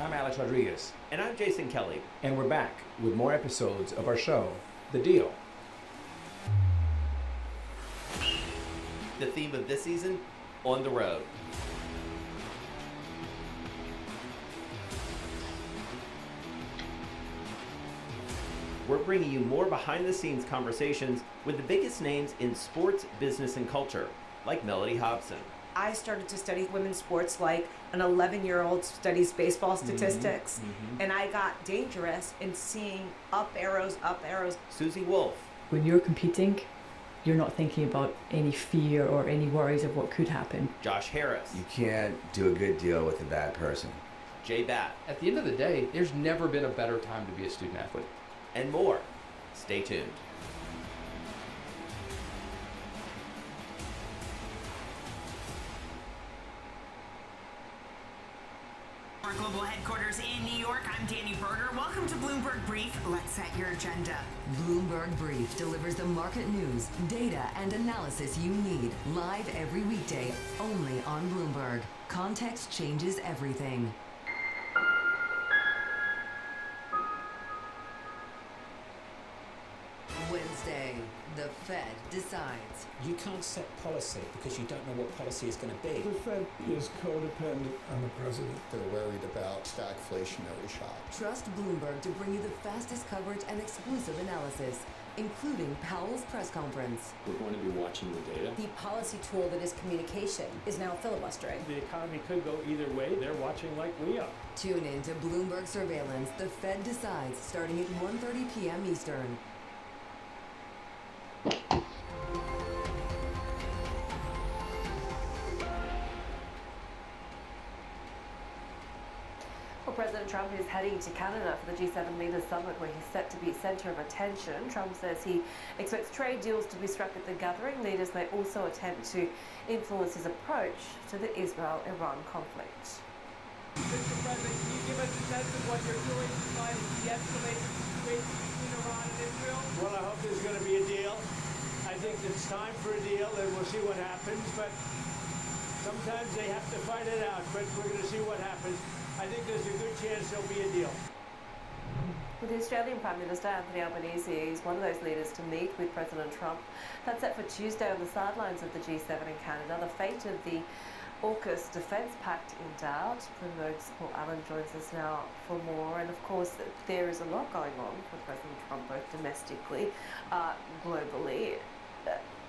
I'm Alex Rodriguez. And I'm Jason Kelly. And we're back with more episodes of our show, The Deal. The theme of this season, On the Road. We're bringing you more behind-the-scenes conversations with the biggest names in sports, business, and culture, like Melody Hobson. I started to study women's sports like an 11-year-old studies baseball statistics, and I got dangerous in seeing up arrows. Susie Wolf. When you're competing, you're not thinking about any fear or any worries of what could happen. Josh Harris. You can't do a good deal with a bad person. Jay Batt. At the end of the day, there's never been a better time to be a student athlete. And more. Stay tuned. Our global headquarters in New York, I'm Danny Berger. Welcome to Bloomberg Brief. Let's set your agenda. Bloomberg Brief delivers the market news, data, and analysis you need live every weekday only on Bloomberg. Context changes everything. Wednesday, the Fed decides. You can't set policy because you don't know what policy is going to be. The Fed is codependent on the president. They're worried about stagflationary shock. Trust Bloomberg to bring you the fastest coverage and exclusive analysis, including Powell's press conference. We're going to be watching the data. The policy tool that is communication is now filibustering. The economy could go either way. They're watching like we are. Tune in to Bloomberg Surveillance, The Fed Decides, starting at 1:30 p.m. Eastern. Well, President Trump is heading to Canada for the G7 Leaders Summit, where he's set to be centre of attention. Trump says he expects trade deals to be struck at the gathering. Leaders may also attempt to influence his approach to the Israel-Iran conflict. Mr. President, can you give us a sense of what you're doing to try to de-escalate the situation between Iran and Israel? Well, I hope there's going to be a deal. I think it's time for a deal, and we'll see what happens. But sometimes they have to fight it out. But we're going to see what happens. I think there's a good chance there'll be a deal. Well, the Australian Prime Minister Anthony Albanese is one of those leaders to meet with President Trump. That's set for Tuesday on the sidelines of the G7 in Canada. The fate of the AUKUS Defence Pact in doubt. Bloomberg's Paul Allen joins us now for more. And of course, there is a lot going on with President Trump, both domestically, globally.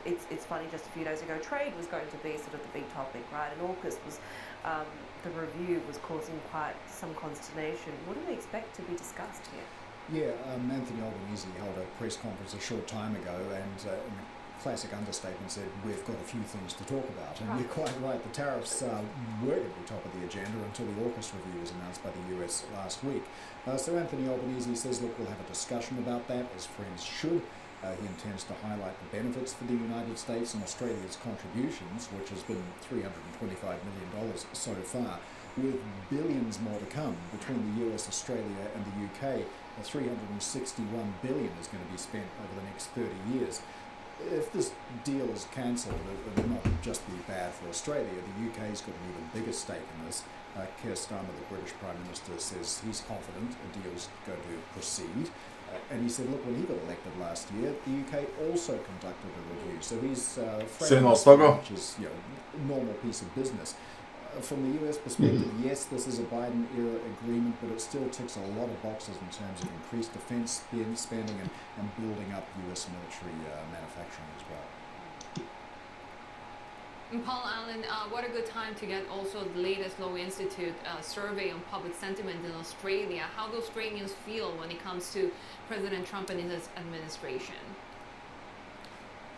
It's funny, just a few days ago, trade was going to be sort of the big topic, right? And AUKUS was, the review was causing quite some consternation. What do we expect to be discussed here? Yeah, Anthony Albanese held a press conference a short time ago, and in a classic understatement said, we've got a few things to talk about. And you're quite right, the tariffs were going to be top of the agenda until the AUKUS review was announced by the US last week. So Anthony Albanese says, look, we'll have a discussion about that, as friends should. He intends to highlight the benefits for the United States and Australia's contributions, which has been $325 million so far, with billions more to come between the US, Australia and the UK. $361 billion is going to be spent over the next 30 years. If this deal is cancelled, it will not just be bad for Australia. The UK's got an even bigger stake in this. Keir Starmer, the British Prime Minister, says he's confident a deal's going to proceed. And he said, look, when he got elected last year, the UK also conducted a review. So he's framed this, which is a normal piece of business. From the US perspective, yes, this is a Biden-era agreement, but it still ticks a lot of boxes in terms of increased defence spending and building up US military manufacturing as well. And Paul Allen, what a good time to get also the latest Lowy Institute survey on public sentiment in Australia. How do Australians feel when it comes to President Trump and his administration?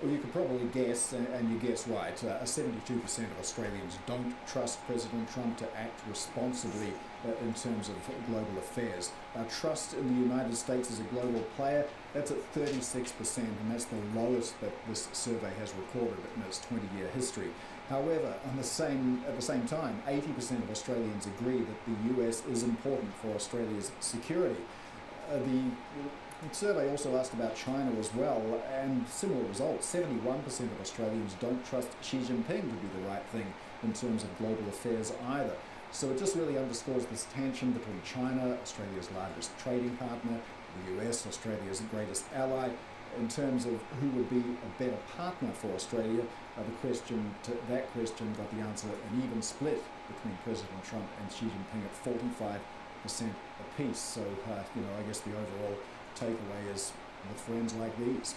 Well, you could probably guess, and you guess right, 72% of Australians don't trust President Trump to act responsibly in terms of global affairs. Trust in the United States as a global player, that's at 36%, and that's the lowest that this survey has recorded in its 20-year history. However, at the same time, 80% of Australians agree that the US is important for Australia's security. The survey also asked about China as well, and similar results. 71% of Australians don't trust Xi Jinping to do the right thing in terms of global affairs either. So it just really underscores this tension between China, Australia's largest trading partner, the US, Australia's greatest ally. In terms of who would be a better partner for Australia, that question got the answer an even split between President Trump and Xi Jinping at 45% apiece. So, I guess the overall takeaway is with friends like these.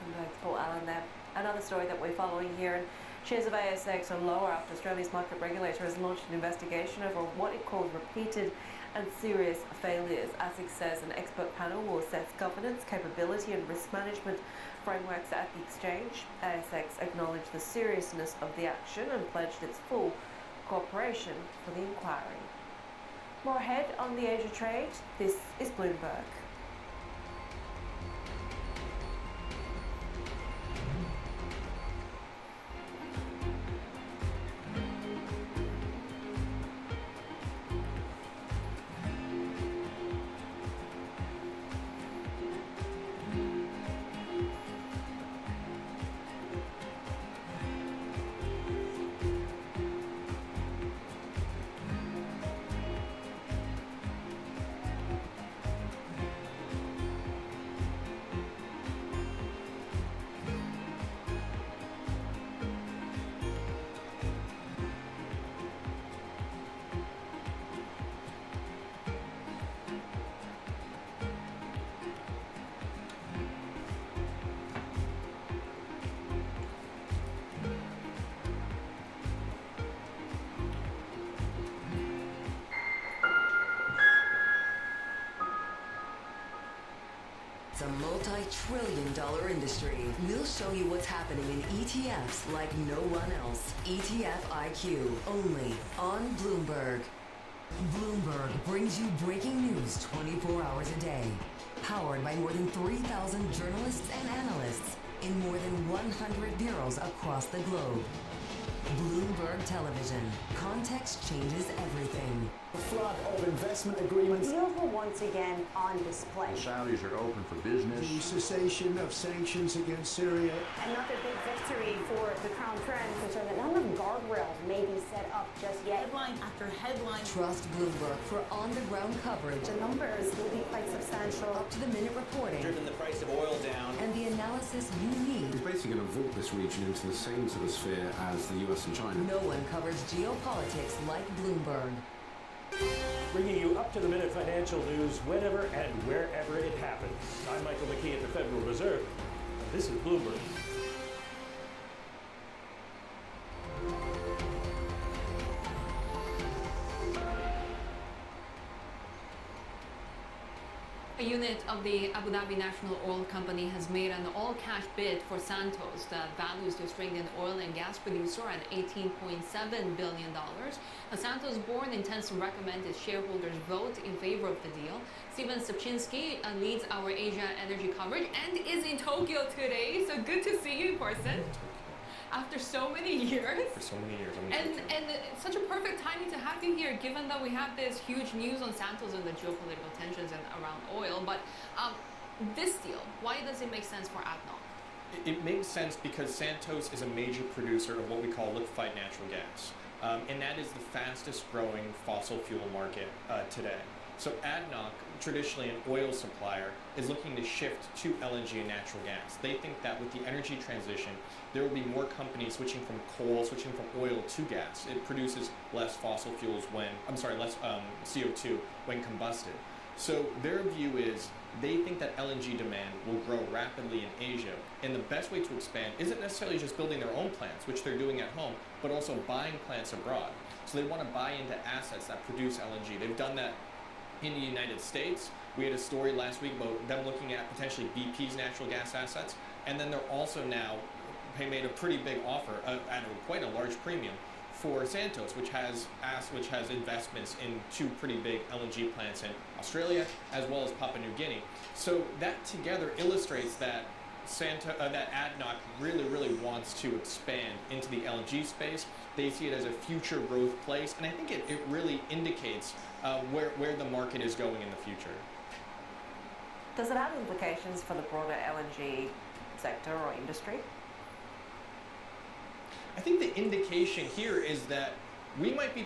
And thanks, Paul Allen there. Another story that we're following here, and shares of ASX are lower after Australia's market regulator has launched an investigation over what it calls repeated and serious failures. ASIC says an expert panel will assess governance, capability and risk management frameworks at the exchange. ASX acknowledged the seriousness of the action and pledged its full cooperation for the inquiry. More ahead on the Asia trade, this is Bloomberg. It's a multi-trillion-dollar industry. We'll show you what's happening in ETFs like no one else. ETF IQ, only on Bloomberg. Bloomberg brings you breaking news 24 hours a day. Powered by more than 3,000 journalists and analysts in more than 100 bureaus across the globe. Bloomberg television. Context changes everything. A flood of investment agreements. Deals were once again on display. The Saudis are open for business. The cessation of sanctions against Syria. Another big victory for the Crown Prince. Concerned that none of the guardrails may be set up just yet. Headline after headline. Trust Bloomberg for on-the-ground coverage. The numbers will be quite substantial. Up-to-the-minute reporting. Driven the price of oil down. And the analysis you need. He's basically going to vault this region into the same sort of sphere as the US and China. No one covers geopolitics like Bloomberg. Bringing you up-to-the-minute financial news whenever and wherever it happens. I'm Michael McKee at the Federal Reserve. This is Bloomberg. A unit of the Abu Dhabi National Oil Company has made an all-cash bid for Santos that values the Australian oil and gas producer at $18.7 billion. The Santos board intends to recommend its shareholders vote in favor of the deal. Steven Sapczynski leads our Asia energy coverage and is in Tokyo today, so good to see you in person. After so many years. For so many years. And it's such a perfect timing to have you here, given that we have this huge news on Santos and the geopolitical tensions and around oil. But this deal, why does it make sense for ADNOC? It makes sense because Santos is a major producer of what we call liquefied natural gas. And that is the fastest growing fossil fuel market today. So ADNOC, traditionally an oil supplier, is looking to shift to LNG and natural gas. They think that with the energy transition, there will be more companies switching from coal, switching from oil to gas. It produces less fossil fuels less CO2 when combusted. So their view is they think that LNG demand will grow rapidly in Asia. And the best way to expand isn't necessarily just building their own plants, which they're doing at home, but also buying plants abroad. So they want to buy into assets that produce LNG. They've done that in the United States. We had a story last week about them looking at potentially BP's natural gas assets, and then they're also now made a pretty big offer at quite a large premium for Santos, which has investments in two pretty big LNG plants in Australia as well as Papua New Guinea. So that together illustrates that that ADNOC really wants to expand into the LNG space. They see it as a future growth place, and I think it really indicates where the market is going in the future. Does it have implications for the broader LNG sector or industry? I think the indication here is that we might be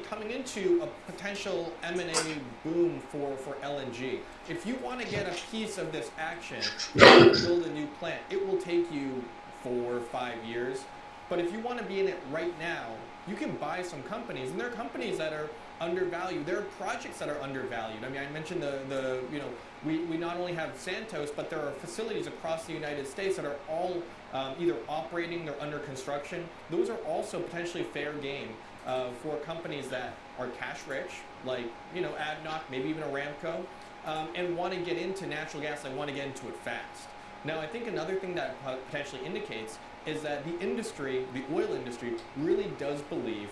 coming into a potential M&A boom for LNG. If you want to get a piece of this action, build a new plant, it will take you 4 or 5 years. But if you want to be in it right now, you can buy some companies, and there are companies that are undervalued. There are projects that are undervalued. I mean, I mentioned we not only have Santos, but there are facilities across the United States that are all either operating or under construction. Those are also potentially fair game for companies that are cash rich, like ADNOC, maybe even Aramco, and want to get into natural gas. They want to get into it fast. Now, I think another thing that potentially indicates is that the oil industry, really does believe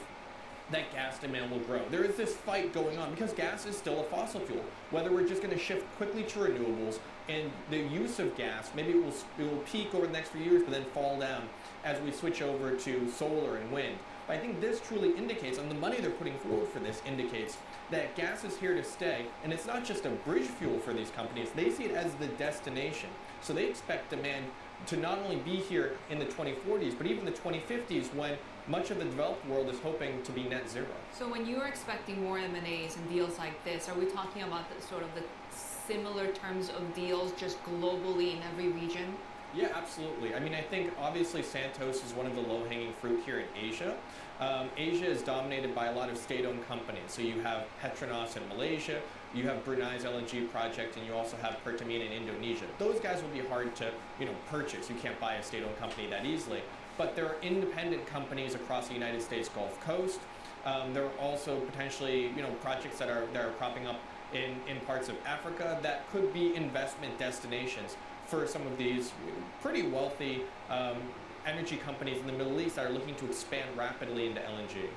that gas demand will grow. There is this fight going on because gas is still a fossil fuel. Whether we're just going to shift quickly to renewables, and the use of gas, maybe it will peak over the next few years, but then fall down as we switch over to solar and wind. But I think this truly indicates, and the money they're putting forward for this indicates, that gas is here to stay, and it's not just a bridge fuel for these companies. They see it as the destination. So they expect demand to not only be here in the 2040s, but even the 2050s, when much of the developed world is hoping to be net zero. So when you're expecting more M&As and deals like this, are we talking about the similar terms of deals just globally in every region? Yeah, absolutely. I mean, I think obviously Santos is one of the low-hanging fruit here in Asia. Asia is dominated by a lot of state-owned companies. So you have Petronas in Malaysia, you have Brunei's LNG project, and you also have Pertamina in Indonesia. Those guys will be hard to purchase. You can't buy a state-owned company that easily. But there are independent companies across the United States Gulf Coast. There are also potentially projects that are cropping up in parts of Africa that could be investment destinations for some of these pretty wealthy energy companies in the Middle East that are looking to expand rapidly into LNG.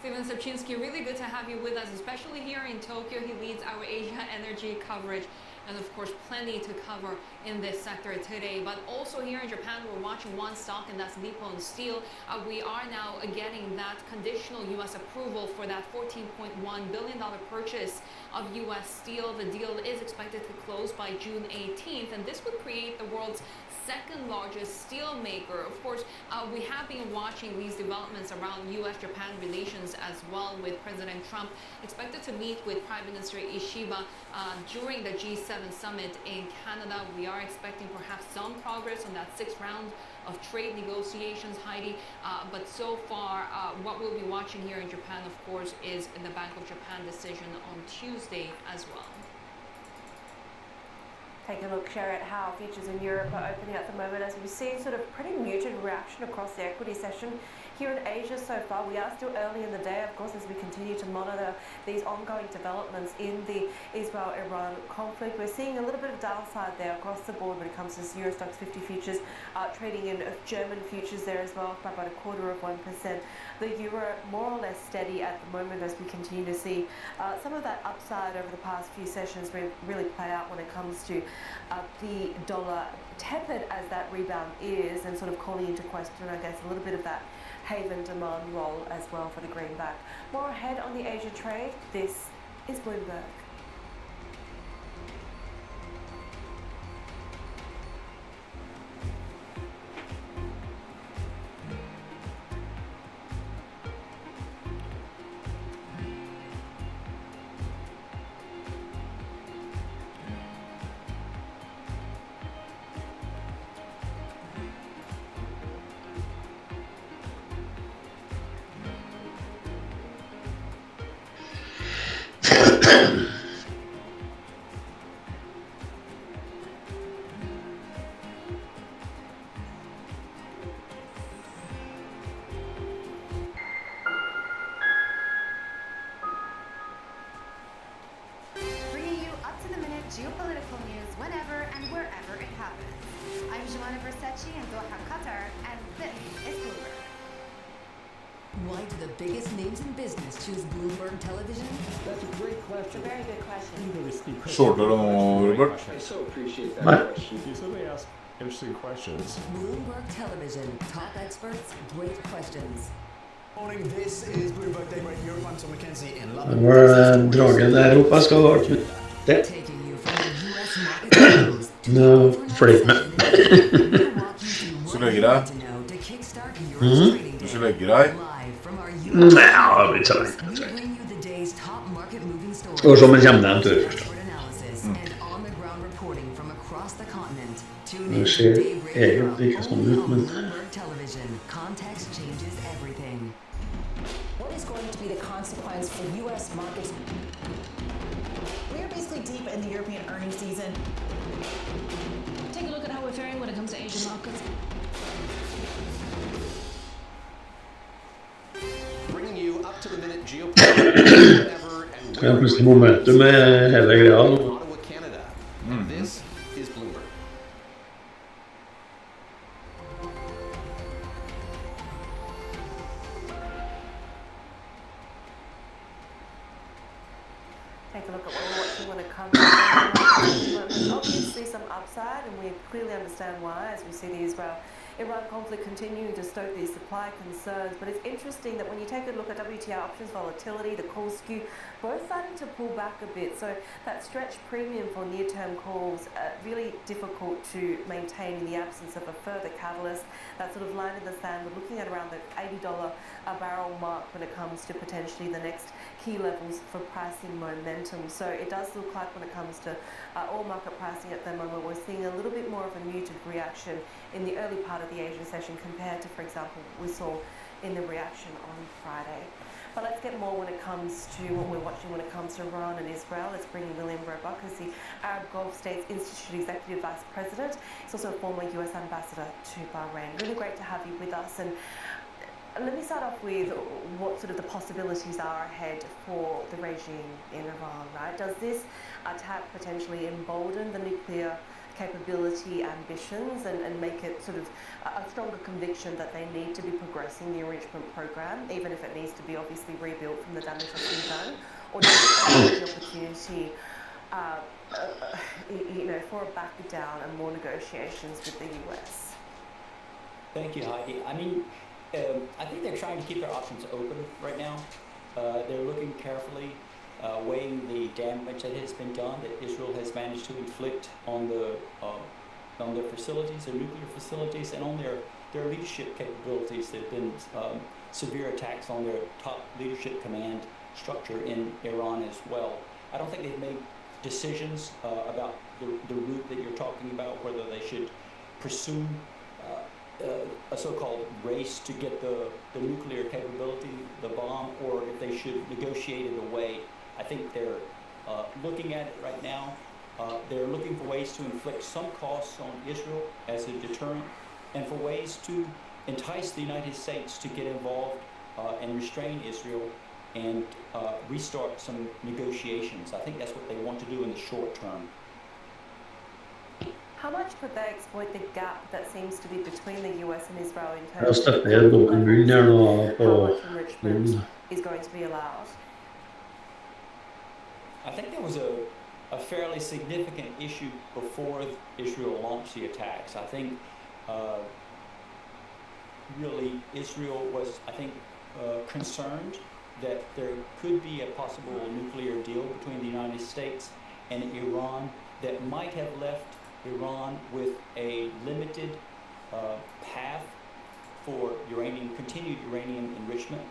Steven Sapczynski, really good to have you with us, especially here in Tokyo. He leads our Asia energy coverage. and of course plenty to cover in this sector today. But also here in Japan, we're watching one stock, and that's Nippon Steel. We are now getting that conditional U.S. approval for that $14.1 billion purchase of U.S. steel. The deal is expected to close by June 18th, and this would create the world's second largest steel maker. Of course, we have been watching these developments around U.S.-Japan relations as well, with President Trump expected to meet with Prime Minister Ishiba during the G7 summit in Canada. We are expecting perhaps some progress on that 6th round of trade negotiations, Heidi. But so far, what we'll be watching here in Japan, of course, is the Bank of Japan decision on Tuesday as well. Take a look, Sherry, at how futures in Europe are opening at the moment as we see sort of pretty muted reaction across the equity session. Here in Asia so far, we are still early in the day, of course, as we continue to monitor these ongoing developments in the Israel-Iran conflict. We're seeing a little bit of downside there across the board when it comes to Euro Stoxx 50 futures, trading in German futures there as well by about 0.25%. The euro more or less steady at the moment as we continue to see some of that upside over the past few sessions really play out when it comes to the dollar, tepid as that rebound is, and sort of calling into question, I guess, a little bit of that haven demand role as well for the greenback. More ahead on the Asia trade, this is Bloomberg. Geopolitical news whenever and wherever it happens. I'm Joanna Versace in Doha, Qatar, and this is Bloomberg. Why do the biggest names in business choose Bloomberg Television? That's a great question. It's a very good question. Shortare om Robert. I so appreciate that question. You certainly ask interesting questions. Bloomberg Television. Top experts, great questions. Morning, this is Bloomberg Day Break Europe. I'm Tom McKenzie in London. Var dragen där Europa ska ha varit det. Nå, flytt med. Så lägger det? Du ska lägga dig? Nej, det blir inte så länge. Och som en jämnämnt tur förstås. Nu ser jag lika som ut, men... What is going to be the consequence for U.S. markets? We are basically deep in the European earnings season. Take a look at how we're faring when it comes to Asian markets. Bringing you up to the minute geopolitical Ja, plötsligt momentum är hela grejen. Ottawa, Canada. And this is Bloomberg. Take a look at what we're watching when it comes to obviously some upside, and we clearly understand why as we see the Israel-Iran conflict continuing to stoke these supply concerns. But it's interesting that when you take a look at WTI options volatility, the call skew, both starting to pull back a bit. So that stretch premium for near-term calls really difficult to maintain in the absence of a further catalyst. That sort of line in the sand, we're looking at around the $80 a barrel mark when it comes to potentially the next key levels for pricing momentum. So it does look like when it comes to oil market pricing at the moment, we're seeing a little bit more of a muted reaction in the early part of the Asian session compared to, for example, we saw in the reaction on Friday. But let's get more when it comes to what we're watching when it comes to Iran and Israel. Let's bring in William Roebuck, who's the Arab Gulf States Institute Executive Vice President. He's also a former US Ambassador to Bahrain. Really great to have you with us. And let me start off with what sort of the possibilities are ahead for the regime in Iran, right? Does this attack potentially embolden the nuclear capability ambitions and make it sort of a stronger conviction that they need to be progressing the enrichment program, even if it needs to be obviously rebuilt from the damage that's been done? Or does it have the opportunity for a back down and more negotiations with the US? Thank you, Heidi. I mean, I think they're trying to keep their options open right now. They're looking carefully, weighing the damage that has been done, that Israel has managed to inflict on their facilities, their nuclear facilities, and on their leadership capabilities. There have been severe attacks on their top leadership command structure in Iran as well. I don't think they've made decisions about the route that you're talking about, whether they should pursue a so-called race to get the nuclear capability, the bomb, or if they should negotiate it away. I think they're looking at it right now. They're looking for ways to inflict some costs on Israel as a deterrent, and for ways to entice the United States to get involved and restrain Israel and restart some negotiations. I think that's what they want to do in the short term. How much could they exploit the gap that seems to be between the US and Israel in Jag terms of stötte då kommunerna och how much enrichment is going to be allowed? I think there was a fairly significant issue before Israel launched the attacks. I think really Israel was, concerned that there could be a possible nuclear deal between the United States and Iran that might have left Iran with a limited path for continued uranium enrichment,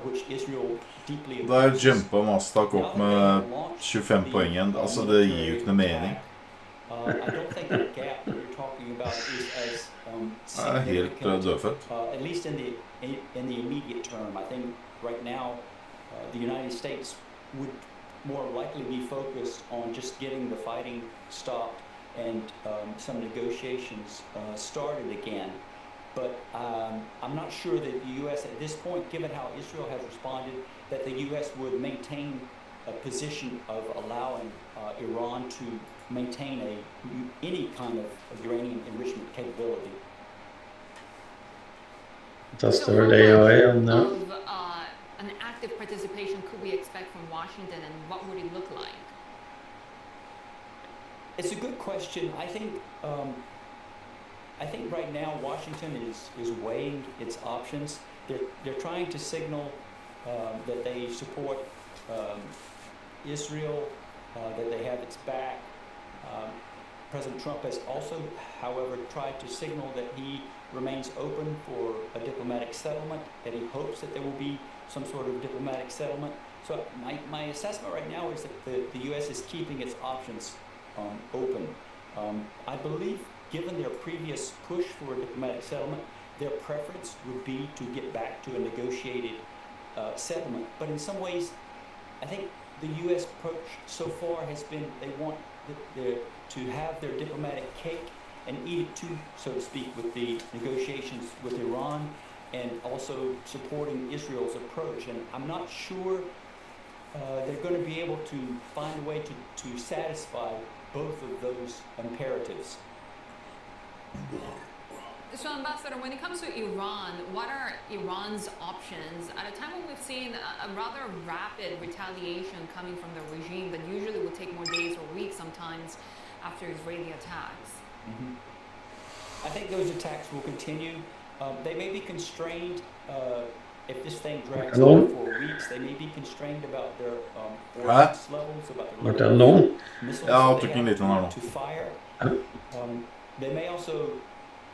which Israel deeply Der jumpa Nasdaq opp med 25 poeng igjen. Altså, det gir jo ikke noe mening. I don't think the gap that you're talking about is as Helt dødfødt. at least in the immediate term. I think right now the United States would more likely be focused on just getting the fighting stopped and some negotiations started again. But I'm not sure that the U.S. at this point, given how Israel has responded, that the U.S. would maintain a position of allowing Iran to maintain any kind of uranium enrichment capability. That's the word AI on there. Of an active participation could we expect from Washington, and what would it look like? It's a good question. I think right now Washington is weighing its options. They're trying to signal that they support Israel, that they have its back. President Trump has also, however, tried to signal that he remains open for a diplomatic settlement, that he hopes that there will be some sort of diplomatic settlement. So my assessment right now is that the U.S. is keeping its options open. I believe, given their previous push for a diplomatic settlement, their preference would be to get back to a negotiated settlement. But in some ways, I think the U.S. approach so far has been they want to have their diplomatic cake and eat it too, so to speak, with the negotiations with Iran and also supporting Israel's approach. And I'm not sure they're going to be able to find a way to satisfy both of those imperatives. So, Ambassador, when it comes to Iran, what are Iran's options at a time when we've seen a rather rapid retaliation coming from the regime that usually would take more days or weeks sometimes after Israeli attacks? I think those attacks will continue. They may be constrained if this thing drags on for weeks. They may be constrained about their ordnance levels, about their missiles they have to fire. They may also,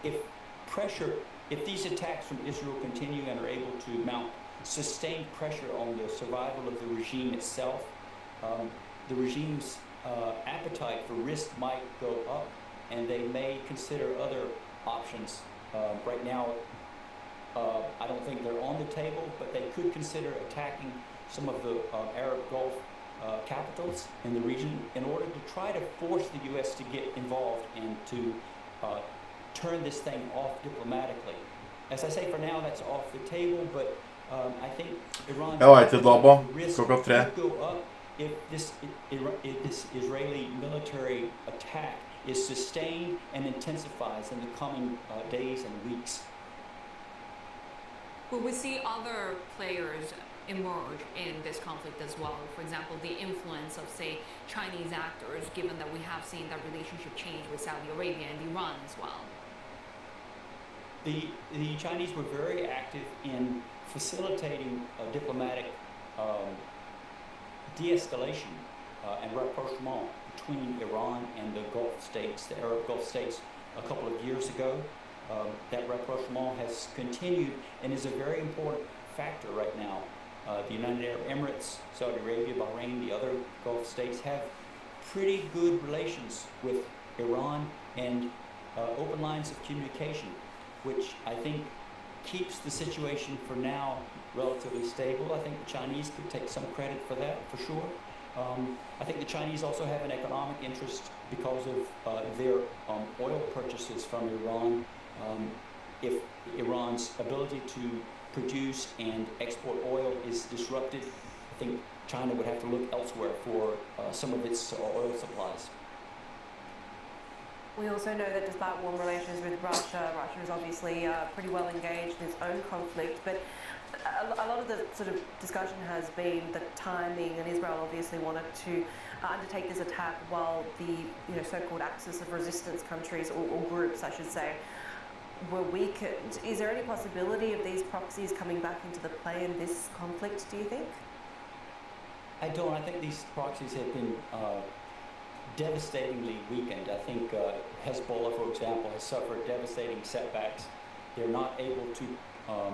if these attacks from Israel continue and are able to mount sustained pressure on the survival of the regime itself, the regime's appetite for risk might go up, and they may consider other options. Right now, I don't think they're on the table, but they could consider attacking some of the Arab Gulf capitals in the region in order to try to force the U.S. to get involved and to turn this thing off diplomatically. As I say, for now, that's off the table, but I think Iran's risk could go up if this Israeli military attack is sustained and intensifies in the coming days and weeks. Will we see other players emerge in this conflict as well? For example, the influence of, say, Chinese actors, given that we have seen that relationship change with Saudi Arabia and Iran as well. The Chinese were very active in facilitating diplomatic de-escalation and rapprochement between Iran and the Gulf states, the Arab Gulf states, a couple of years ago. That rapprochement has continued and is a very important factor right now. The United Arab Emirates, Saudi Arabia, Bahrain, the other Gulf states have pretty good relations with Iran and open lines of communication, which I think keeps the situation for now relatively stable. I think the Chinese could take some credit for that, for sure. I think the Chinese also have an economic interest because of their oil purchases from Iran. If Iran's ability to produce and export oil is disrupted, I think China would have to look elsewhere for some of its oil supplies. We also know that despite warm relations with Russia is obviously pretty well engaged in its own conflict, but a lot of the sort of discussion has been the timing, and Israel obviously wanted to undertake this attack while the so-called axis of resistance countries, or groups I should say, were weakened. Is there any possibility of these proxies coming back into the play in this conflict, do you think? I don't. I think these proxies have been devastatingly weakened. I think Hezbollah, for example, has suffered devastating setbacks. They're not able to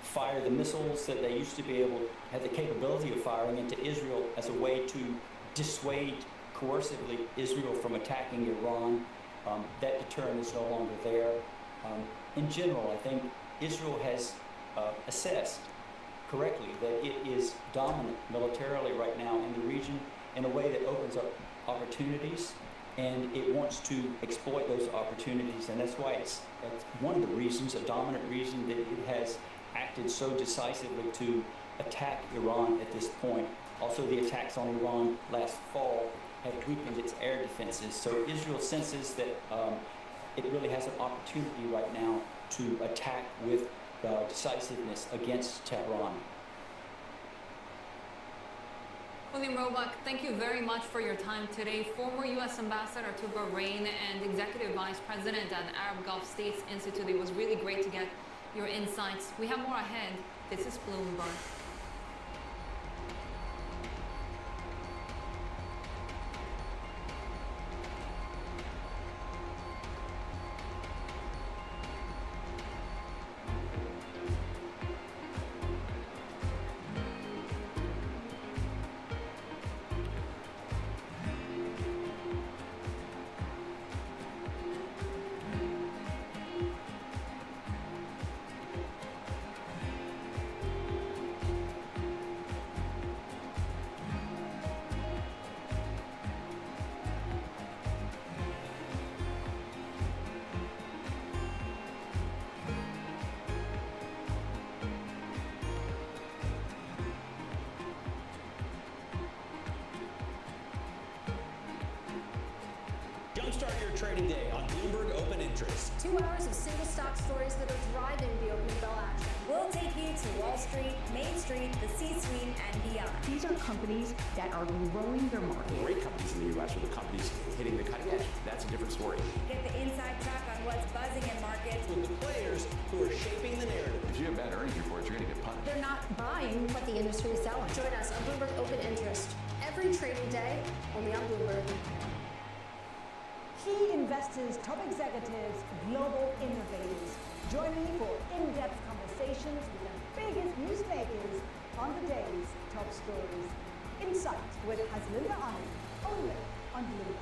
fire the missiles that they used to be able, had the capability of firing into Israel as a way to dissuade coercively Israel from attacking Iran. That deterrent is no longer there. In general, I think Israel has assessed correctly that it is dominant militarily right now in the region in a way that opens up opportunities, and it wants to exploit those opportunities, and that's why that's one of the reasons, a dominant reason, that it has acted so decisively to attack Iran at this point. Also, the attacks on Iran last fall have weakened its air defenses, so Israel senses that it really has an opportunity right now to attack with decisiveness against Tehran. William Roebuck, thank you very much for your time today. Former U.S. Ambassador to Bahrain and Executive Vice President at Arab Gulf States Institute. It was really great to get your insights. We have more ahead. This is Bloomberg. Jumpstart your trading day on Bloomberg Open Interest. 2 hours of single stock stories that are driving the opening bell action. We'll take you to Wall Street, Main Street, the C-suite, and beyond. These are companies that are growing their market. Great companies in the U.S. are the companies hitting the cutting edge. That's a different story. Get the inside track on what's buzzing in markets. With the players who are shaping the narrative. If you have bad earnings reports, you're going to get punished. They're not buying what the industry is selling. Join us on Bloomberg Open Interest every trading day, only on Bloomberg. Key investors, top executives, global innovators. Join me for in-depth conversations with the biggest newsmakers on the day's top stories. Insight with Haslinda Amin, only on Bloomberg.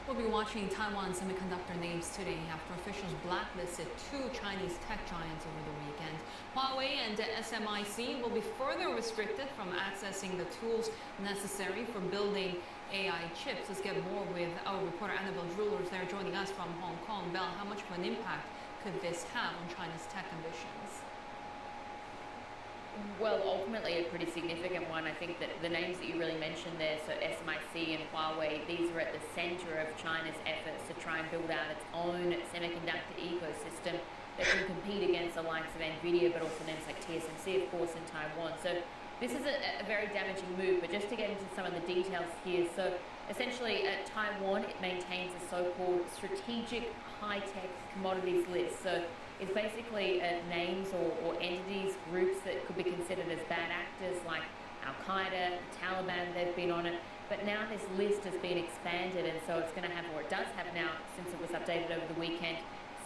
We'll be watching Taiwan semiconductor names today after officials blacklisted 2 Chinese tech giants over the weekend. Huawei and SMIC will be further restricted from accessing the tools necessary for building AI chips. Let's get more with our reporter Annabelle Drulers there joining us from Hong Kong. Belle, how much of an impact could this have on China's tech ambitions? Well, ultimately a pretty significant one. I think that the names that you really mentioned there, so SMIC and Huawei, these are at the center of China's efforts to try and build out its own semiconductor ecosystem that can compete against the likes of Nvidia, but also names like TSMC, of course, in Taiwan. So this is a very damaging move, but just to get into some of the details here. So essentially at Taiwan, it maintains a so-called strategic high-tech commodities list. So it's basically names or entities, groups that could be considered as bad actors like Al-Qaeda, Taliban, they've been on it. But now this list has been expanded, and so it's going to have, or it does have now, since it was updated over the weekend,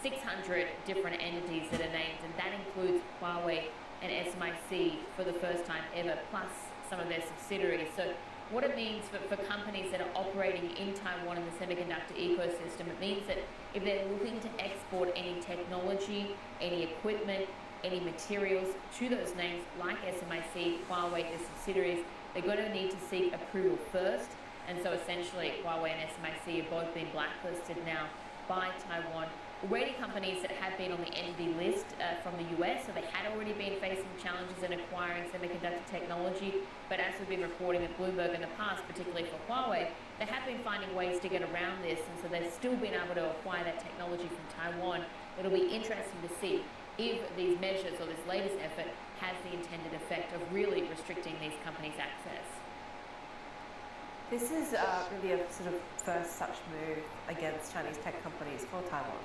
600 different entities that are named, and that includes Huawei and SMIC for the first time ever, plus some of their subsidiaries. So what it means for companies that are operating in Taiwan in the semiconductor ecosystem, it means that if they're looking to export any technology, any equipment, any materials to those names like SMIC, Huawei, their subsidiaries, they're going to need to seek approval first. And so essentially Huawei and SMIC have both been blacklisted now by Taiwan. Already companies that have been on the entity list from the US, so they had already been facing challenges in acquiring semiconductor technology, but as we've been reporting at Bloomberg in the past, particularly for Huawei, they have been finding ways to get around this, and so they've still been able to acquire that technology from Taiwan. It'll be interesting to see if these measures or this latest effort has the intended effect of really restricting these companies' access. This is really a sort of first such move against Chinese tech companies for Taiwan.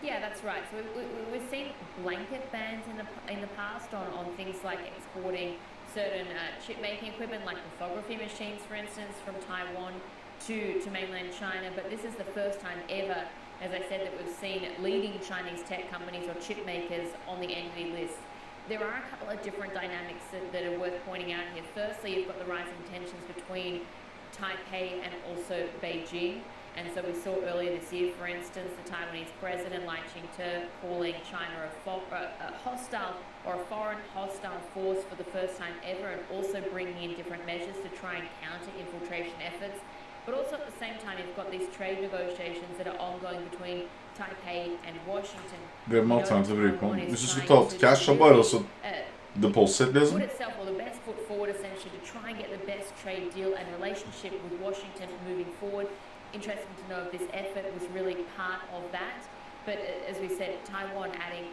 Yeah, that's right. So we've seen blanket bans in the past on things like exporting certain chip-making equipment, like lithography machines, for instance, from Taiwan to mainland China. But this is the first time ever, as I said, that we've seen leading Chinese tech companies or chip makers on the entity list. There are a couple of different dynamics that are worth pointing out here. Firstly, you've got the rising tensions between Taipei and also Beijing. And so we saw earlier this year, for instance, the Taiwanese president, Lai Ching-te, calling China a hostile or a foreign hostile force for the first time ever, and also bringing in different measures to try and counter infiltration efforts. But also at the same time, you've got these trade negotiations that are ongoing between Taipei and Washington. Det man antagligen inte bryr på. Hvis du skulle ta ett cash bara och så deposit liksom. Put itself or the best foot forward essentially to try and get the best trade deal and relationship with Washington moving forward. Interesting to know if this effort was really part of that. But as we said, Taiwan adding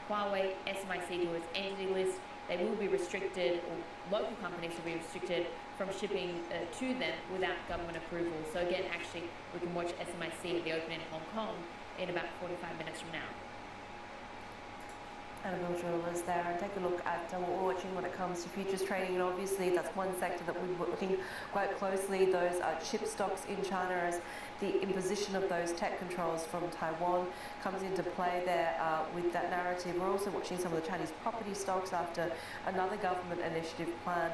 Huawei, SMIC to its entity list, they will be restricted, or local companies will be restricted from shipping to them without government approval. So again, actually, we can watch SMIC at the Open in Hong Kong in about 45 minutes from now. Annabelle Jewell is there, and take a look at what we're watching when it comes to futures trading, and obviously that's one sector that we're looking quite closely. Those chip stocks in China, as the imposition of those tech controls from Taiwan comes into play there with that narrative. We're also watching some of the Chinese property stocks after another government initiative plan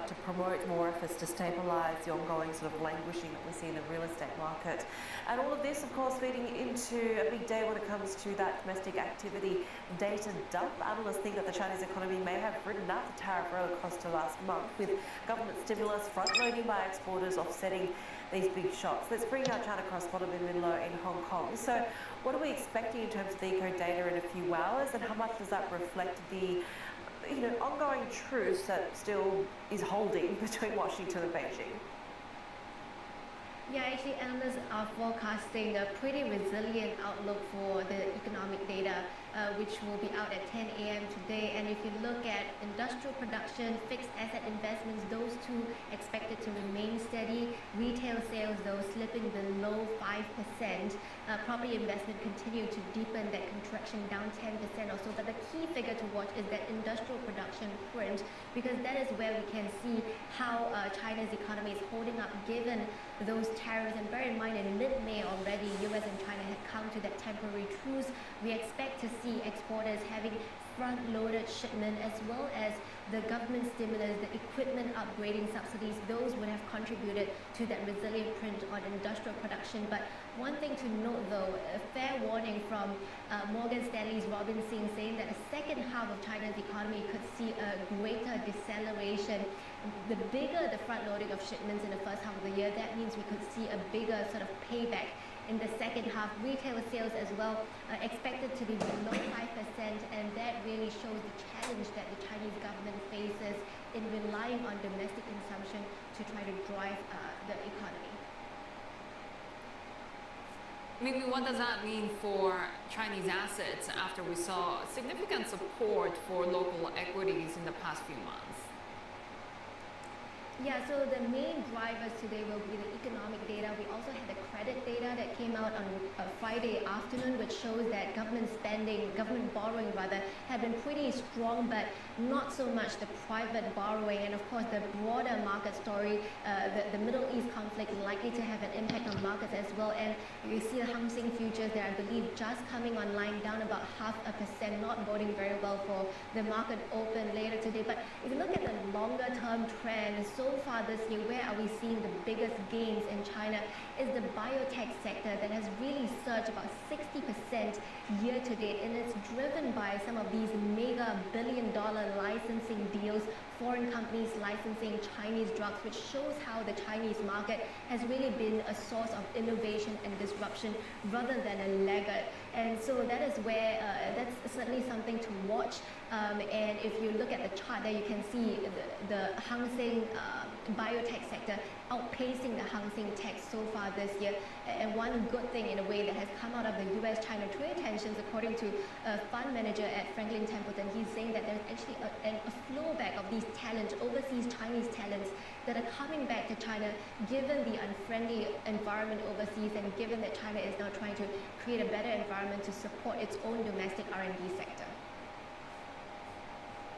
to promote more efforts to stabilise the ongoing sort of languishing that we see in the real estate market. And all of this, of course, leading into a big day when it comes to that domestic activity data dump. Analysts think that the Chinese economy may have ridden out the tariff roller coaster last month, with government stimulus front-loading by exporters offsetting these big shocks. Let's bring our China correspondent Min Lo in Hong Kong. So what are we expecting in terms of the eco data in a few hours, and how much does that reflect the ongoing truce that still is holding between Washington and Beijing? Yeah, actually analysts are forecasting a pretty resilient outlook for the economic data, which will be out at 10 a.m. today. And if you look at industrial production, fixed asset investments, those two expected to remain steady. Retail sales, though, slipping below 5%. Property investment continued to deepen that contraction, down 10% or so. But the key figure to watch is that industrial production print, because that is where we can see how China's economy is holding up given those tariffs. And bear in mind, in mid-May already, US and China had come to that temporary truce. We expect to see exporters having front-loaded shipment, as well as the government stimulus, the equipment upgrading subsidies. Those would have contributed to that resilient print on industrial production. But one thing to note, though, a fair warning from Morgan Stanley's Robin Singh, saying that the second half of China's economy could see a greater deceleration. The bigger the front loading of shipments in the first half of the year, that means we could see a bigger sort of payback in the second half. Retail sales as well expected to be below 5%, and that really shows the challenge that the Chinese government faces in relying on domestic consumption to try to drive the economy. Maybe what does that mean for Chinese assets after we saw significant support for local equities in the past few months? Yeah, so the main drivers today will be the economic data. We also had the credit data that came out on Friday afternoon, which shows that government spending, government borrowing rather, had been pretty strong, but not so much the private borrowing. And of course, the broader market story, the Middle East conflict likely to have an impact on markets as well. And you see the Hang Seng futures there, I believe, just coming online, down about 0.5%, not boding very well for the market open later today. But if you look at the longer term trend, so far this year, where are we seeing the biggest gains in China is the biotech sector that has really surged about 60% year to date, and it's driven by some of these mega billion-dollar licensing deals, foreign companies licensing Chinese drugs, which shows how the Chinese market has really been a source of innovation and disruption rather than a laggard. And so that is where that's certainly something to watch. And if you look at the chart there, you can see the Hang Seng biotech sector outpacing the Hang Seng Tech so far this year. And one good thing in a way that has come out of the US-China trade tensions, according to a fund manager at Franklin Templeton, he's saying that there's actually a flow back of these talents, overseas Chinese talents, that are coming back to China given the unfriendly environment overseas, and given that China is now trying to create a better environment to support its own domestic R&D sector.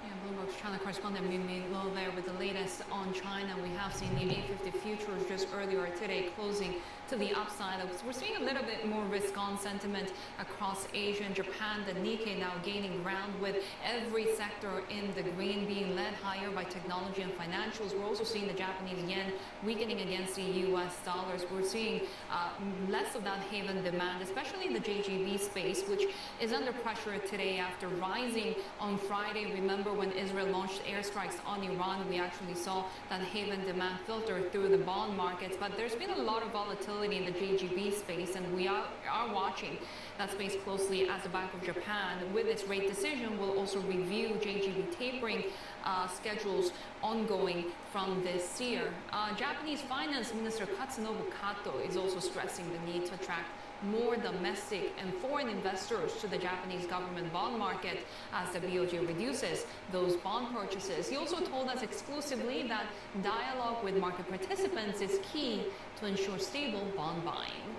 Yeah, Bloomberg's China correspondent Mimi Lo there with the latest on China. We have seen the A50 futures just earlier today closing to the upside. We're seeing a little bit more risk-on sentiment across Asia and Japan. The Nikkei now gaining ground with every sector in the green, being led higher by technology and financials. We're also seeing the Japanese yen weakening against the US dollars. We're seeing less of that haven demand, especially in the JGB space, which is under pressure today after rising on Friday. Remember when Israel launched airstrikes on Iran, we actually saw that haven demand filter through the bond markets. But there's been a lot of volatility in the JGB space, and we are watching that space closely as the Bank of Japan, with its rate decision, will also review JGB tapering schedules ongoing from this year. Japanese Finance Minister Katsunobu Kato is also stressing the need to attract more domestic and foreign investors to the Japanese government bond market as the BOJ reduces those bond purchases. He also told us exclusively that dialogue with market participants is key to ensure stable bond buying.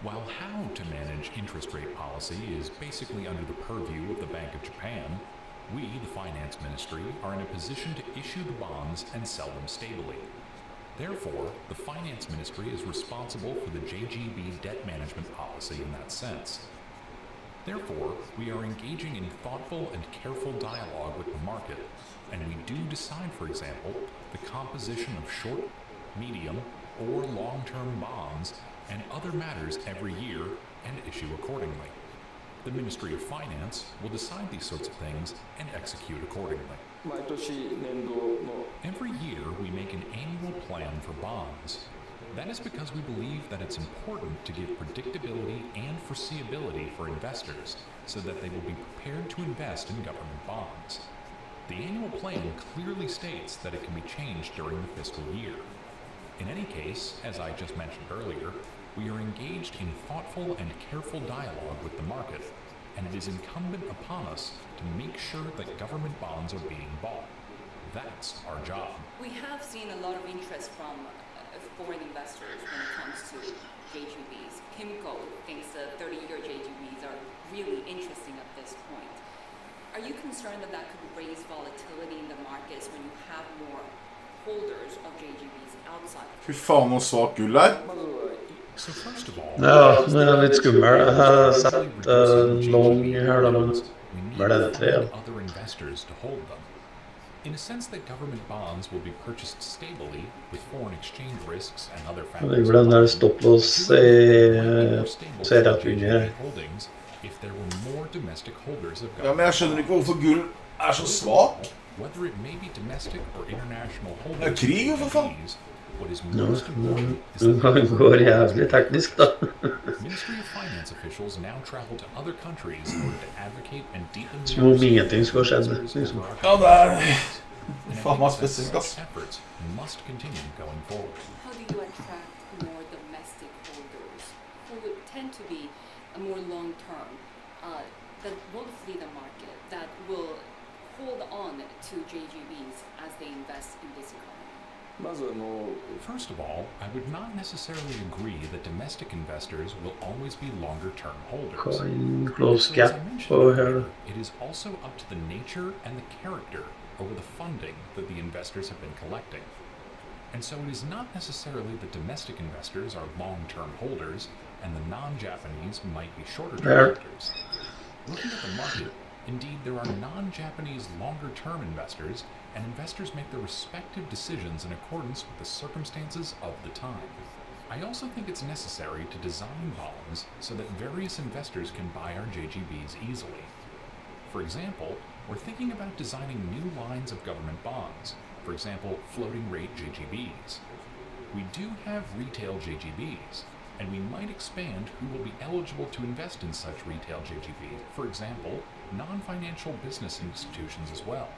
While how to manage interest rate policy is basically under the purview of the Bank of Japan, we, the Finance Ministry, are in a position to issue the bonds and sell them stably. Therefore, the Finance Ministry is responsible for the JGB debt management policy in that sense. Therefore, we are engaging in thoughtful and careful dialogue with the market, and we do decide, for example, the composition of short, medium, or long-term bonds and other matters every year and issue accordingly. The Ministry of Finance will decide these sorts of things and execute accordingly. Every year we make an annual plan for bonds. That is because we believe that it's important to give predictability and foreseeability for investors so that they will be prepared to invest in government bonds. The annual plan clearly states that it can be changed during the fiscal year. In any case, as I just mentioned earlier, we are engaged in thoughtful and careful dialogue with the market, and it is incumbent upon us to make sure that government bonds are being bought. That's our job. We have seen a lot of interest from foreign investors when it comes to JGBs. PIMCO thinks the 30-year JGBs are really interesting at this point. Are you concerned that that could raise volatility in the markets when you have more holders of JGBs outside? Fy faen, så svagt gull her. So first of all, Ja, den er litt skummel. Jeg har sett long her da, men ble det 3? Other investors to hold them. In a sense that government bonds will be purchased stably with foreign exchange risks and other Det factors. blir den der stopplås ser rett under her. Holdings if there were more domestic holders of Ja, men jeg skjønner ikke hvorfor gull er så svak. Whether it may be domestic or international Det er krig jo, for faen. holders, What is No, most important is nu går jävligt tekniskt då. Ministry of Finance officials now travel to other countries in order to advocate and deepen the Små meetings går sen. Liksom. Ja, där. Fan vad speciellt. efforts must continue going forward. How do you attract more domestic holders who would tend to be more long-term, that will flee the market, that will hold on to JGBs as they invest in this economy? First of all, I would not necessarily agree that domestic investors will always be longer-term holders. Coin close So, as gap I mentioned på earlier, här. it is also up to the nature and the character over the funding that the investors have been collecting. And so it is not necessarily that domestic investors are long-term holders and the non-Japanese might be shorter-term There. holders. Looking at the market, indeed there are non-Japanese longer-term investors, and investors make their respective decisions in accordance with the circumstances of the time. I also think it's necessary to design bonds so that various investors can buy our JGBs easily. For example, we're thinking about designing new lines of government bonds, for example, floating rate JGBs. We do have retail JGBs, and we might expand who will be eligible to invest in such retail JGBs, for example, non-financial business institutions as well.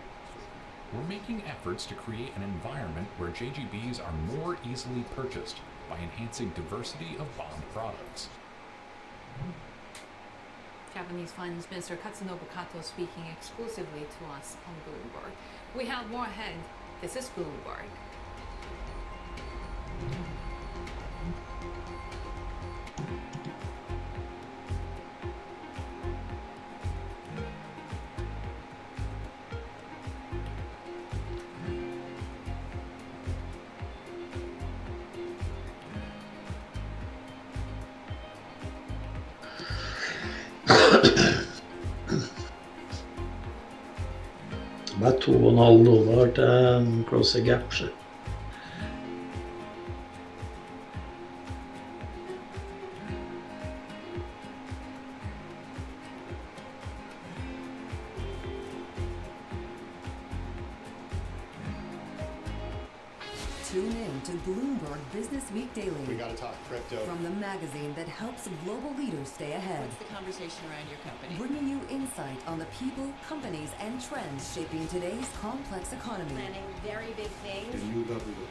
We're making efforts to create an environment where JGBs are more easily purchased by enhancing diversity of bond products. Japanese Finance Minister Katsunobu Kato speaking exclusively to us on Bloomberg. We have more ahead. This is Bloomberg. Bare $2,5 til close gap. Så. Tune in to Bloomberg Business Week Daily. We got to talk crypto. From the magazine that helps global leaders stay ahead. What's the conversation around your company? Bringing you insight on the people, companies, and trends shaping today's complex economy. Planning very big things.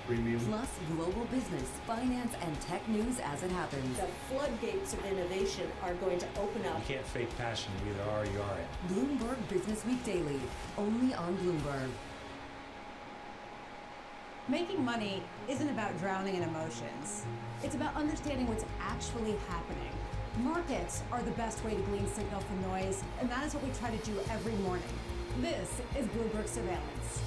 premium. Plus global business, finance, and tech news as it happens. The floodgates of innovation are going to open up. You can't fake passion, you either are or you aren't. Bloomberg Business Week Daily, only on Bloomberg. Making money isn't about drowning in emotions. It's about understanding what's actually happening. Markets are the best way to glean signal from noise, and that is what we try to do every morning. This is Bloomberg Surveillance.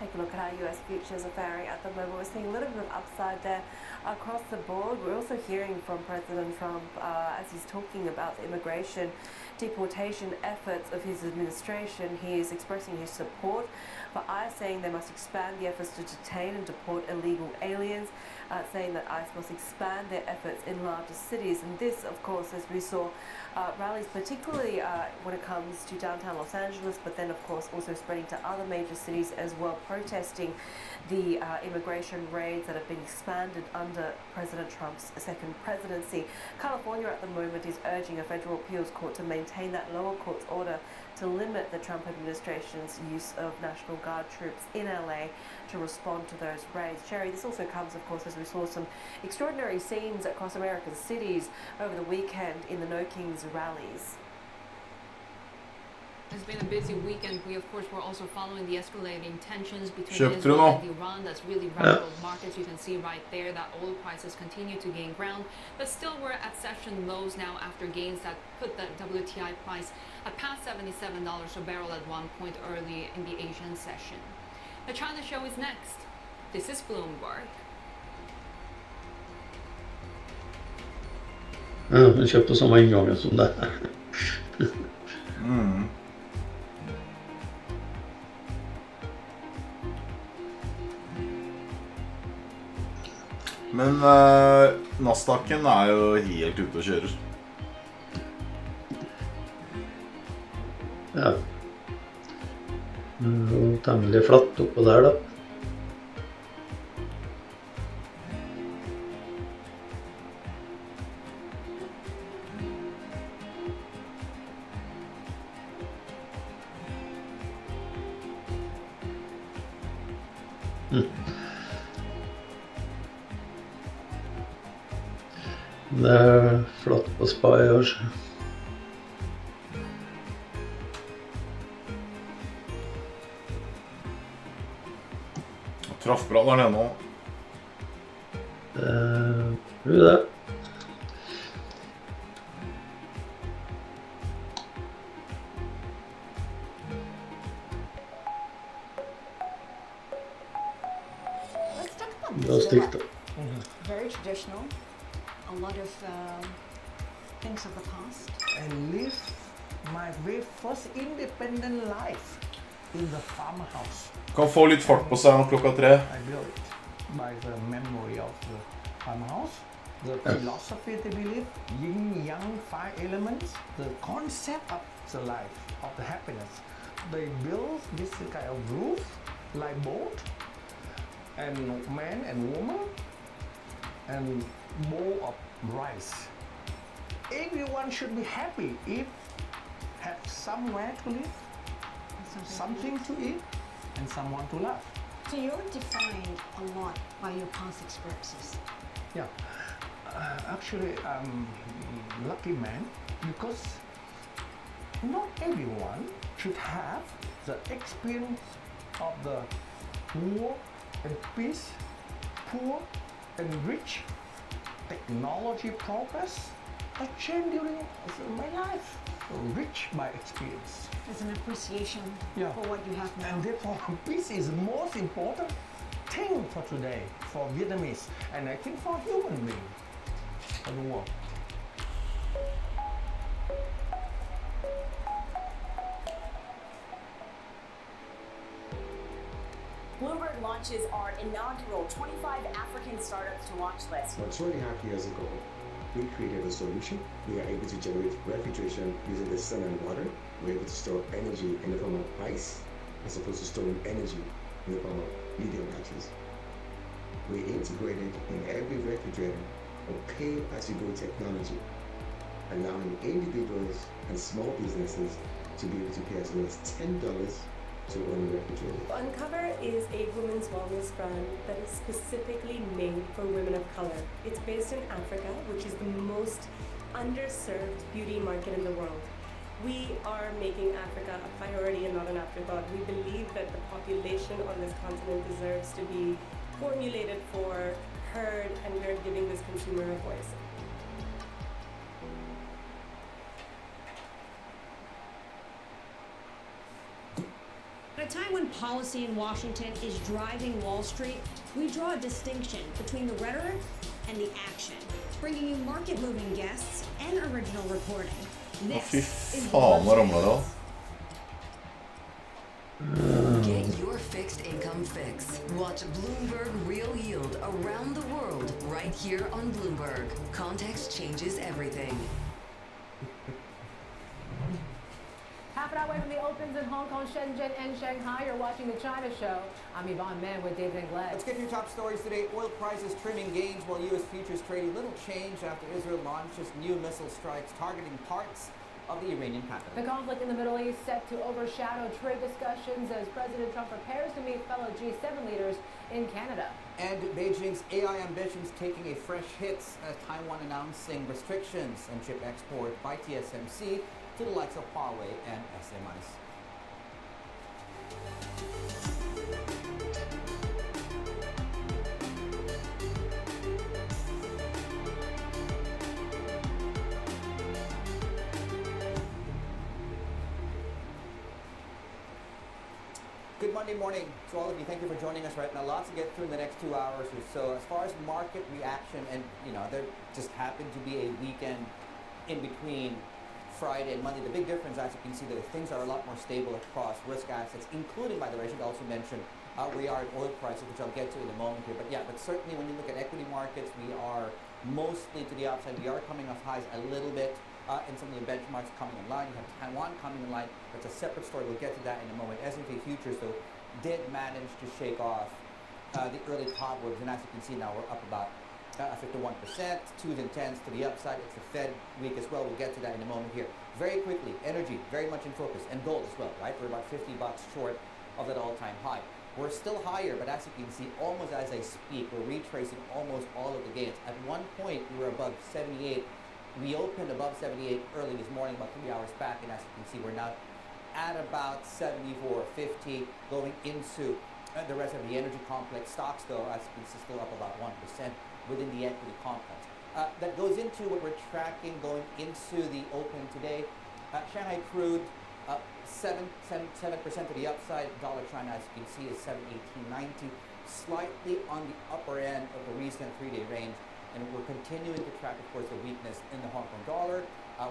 Take a look at how US futures are faring at the moment. We're seeing a little bit of upside there across the board. We're also hearing from President Trump as he's talking about the immigration deportation efforts of his administration. He is expressing his support for ICE, saying they must expand the efforts to detain and deport illegal aliens, saying that ICE must expand their efforts in larger cities. And this, of course, as we saw, rallies particularly when it comes to downtown Los Angeles, but then, of course, also spreading to other major cities as well, protesting the immigration raids that have been expanded under President Trump's second presidency. California at the moment is urging a federal appeals court to maintain that lower court's order to limit the Trump administration's use of National Guard troops in LA to respond to those raids. Sherry, this also comes, of course, as we saw some extraordinary scenes across American cities over the weekend in the No Kings rallies. It's been a busy weekend. We, of course, were also following the escalating tensions between Köpte du Israel någon? and Iran. That's really rattled markets. You can see right there that oil prices continue to gain ground, but still we're at session lows now after gains that put the WTI price at past $77 a barrel at one point early in the Asian session. The China show is next. This is Bloomberg. Ja, jag köpte samma ingångar som det här. Mm. Men Nasdaqen er jo helt ute og kjører. Ja. Temmelig flatt oppå der da. Det er flatt på SPY også. Traff bra der nede nå. Tror du det? Let's talk about Det var stygt da. Very traditional. A lot of things of the past. I live my very first independent life in the farmhouse. Kan få litt fart på seg når klokka 3. I built it by the memory of the farmhouse. The philosophy they believe, yin, yang, 5 elements, the concept of the life, of the happiness. They build this kind of roof, like boat, and man and woman, and bowl of rice. Everyone should be happy if have somewhere to live, something to eat, and someone to love. So you're defined a lot by your past experiences. Yeah, actually I'm a lucky man because not everyone should have the experience of the war and peace, poor and rich, technology progress, a change during my life, rich by experience. It's an appreciation Yeah. for what you have now. And therefore, peace is the most important thing for today, for Vietnamese, and I think for human being, for the world. Bloomberg launches our inaugural 25 African startups to watch list. About 2.5 years ago, we created a solution. We are able to generate refrigeration using the sun and water. We're able to store energy in the form of ice, as opposed to storing energy in the form of media batteries. We integrated in every refrigerator a pay-as-you-go technology, allowing individuals and small businesses to be able to pay as low as $10 to own a refrigerator. Uncover is a women's wellness brand that is specifically made for women of color. It's based in Africa, which is the most underserved beauty market in the world. We are making Africa a priority and not an afterthought. We believe that the population on this continent deserves to be formulated for, heard, and we're giving this consumer a voice. At a time when policy in Washington is driving Wall Street, we draw a distinction between the rhetoric and the action, bringing you market-moving guests and original reporting. This is Faen, hva ramler det av? Get your fixed income fix. Watch Bloomberg Real Yield around the world right here on Bloomberg. Context changes everything. Half an hour away from the opens in Hong Kong, Shenzhen, and Shanghai. You're watching the China Show. I'm Yvonne Mann with David Ingles. Let's get to your top stories today. Oil prices trimming gains while U.S. futures trading little change after Israel launches new missile strikes targeting parts of the Iranian capital. The conflict in the Middle East set to overshadow trade discussions as President Trump prepares to meet fellow G7 leaders in Canada. And Beijing's AI ambitions taking a fresh hit as Taiwan announcing restrictions on chip export by TSMC to the likes of Huawei and SMIC. Good Monday morning to all of you. Thank you for joining us right now. Lots to get through in the next 2 hours or so. As far as market reaction, and there just happened to be a weekend in between Friday and Monday. The big difference, as you can see, that things are a lot more stable across risk assets, including, by the way, I should also mention where we are in oil prices, which I'll get to in a moment here. But yeah, but certainly when you look at equity markets, we are mostly to the upside. We are coming off highs a little bit in some of the benchmarks coming in line. You have Taiwan coming in line. That's a separate story. We'll get to that in a moment. S&P futures, though, did manage to shake off the early cobwebs, and as you can see now, we're up about 51%, 2s and 10s to the upside. It's the Fed week as well. We'll get to that in a moment here. Very quickly, energy, very much in focus, and gold as well, right? We're about $50 short of that all-time high. We're still higher, but as you can see, almost as I speak, we're retracing almost all of the gains. At one point, we were above 78. We opened above 78 early this morning, about 3 hours back, and as you can see, we're now at about 74.50, going into the rest of the energy complex. Stocks, though, as you can see, still up about 1% within the equity complex. That goes into what we're tracking going into the open today. Shanghai crude up 7% to the upside. Dollar China, as you can see, is 718.90, slightly on the upper end of the recent 3-day range. And we're continuing to track, of course, the weakness in the Hong Kong dollar.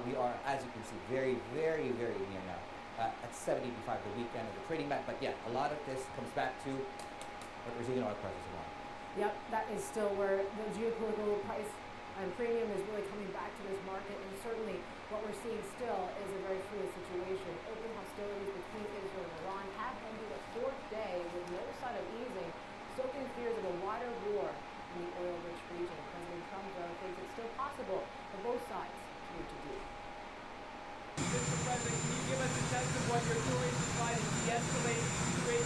We are, as you can see, very, very, very near now at 785, the weekend of the trading back. But yeah, a lot of this comes back to what we're seeing in oil prices around. Yep, that is still where the geopolitical price and premium is really coming back to this market, and certainly what we're seeing still is a very fluid situation. Open hostilities between Israel and Iran have ended a fourth day with no sign of easing, stoking fears of a wider war in the oil-rich region. President Trump, though, thinks it's still possible for both sides to move to deal. Mr. President, can you give us a sense of what you're doing to try to de-escalate the situation between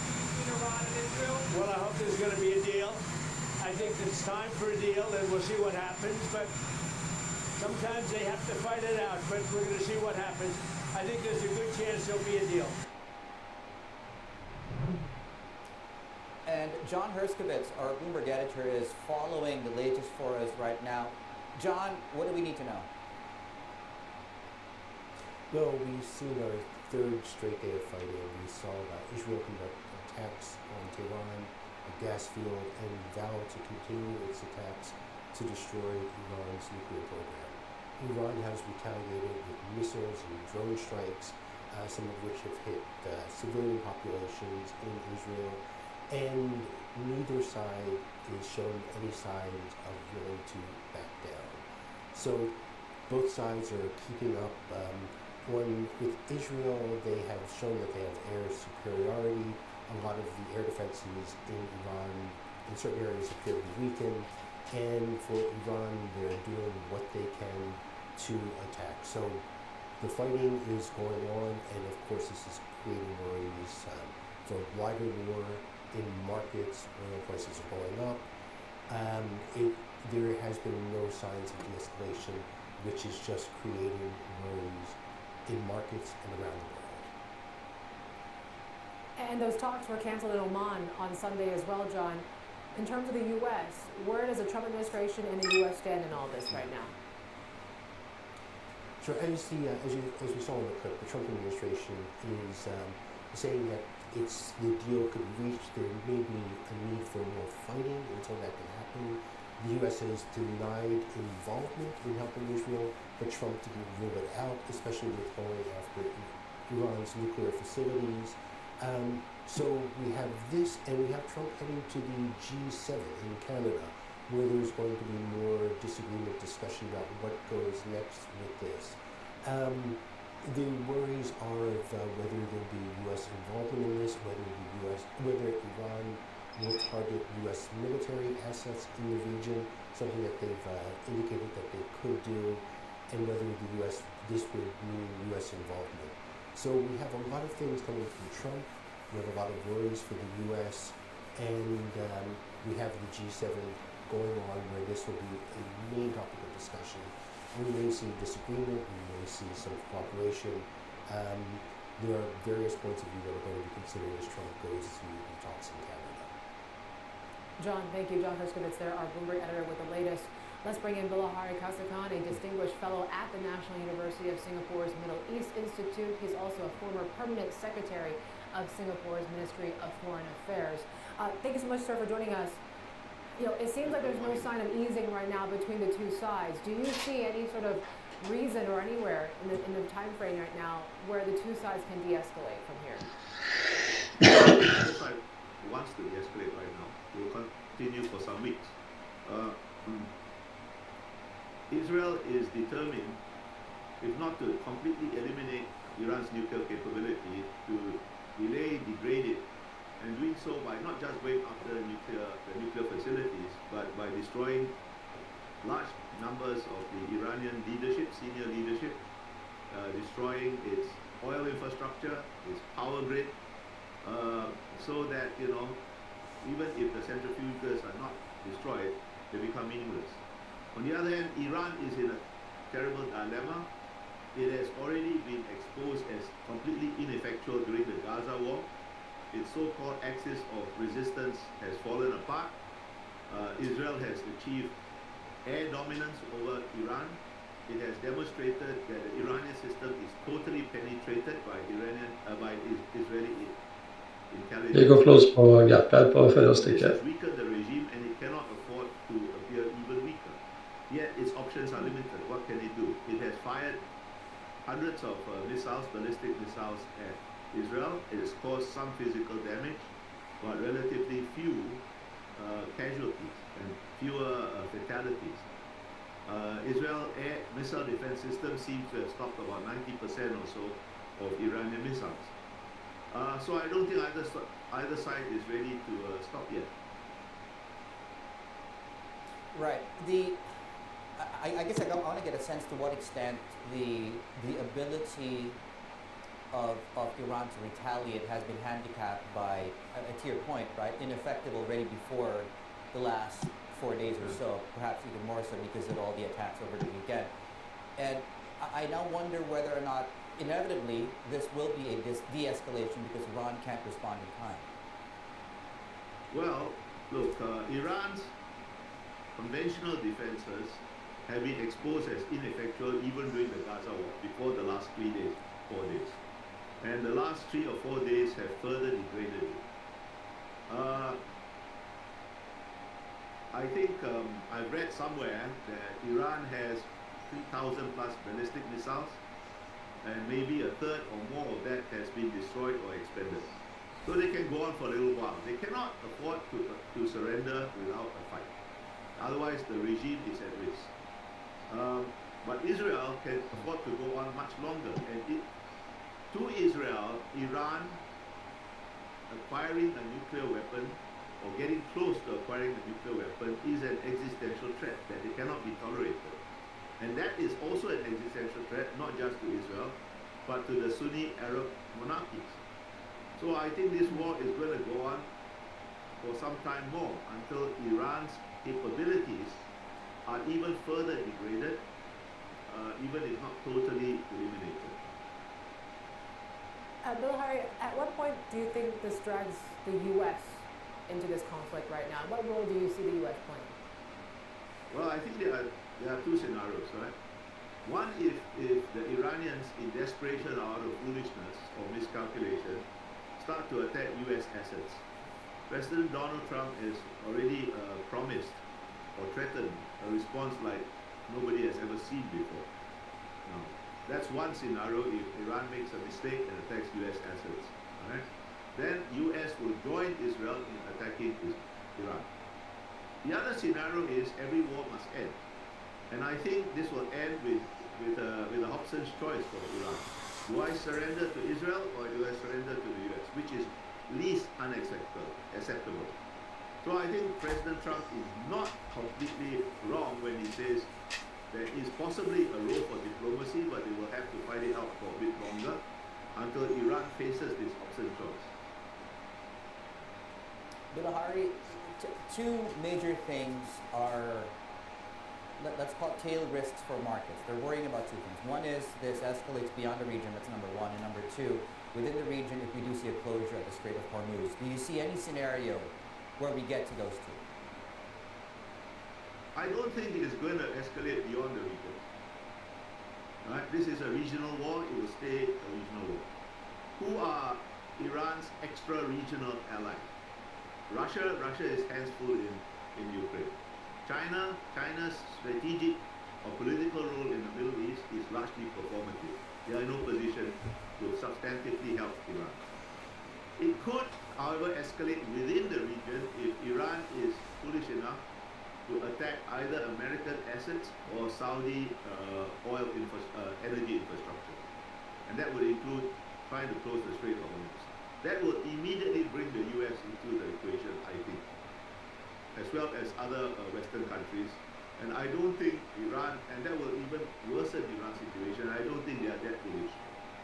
Iran and Israel? Well, I hope there's going to be a deal. I think it's time for a deal, and we'll see what happens. But sometimes they have to fight it out, but we're going to see what happens. I think there's a good chance there'll be a deal. And John Herskovitz, our Bloomberg editor, is following the latest for us right now. John, what do we need to know? Well, we've seen our third straight day of fighting. We saw Israel conduct attacks on Tehran, a gas field, and vow to continue its attacks to destroy Iran's nuclear program. Iran has retaliated with missiles and drone strikes, some of which have hit civilian populations in Israel, and neither side is showing any signs of willing to back down. So both sides are keeping up. With Israel, they have shown that they have air superiority. A lot of the air defenses in Iran, in certain areas, appear to be weakened. And for Iran, they're doing what they can to attack. So the fighting is going on, and of course this is creating worries for a wider war in markets. Oil prices are going up. There has been no signs of de-escalation, which is just creating worries in markets and around the world. And those talks were canceled in Oman on Sunday as well, John. In terms of the U.S., where does the Trump administration and the U.S. stand in all this right now? Sure. As we saw in the clip, the Trump administration is saying that the deal could reach. There may be a need for more fighting until that can happen. The U.S. has denied involvement in helping Israel, but Trump didn't rule it out, especially with going after Iran's nuclear facilities. So we have this, and we have Trump heading to the G7 in Canada, where there's going to be more disagreement, discussion about what goes next with this. The worries are of whether there'll be U.S. involvement in this, whether Iran will target U.S. military assets in the region, something that they've indicated that they could do, and whether this would mean U.S. involvement. So we have a lot of things coming from Trump. We have a lot of worries for the U.S., and we have the G7 going on where this will be a main topic of discussion. We may see disagreement, we may see some cooperation. There are various points of view that are going to be considered as Trump goes to the talks in Canada. John, thank you. John Herskovitz there, our Bloomberg editor with the latest. Let's bring in Bilahari Kasakan, a distinguished fellow at the National University of Singapore's Middle East Institute. He's also a former permanent secretary of Singapore's Ministry of Foreign Affairs. Thank you so much, sir, for joining us. It seems like there's no sign of easing right now between the two sides. Do you see any sort of reason or anywhere in the time frame right now where the two sides can de-escalate from here? The side wants to de-escalate right now. It will continue for some weeks. Israel is determined, if not to completely eliminate Iran's nuclear capability, to delay, degrade it, and doing so by not just going after the nuclear facilities, but by destroying large numbers of the Iranian leadership, senior leadership, destroying its oil infrastructure, its power grid, so that, even if the centrifuges are not destroyed, they become meaningless. On the other hand, Iran is in a terrible dilemma. It has already been exposed as completely ineffectual during the Gaza war. Its so-called axis of resistance has fallen apart. Israel has achieved air dominance over Iran. It has demonstrated that the Iranian system is totally penetrated by Israeli intelligence. Vi går close på gapet på förra This stycket. has weakened the regime and it cannot afford to appear even weaker. Yet its options are limited. What can it do? It has fired hundreds of missiles, ballistic missiles at Israel. It has caused some physical damage, but relatively few casualties and fewer fatalities. Israel air missile defense system seems to have stopped about 90% or so of Iranian missiles. So I don't think either side is ready to stop yet. Right. I guess I want to get a sense to what extent the ability of Iran to retaliate has been handicapped by, to your point, right, ineffective already before the last 4 days or so, perhaps even more so because of all the attacks over the weekend. And I now wonder whether or not, inevitably, this will be a de-escalation because Iran can't respond in time. Well, look, Iran's conventional defenses have been exposed as ineffectual even during the Gaza war, before the last 4 days. And the last 3 or 4 days have further degraded it. I think I've read somewhere that Iran has 3,000 plus ballistic missiles, and maybe a third or more of that has been destroyed or expended. So they can go on for a little while. They cannot afford to surrender without a fight. Otherwise, the regime is at risk. But Israel can afford to go on much longer. And to Israel, Iran acquiring a nuclear weapon or getting close to acquiring a nuclear weapon is an existential threat that it cannot be tolerated. And that is also an existential threat, not just to Israel, but to the Sunni Arab monarchies. So I think this war is going to go on for some time more until Iran's capabilities are even further degraded, even if not totally eliminated. Bill Hari, at what point do you think this drags the U.S. into this conflict right now? What role do you see the U.S. playing? Well, I think there are two scenarios, right? One, if the Iranians, in desperation or out of foolishness or miscalculation, start to attack U.S. assets. President Donald Trump has already promised or threatened a response like nobody has ever seen before. Now, that's one scenario if Iran makes a mistake and attacks U.S. assets. Right? Then U.S. will join Israel in attacking Iran. The other scenario is every war must end. And I think this will end with a Hobson's choice for Iran. Do I surrender to Israel or do I surrender to the U.S., which is least acceptable? So I think President Trump is not completely wrong when he says there is possibly a role for diplomacy, but they will have to fight it out for a bit longer until Iran faces this Hobson's choice. Bill Hari, two major things are, let's call it tail risks for markets. They're worrying about two things. One is this escalates beyond the region, that's number one. And number two, within the region, if we do see a closure at the Strait of Hormuz, do you see any scenario where we get to those two? I don't think it is going to escalate beyond the region. Right? This is a regional war, it will stay a regional war. Who are Iran's extra-regional allies? Russia is hands full in Ukraine. China's strategic or political role in the Middle East is largely performative. They are in no position to substantively help Iran. It could, however, escalate within the region if Iran is foolish enough to attack either American assets or Saudi energy infrastructure. And that would include trying to close the Strait of Hormuz. That will immediately bring the US into the equation, I think, as well as other Western countries. And I don't think Iran, and that will even worsen Iran's situation, I don't think they are that foolish.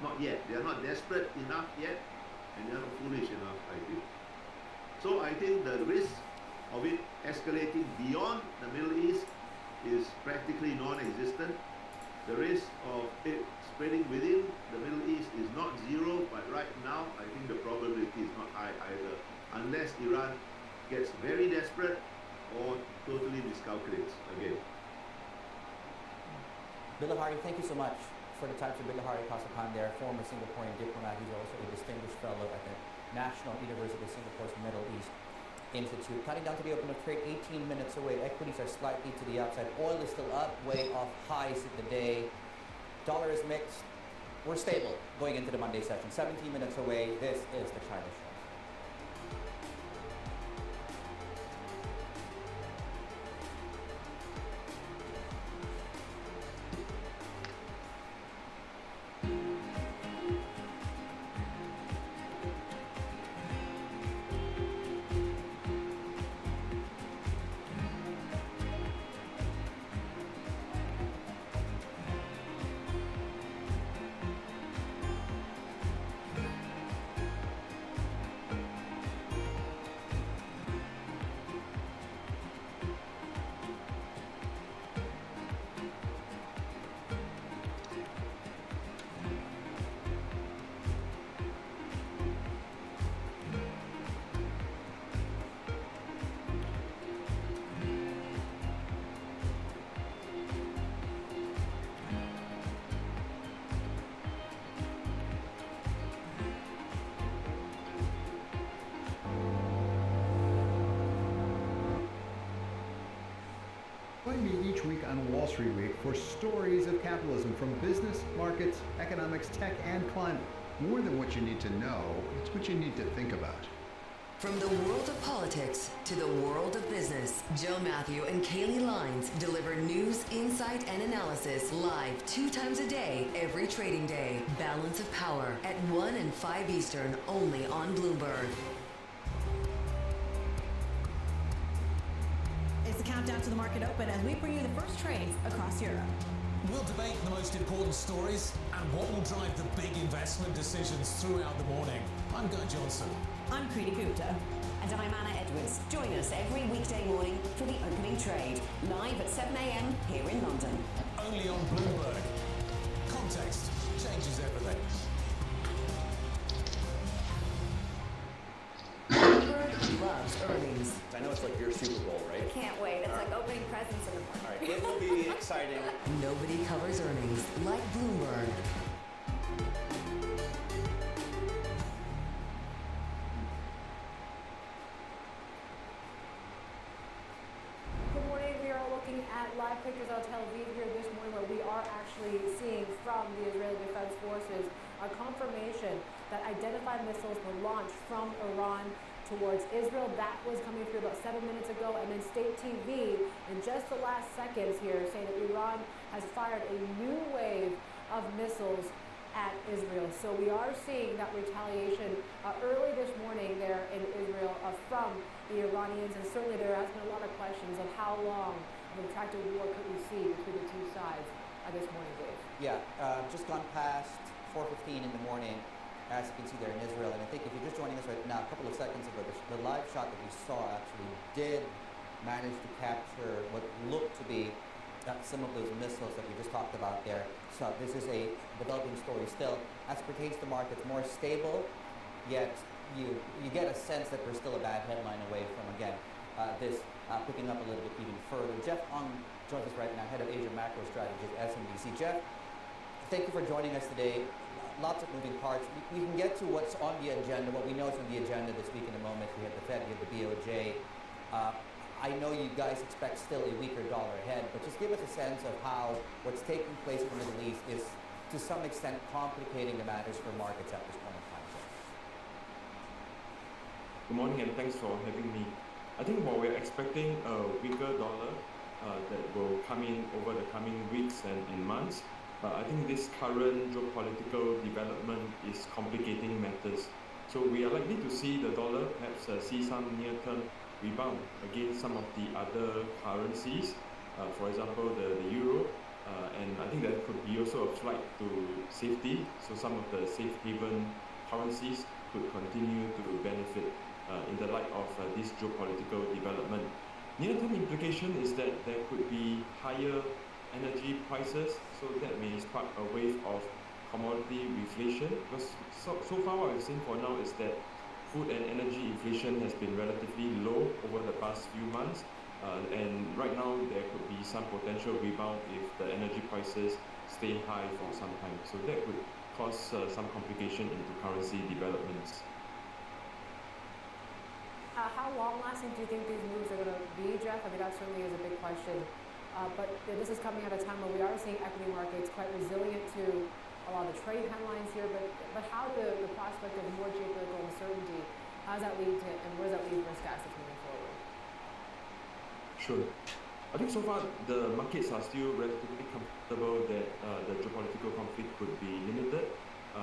Not yet. They are not desperate enough yet, and they are not foolish enough, I think. So I think the risk of it escalating beyond the Middle East is practically non-existent. The risk of it spreading within the Middle East is not zero, but right now I think the probability is not high either, unless Iran gets very desperate or totally miscalculates again. Bilahari, thank you so much for the time. To Bilahari Kasapan there, former Singaporean diplomat. He's also a distinguished fellow at the National University of Singapore's Middle East Institute. Counting down to the open of trade, 18 minutes away. Equities are slightly to the upside. Oil is still up, way off highs of the day. Dollar is mixed. We're stable going into the Monday session. 17 minutes away. This is the China Show. Join me each week on Wall Street Week for stories of capitalism from business, markets, economics, tech, and climate. More than what you need to know, it's what you need to think about. From the world of politics to the world of business, Joe Matthew and Kaylee Lines deliver news, insight, and analysis live 2 times a day, every trading day. Balance of Power at 1 and 5 Eastern, only on Bloomberg. It's the countdown to the market open as we bring you the first trades across Europe. We'll debate the most important stories and what will drive the big investment decisions throughout the morning. I'm Guy Johnson. I'm Kriti Gupta. And I'm Anna Edwards. Join us every weekday morning for the opening trade, live at 7 a.m. here in London. Only on Bloomberg. Context changes everything. Bloomberg loves earnings. I know it's like your Super Bowl, right? Can't wait. It's like opening presents in the morning. All right, it will be exciting. Nobody covers earnings like Bloomberg. Good morning. We are looking at live pictures out of Tel Aviv here this morning, where we are actually seeing from the Israeli Defense Forces a confirmation that identified missiles were launched from Iran towards Israel. That was coming through about 7 minutes ago, and then state TV in just the last seconds here saying that Iran has fired a new wave of missiles at Israel. So we are seeing that retaliation early this morning there in Israel from the Iranians, and certainly there has been a lot of questions of how long of a protracted war could we see between the two sides this morning, Dave. Yeah, just gone past 4:15 in the morning, as you can see there in Israel. And I think if you're just joining us right now, a couple of seconds ago, the live shot that we saw actually did manage to capture what looked to be some of those missiles that we just talked about there. So this is a developing story still. As pertains to markets, more stable, yet you get a sense that there's still a bad headline away from, again, this picking up a little bit even further. Jeff Ong joins us right now, head of Asia Macro Strategy at SMBC. Jeff, thank you for joining us today. Lots of moving parts. We can get to what's on the agenda, what we know is on the agenda this week in a moment. We have the Fed, we have the BOJ. I know you guys expect still a weaker dollar ahead, but just give us a sense of how what's taking place in the Middle East is to some extent complicating the matters for markets at this point in time. Good morning and thanks for having me. I think while we're expecting a weaker dollar that will come in over the coming weeks and months, I think this current geopolitical development is complicating matters. So we are likely to see the dollar perhaps see some near-term rebound against some of the other currencies, for example the euro, and I think that could be also a flight to safety, so some of the safe haven currencies could continue to benefit in the light of this geopolitical development. Near-term implication is that there could be higher energy prices, so that may spark a wave of commodity reflation, because so far what we've seen for now is that food and energy inflation has been relatively low over the past few months, and right now there could be some potential rebound if the energy prices stay high for some time. So that could cause some complication into currency developments. How long-lasting do you think these moves are going to be, Jeff? I mean, that certainly is a big question. But this is coming at a time where we are seeing equity markets quite resilient to a lot of the trade headlines here. But how do the prospect of more geopolitical uncertainty, how does that lead to, and where does that leave risk assets moving forward? Sure. I think so far the markets are still relatively comfortable that the geopolitical conflict could be limited.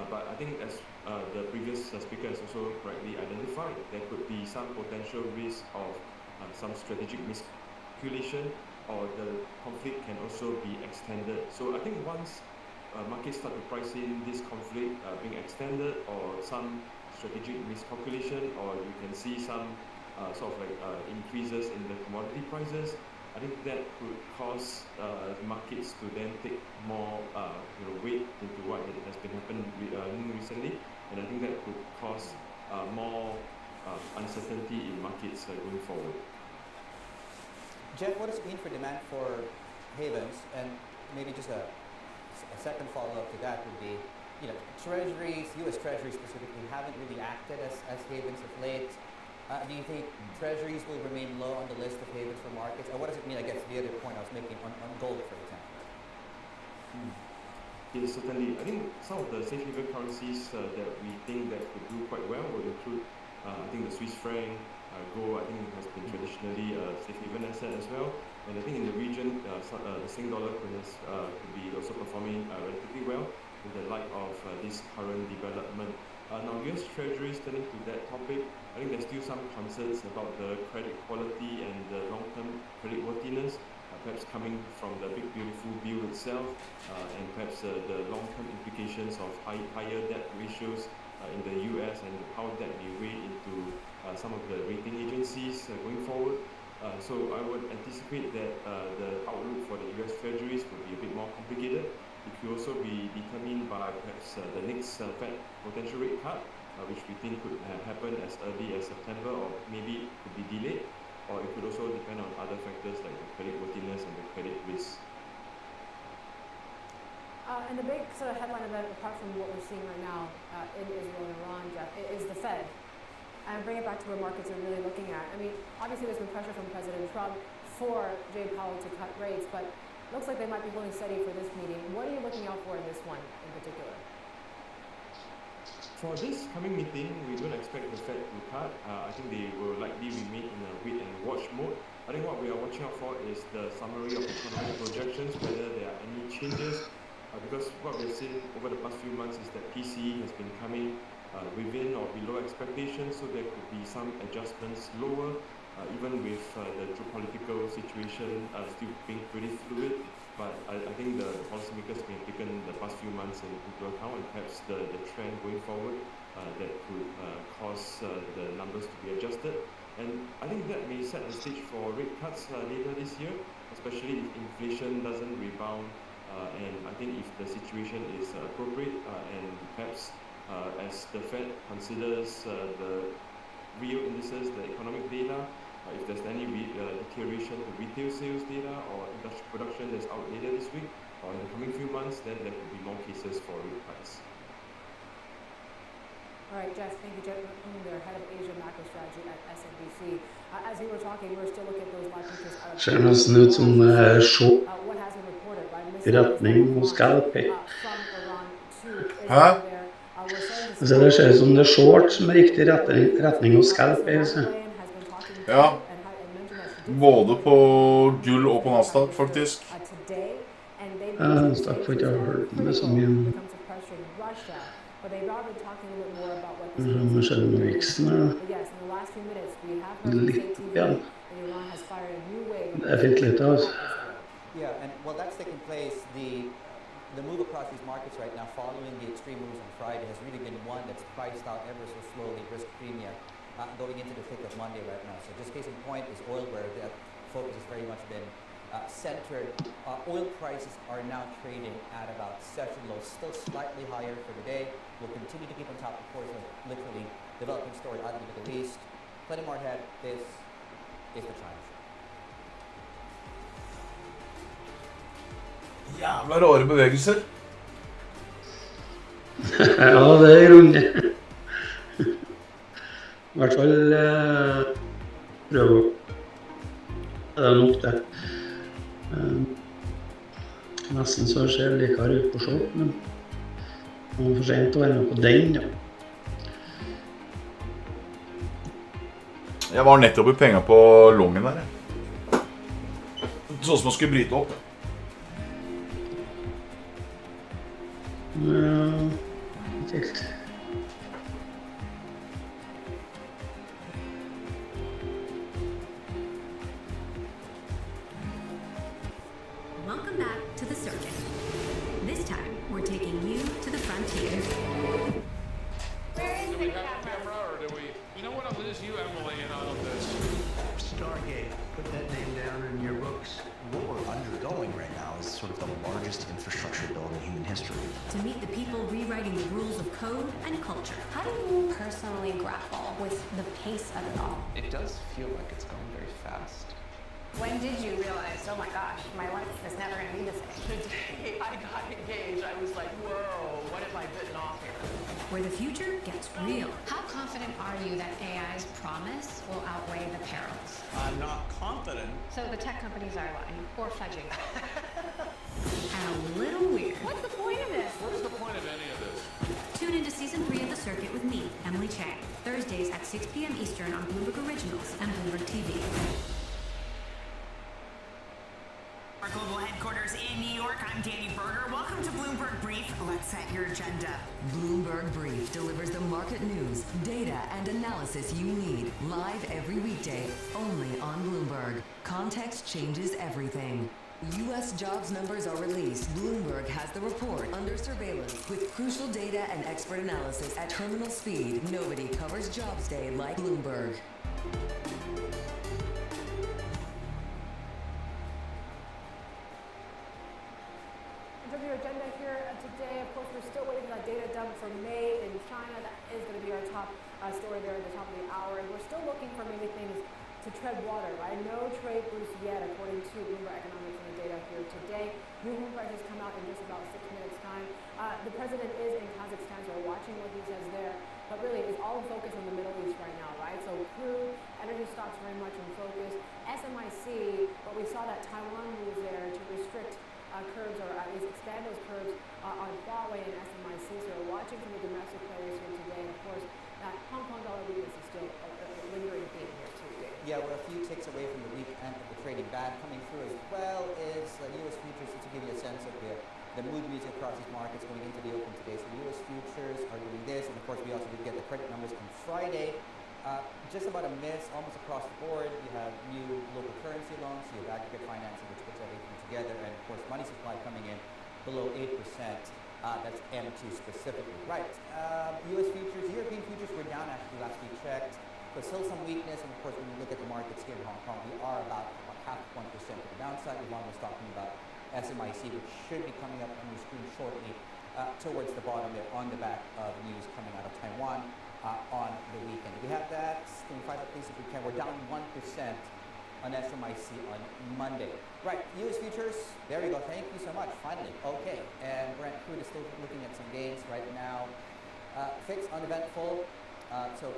But I think as the previous speaker has also correctly identified, there could be some potential risk of some strategic miscalculation, or the conflict can also be extended. So I think once markets start to price in this conflict being extended, or some strategic miscalculation, or you can see some sort of like increases in the commodity prices, I think that could cause markets to then take more weight into what has been happening recently, and I think that could cause more uncertainty in markets going forward. Jeff, what does it mean for demand for havens? And maybe just a second follow-up to that would be, treasuries, U.S. treasuries specifically, haven't really acted as havens of late. Do you think treasuries will remain low on the list of havens for markets? And what does it mean, I guess, the other point I was making on gold, for example? Yes, certainly. I think some of the safe haven currencies that we think that could do quite well would include, I think, the Swiss franc. Gold, I think, has been traditionally a safe haven asset as well. And I think in the region, the Sing dollar could be also performing relatively well in the light of this current development. Now, US Treasuries, turning to that topic, I think there's still some concerns about the credit quality and the long-term credit worthiness, perhaps coming from the Big Beautiful Bill itself, and perhaps the long-term implications of higher debt ratios in the US, and how that may weigh into some of the rating agencies going forward. So I would anticipate that the outlook for the US Treasuries would be a bit more complicated. It could also be determined by perhaps the next Fed potential rate cut, which we think could happen as early as September, or maybe could be delayed, or it could also depend on other factors like the credit worthiness and the credit risk. And the big sort of headline event, apart from what we're seeing right now in Israel and Iran, Jeff, is the Fed. And bring it back to where markets are really looking at. I mean, obviously there's been pressure from President Trump for Jay Powell to cut rates, but it looks like they might be holding steady for this meeting. What are you looking out for in this one in particular? For this coming meeting, we don't expect the Fed to cut. I think they will likely remain in a wait and watch mode. I think what we are watching out for is the summary of economic projections, whether there are any changes, because what we've seen over the past few months is that PCE has been coming within or below expectations, so there could be some adjustments lower, even with the geopolitical situation still being pretty fluid. But I think the policymakers may have taken the past few months into account, and perhaps the trend going forward that could cause the numbers to be adjusted. And I think that may set the stage for rate cuts later this year, especially if inflation doesn't rebound. And I think if the situation is appropriate, and perhaps as the Fed considers the real indices, the economic data, if there's any deterioration to retail sales data or industrial production that's out later this week or in the coming few months, then there could be more cases for rate cuts. All right, Jeff, thank you, Jeff. They're head of Asia macro strategy at SMBC. As we were talking, we were still looking at those live pictures out of Ser nesten ut som short what has been reported, right? i retning mot Scalpi. From Iran to Hæ? Israel there. We're starting to Altså, det ser ut som det er short som er riktig retning hos Scalpi. Ja. Både på gull og på Nasdaq, faktisk. Nasdaq får ikke hørt med så mye. Hva skjedde med viksen her da? Litt igjen. Det er fint litt av oss. Yeah, and well, that's taking place. The move across these markets right now, following the extreme moves on Friday, has really been one that's priced out ever so slowly, risk premium, going into the thick of Monday right now. So just case in point is oil, where that focus has very much been centered. Oil prices are now trading at about session lows, still slightly higher for the day. We'll continue to keep on top, of course, of literally developing story out of the Middle East. Plenty more ahead. This is the China Show. Jævla rare bevegelser. Ja, det er rundt. I hvert fall prøve å... Det er nok det. Nesten så ser det likere ut på short, men det var for sent å være med på den, ja. Jeg var nettopp i penger på longen der. Sånn som man skulle bryte opp. Ja, ikke helt. Welcome back to the circuit. This time, we're taking you to the frontier. Do we have a camera, or do we... You know what, I'll lose you, Emily, in all of this. Stargate, put that name down in your books. What we're undergoing right now is sort of the largest infrastructure build in human history. To meet the people rewriting the rules of code and culture. How do you personally grapple with the pace of it all? It does feel like it's going very fast. When did you realize, oh my gosh, my life is never going to be the same? The day I got engaged, I was like, whoa, what have I bitten off here? Where the future gets real. How confident are you that AI's promise will outweigh the perils? I'm not confident. So the tech companies are lying, or fudging. And a little weird. What's the point of this? What is the point of any of this? Tune into Season 3 of The Circuit with me, Emily Chang. Thursdays at 6 p.m. Eastern on Bloomberg Originals and Bloomberg TV. Our global headquarters in New York, I'm Danny Berger. Welcome to Bloomberg Brief. Let's set your agenda. Bloomberg Brief delivers the market news, data, and analysis you need live every weekday, only on Bloomberg. Context changes everything. U.S. jobs numbers are released. Bloomberg has the report under surveillance with crucial data and expert analysis at terminal speed. Nobody covers jobs day like Bloomberg. Your agenda here today, of course, we're still waiting for that data dump from May in China. That is going to be our top story there at the top of the hour. And we're still looking for maybe things to tread water, right? No trade boost yet, according to Bloomberg Economics and the data here today. New home prices come out in just about 6 minutes' time. The president is in Kazakhstan, so we're watching what he says there. But really, it's all focused on the Middle East right now, right? So crude, energy stocks very much in focus. SMIC, but we saw that Taiwan move there to restrict curbs, or at least expand those curbs on Huawei and SMIC. So we're watching some of the domestic players here today. And of course, that Hong Kong dollar weakness is still a lingering theme here too. Yeah, we're a few ticks away from the weak end of the trading band. Coming through as well is U.S. futures, to give you a sense of the mood music across these markets going into the open today. So U.S. futures are doing this, and of course we also did get the credit numbers on Friday. Just about a miss almost across the board. You have new local currency loans, you have aggregate financing, which puts everything together, and of course money supply coming in below 8%. That's M2 specifically. Right. U.S. futures, European futures were down actually last we checked. There's still some weakness, and of course when you look at the markets here in Hong Kong, we are about half 1% to the downside. Yvonne was talking about SMIC, which should be coming up on your screen shortly towards the bottom there on the back of news coming out of Taiwan. On the weekend. We have that. Can we find that please if we can? We're down 1% on SMIC on Monday. Right, US futures, there we go. Thank you so much, finally. Okay, and Brent Crude is still looking at some gains right now. Fixed, uneventful. So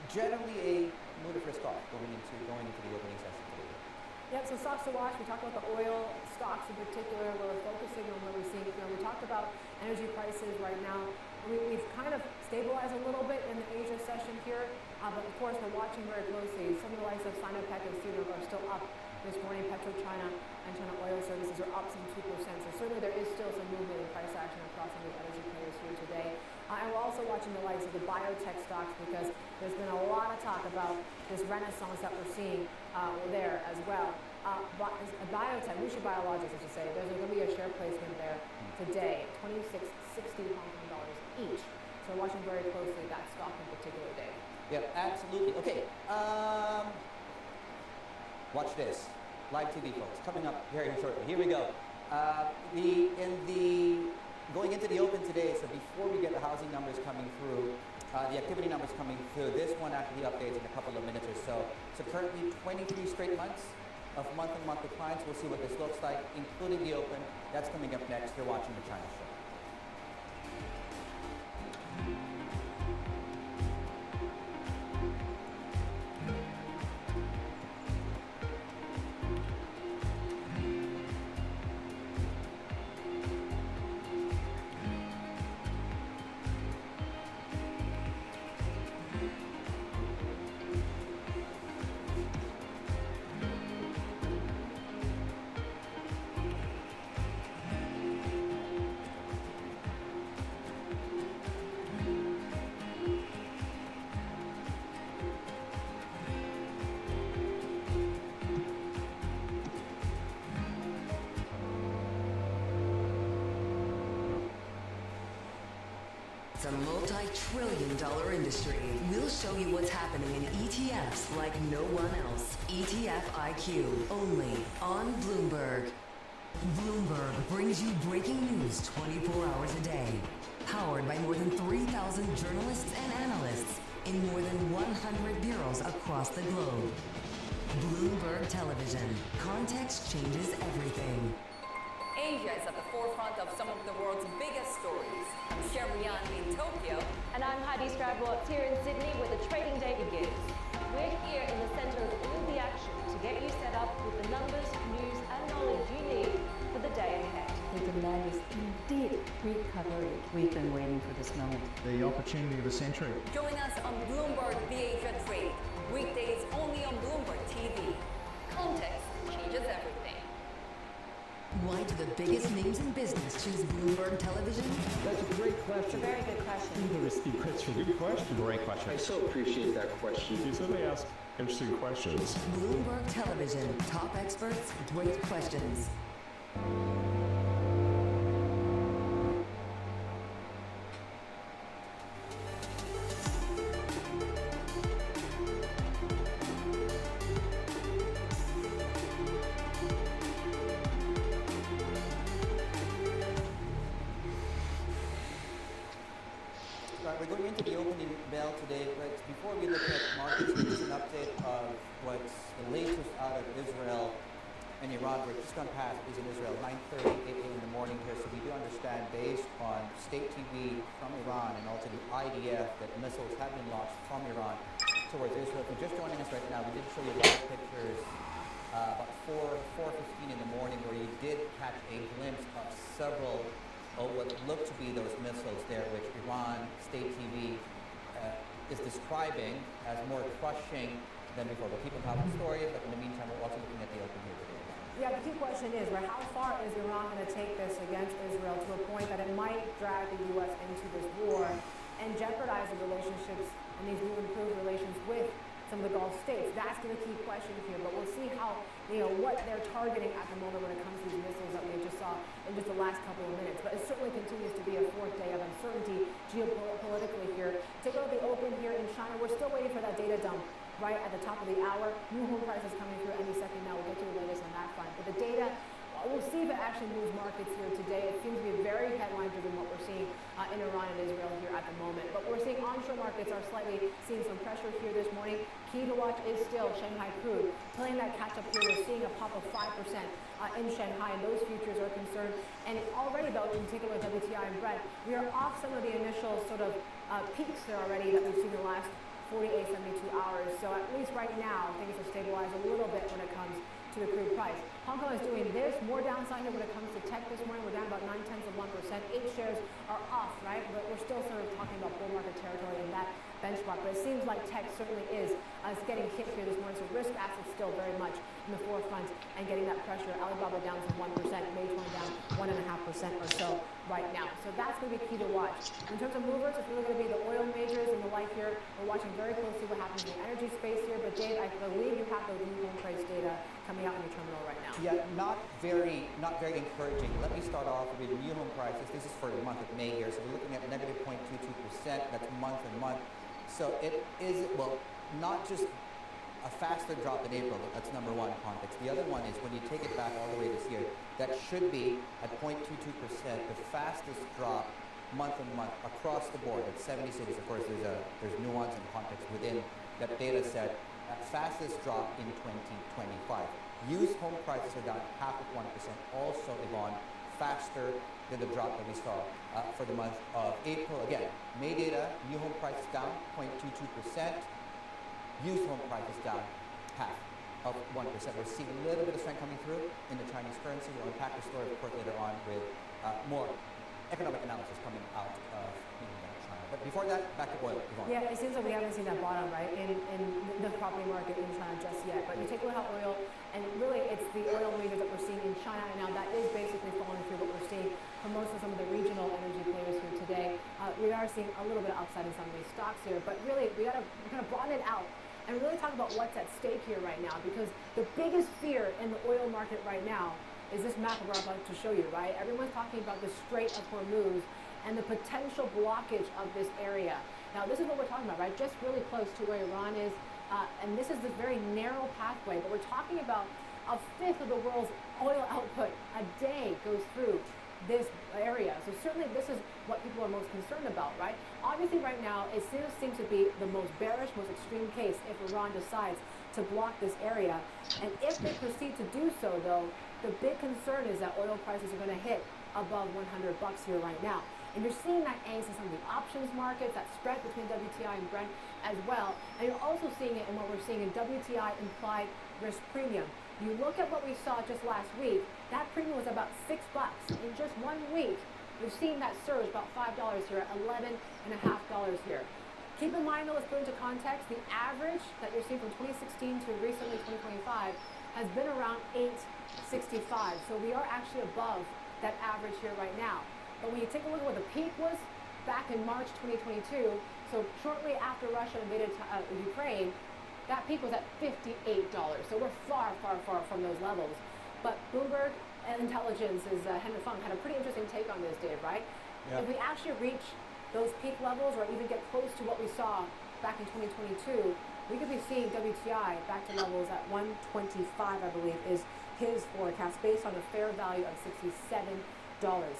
generally a mood of risk off going into the opening session today? Yeah, so stocks to watch. We talked about the oil stocks in particular. We're focusing on what we're seeing. We talked about energy prices right now. We've kind of stabilized a little bit in the Asia session here, but of course we're watching very closely. Some of the likes of Sinopec and CNOOC are still up this morning. PetroChina and China Oil Services are up some 2%. So certainly there is still some movement in price action across some of the energy players here today. And we're also watching the likes of the biotech stocks because there's been a lot of talk about this renaissance that we're seeing there as well. Biotech, Wuxi Biologics, I should say, there's going to be a share placement there today, $26.60 Hong Kong dollars each. So we're watching very closely that stock in particular, Dave. Yeah, absolutely. Okay. Watch this. Live TV, folks, coming up very shortly. Here we go. Going into the open today, so before we get the housing numbers coming through, the activity numbers coming through, this one actually updates in a couple of minutes or so. So currently 23 straight months of month-on-month declines. We'll see what this looks like, including the open. That's coming up next. You're watching the China Show. It's a multi-trillion-dollar industry. We'll show you what's happening in ETFs like no one else. ETF IQ, only on Bloomberg. Bloomberg brings you breaking news 24 hours a day. Powered by more than 3,000 journalists and analysts in more than 100 bureaus across the globe. Bloomberg Television. Context changes everything. Asia is at the forefront of some of the world's biggest stories. I'm Sherrian in Tokyo. And I'm Heidi Stradbrook here in Sydney where the trading day begins. We're here in the centre of all the action to get you set up with the numbers, news and knowledge you need for the day ahead. The demand is indeed recovery. We've been waiting for this moment. The opportunity of a century. Join us on Bloomberg The Asia Trade. Weekdays only on Bloomberg TV. Context changes everything. Why do the biggest names in business choose Bloomberg Television? That's a great question. It's a very good question. Interesting question. Good question. Great question. I so appreciate that question. You certainly ask interesting questions. Bloomberg Television. Top experts, great questions. We're going into the opening bell today, but before we look at markets, just an update of what's the latest out of Israel and Iran. We're just gone past is in Israel, 9:30, 8 a.m. in the morning here, so we do understand based on state TV from Iran and also the IDF that missiles have been launched from Iran towards Israel. If you're just joining us right now, we did show you live pictures about 4:15 in the morning where you did catch a glimpse of several what look to be those missiles there, which Iran state TV is describing as more crushing than before. We'll keep on top of the story, but in the meantime, we're also looking at the open here today. Yeah, the key question is, right, how far is Iran going to take this against Israel to a point that it might drag the U.S. into this war and jeopardize the relationships and these new improved relations with some of the Gulf states? That's the key question here, but we'll see how, what they're targeting at the moment when it comes to these missiles that we just saw in just the last couple of minutes. But it certainly continues to be a fourth day of uncertainty geopolitically here. Take a look at the open here in China. We're still waiting for that data dump right at the top of the hour. New home prices coming through any second now. We'll get to the latest on that front. But the data, we'll see if it actually moves markets here today. It seems to be very headline-driven what we're seeing in Iran and Israel here at the moment. But we're seeing onshore markets are slightly seeing some pressure here this morning. Key to watch is still Shanghai crude. Playing that catch-up here, we're seeing a pop of 5% in Shanghai, and those futures are concerned. And already, though, in particular WTI and Brent, we are off some of the initial sort of peaks there already that we've seen in the last 48, 72 hours. So at least right now, things have stabilized a little bit when it comes to the crude price. Hong Kong is doing this, more downside here when it comes to tech this morning. We're down about 0.9%. 8 shares are off, right? But we're still sort of talking about bull market territory in that benchmark. But it seems like tech certainly is getting hit here this morning. So risk assets still very much in the forefront and getting that pressure. Alibaba down some 1%, Meituan down 1.5% or so right now. So that's going to be key to watch. In terms of movers, it's really going to be the oil majors and the like here. We're watching very closely what happens in the energy space here. But Dave, I believe you have those new home price data coming out in your terminal right now. Yeah, not very encouraging. Let me start off with new home prices. This is for the month of May here. So we're looking at negative 0.22%. That's month and month. So it is, well, not just a faster drop in April. That's number one context. The other one is when you take it back all the way this year, that should be at 0.22%, the fastest drop month on month across the board. At 70 cities, of course, there's nuance and context within that data set. Fastest drop in 2025. Used home prices are down 0.5%. Also, Yvonne, faster than the drop that we saw for the month of April. Again, May data, new home prices down 0.22%. Used home prices down 0.5%. We're seeing a little bit of strength coming through in the Chinese currency. We'll unpack the story, of course, later on with more economic analysis coming out of China. But before that, back to oil. Yvonne. Yeah, it seems like we haven't seen that bottom, right, in the property market in China just yet. But you take a look at oil, and really it's the oil majors that we're seeing in China. And now that is basically following through what we're seeing for most of some of the regional energy players here today. We are seeing a little bit of upside in some of these stocks here. But really, we got to kind of broaden it out and really talk about what's at stake here right now, because the biggest fear in the oil market right now is this map we're about to show you, right? Everyone's talking about the Strait of Hormuz and the potential blockage of this area. Now, this is what we're talking about, right? Just really close to where Iran is, and this is this very narrow pathway, but we're talking about a fifth of the world's oil output a day goes through this area. So certainly this is what people are most concerned about, right? Obviously right now it seems to be the most bearish, most extreme case if Iran decides to block this area. And if they proceed to do so though, the big concern is that oil prices are going to hit above $100 here right now. And you're seeing that angst in some of the options markets, that spread between WTI and Brent as well. And you're also seeing it in what we're seeing in WTI implied risk premium. You look at what we saw just last week, that premium was about $6 in just 1 week. We've seen that surge about $5 here at $11.50 here. Keep in mind though, let's put into context, the average that you're seeing from 2016 to recently 2025 has been around $8.65. So we are actually above that average here right now. But when you take a look at what the peak was back in March 2022, so shortly after Russia invaded Ukraine, that peak was at $58. So we're far, far, far from those levels. But Bloomberg Intelligence's Henry Fung had a pretty interesting take on this, Dave, right? Yeah. If we actually reach those peak levels or even get close to what we saw back in 2022, we could be seeing WTI back to levels at 125, I believe, is his forecast based on a fair value of $67.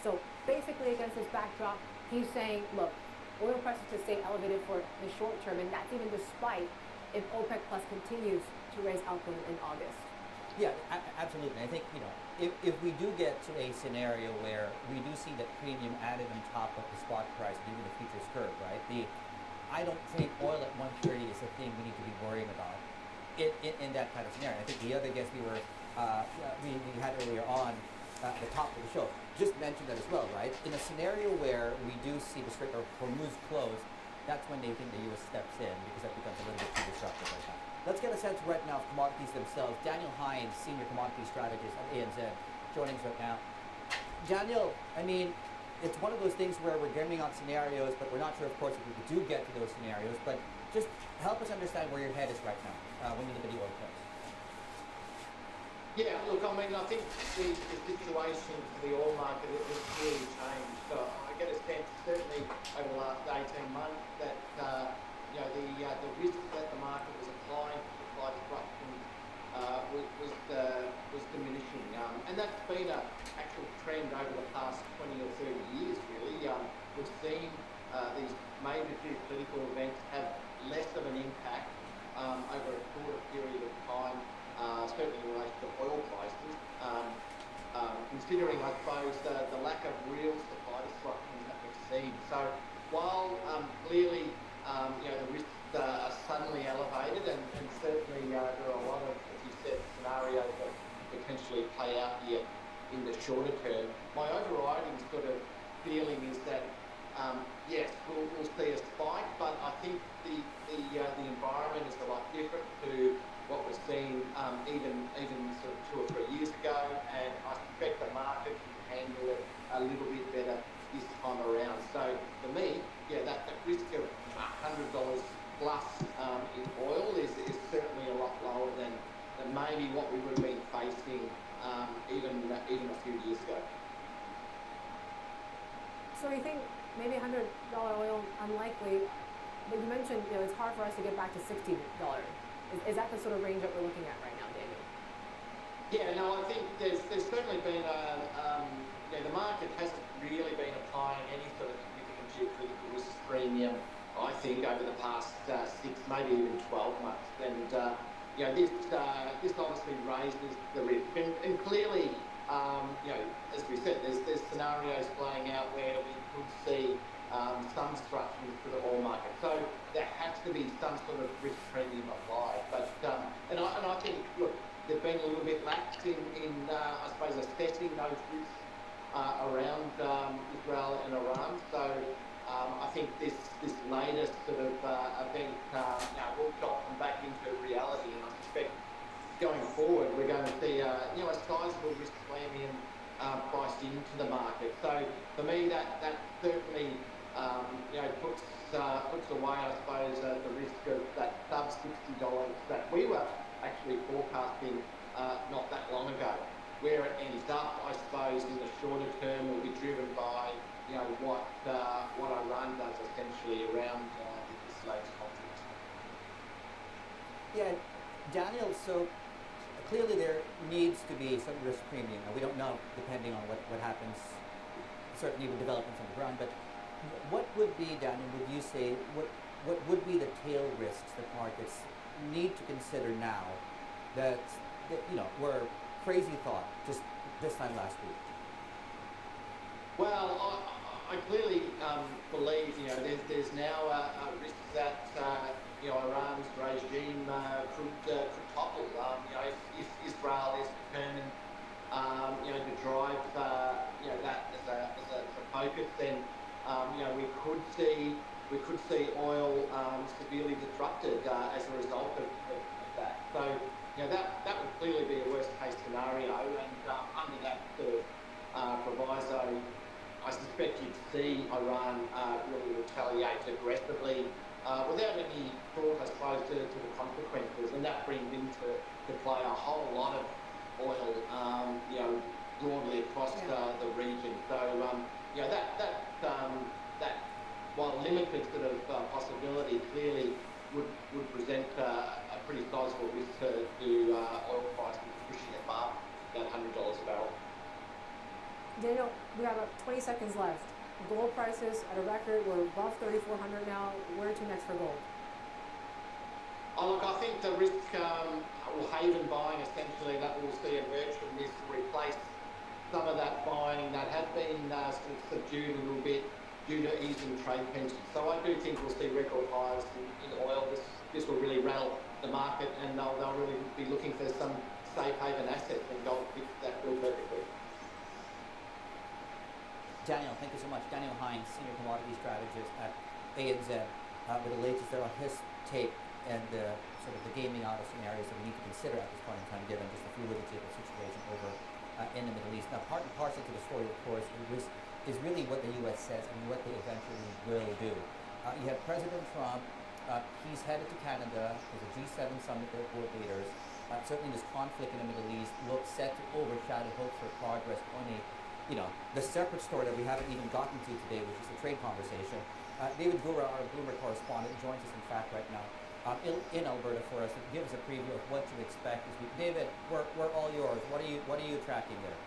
So basically against this backdrop, he's saying, look, oil prices could stay elevated for the short term, and that's even despite if OPEC Plus continues to raise output in August. Yeah, absolutely. I think, if we do get to a scenario where we do see that premium added on top of the spot price, even the futures curve, right? I don't think oil at 130 is the thing we need to be worrying about in that kind of scenario. I think the other guest we had earlier on at the top of the show just mentioned that as well, right? In a scenario where we do see the Strait of Hormuz close, that's when they think the U.S. steps in, because that becomes a little bit too disruptive right now. Let's get a sense right now of commodities themselves. Daniel Hines, Senior Commodity Strategist at ANZ, joining us right now. Daniel, I mean, it's one of those things where we're gaming on scenarios, but we're not sure, of course, if we do get to those scenarios. But just help us understand where your head is right now when you look at the oil price. Yeah, look, I mean, I think the situation for the oil market has really changed. So I get a sense, certainly over the last 18 months, that the risk that the market was applying to supply disruption was diminishing, and that's been an actual trend over the past 20 or 30 years. Really, we've seen these major geopolitical events have less of an impact over a shorter period of time. Certainly in relation to oil prices, considering, I suppose, the lack of real supply disruption that we've seen. So while clearly the risks are suddenly elevated, and certainly there are a lot of, as you said, scenarios that potentially play out here in the shorter term. My overriding sort of feeling is that yes, we'll see a spike, but I think the environment is a lot different to what we've seen even sort of 2 or 3 years ago, and I suspect the market can handle it a little bit better this time around. So for me, yeah, that risk of $100 plus in oil is certainly a lot lower than maybe what we would have been facing even a few years ago. So you think maybe $100 oil unlikely, but you mentioned it's hard for us to get back to $60. Is that the sort of range that we're looking at right now, Daniel? Yeah, no, I think there's certainly been the market hasn't really been applying any sort of significant geopolitical risk premium, I think, over the past 6, maybe even 12 months. And this obviously raises the risk, and clearly, as we said, there's scenarios playing out where we could see some disruption to the oil market. So there has to be some sort of risk premium applied. But and I think, look, they've been a little bit lax in I suppose assessing those risks around Israel and Iran. So I think this latest sort of event will drop them back into reality, and I suspect going forward we're going to see a sizable risk premium priced into the market. So for me, that certainly puts away, I suppose, the risk of that sub $60 that we were actually forecasting not that long ago. Where it ends up, I suppose, in the shorter term will be driven by what Iran does essentially around this latest conflict. Yeah, Daniel, so clearly there needs to be some risk premium. Now, we don't know, depending on what happens, certainly with developments on the ground, but what would be, Daniel, would you say, what would be the tail risks that markets need to consider now that were crazy thought just this time last week? Well, I clearly believe there's now a risk that Iran's regime could topple. If Israel is determined to drive that as a focus, then we could see oil severely disrupted as a result of that. So that would clearly be a worst case scenario, and under that sort of proviso, I suspect you'd see Iran really retaliate aggressively without any thought, I suppose, to the consequences, and that brings into play a whole lot of oil, broadly across the region. So that while limited sort of possibility, clearly would present a pretty sizable risk to oil prices pushing above that $100 a barrel. Daniel, we have about 20 seconds left. Gold prices at a record, we're above 3,400 now. Where to next for gold? Oh, look, I think the risk or haven buying essentially that we'll see emerge from this to replace some of that buying that had been sort of subdued a little bit due to easing trade tensions. So I do think we'll see record highs in oil. This will really rattle the market, and they'll really be looking for some safe haven assets, and gold fits that bill perfectly. Daniel, thank you so much. Daniel Hines, Senior Commodity Strategist at ANZ, with the latest there on his take and sort of the gaming out of scenarios that we need to consider at this point in time, given just the fluidity of the situation over in the Middle East. Now, part and parcel to the story, of course, is really what the U.S. says and what they eventually will do. You have President Trump. He's headed to Canada. There's a G7 summit there with leaders. Certainly this conflict in the Middle East looks set to overshadow hopes for progress on the separate story that we haven't even gotten to today, which is the trade conversation. David Gura, our Bloomberg correspondent, joins us in fact right now in Alberta for us to give us a preview of what to expect this week. David, we're all yours. What are you tracking there?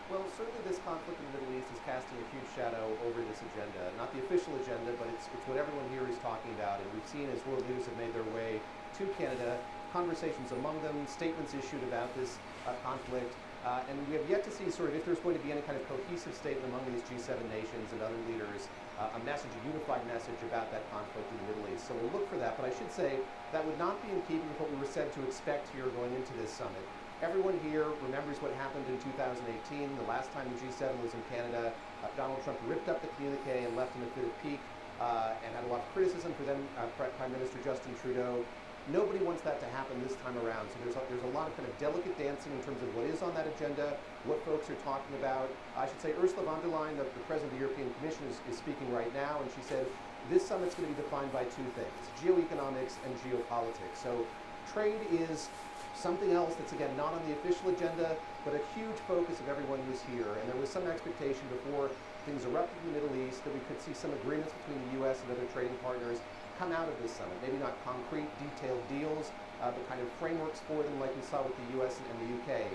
Well, certainly this conflict in the Middle East is casting a huge shadow over this agenda. Not the official agenda, but it's what everyone here is talking about. And we've seen as world leaders have made their way to Canada, conversations among them, statements issued about this conflict. And we have yet to see sort of if there's going to be any kind of cohesive statement among these G7 nations and other leaders, a message, a unified message about that conflict in the Middle East. So we'll look for that. But I should say that would not be in keeping with what we were said to expect here going into this summit. Everyone here remembers what happened in 2018, the last time the G7 was in Canada. Donald Trump ripped up the communique and left in a fit of pique and had a lot of criticism for then Prime Minister Justin Trudeau. Nobody wants that to happen this time around. So there's a lot of kind of delicate dancing in terms of what is on that agenda, what folks are talking about. I should say Ursula von der Leyen, the President of the European Commission, is speaking right now, and she said this summit's going to be defined by two things, geoeconomics and geopolitics. So trade is something else that's, again, not on the official agenda, but a huge focus of everyone who's here. And there was some expectation before things erupted in the Middle East that we could see some agreements between the U.S. and other trading partners come out of this summit. Maybe not concrete, detailed deals, but kind of frameworks for them like we saw with the U.S. and the U.K.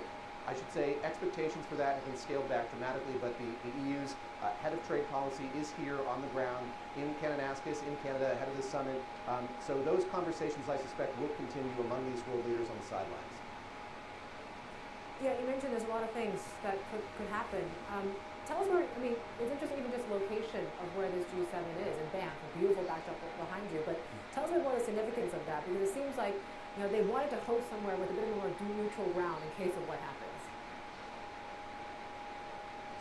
I should say expectations for that have been scaled back dramatically, but the EU's head of trade policy is here on the ground in Kananaskis, in Canada, ahead of this summit. So those conversations, I suspect, will continue among these world leaders on the sidelines. Yeah, you mentioned there's a lot of things that could happen. Tell us where, I mean, it's interesting even just location of where this G7 is in Banff, a beautiful backdrop behind you, but tell us about the significance of that, because it seems like, you know, they wanted to host somewhere with a bit of a more neutral ground in case of what happens.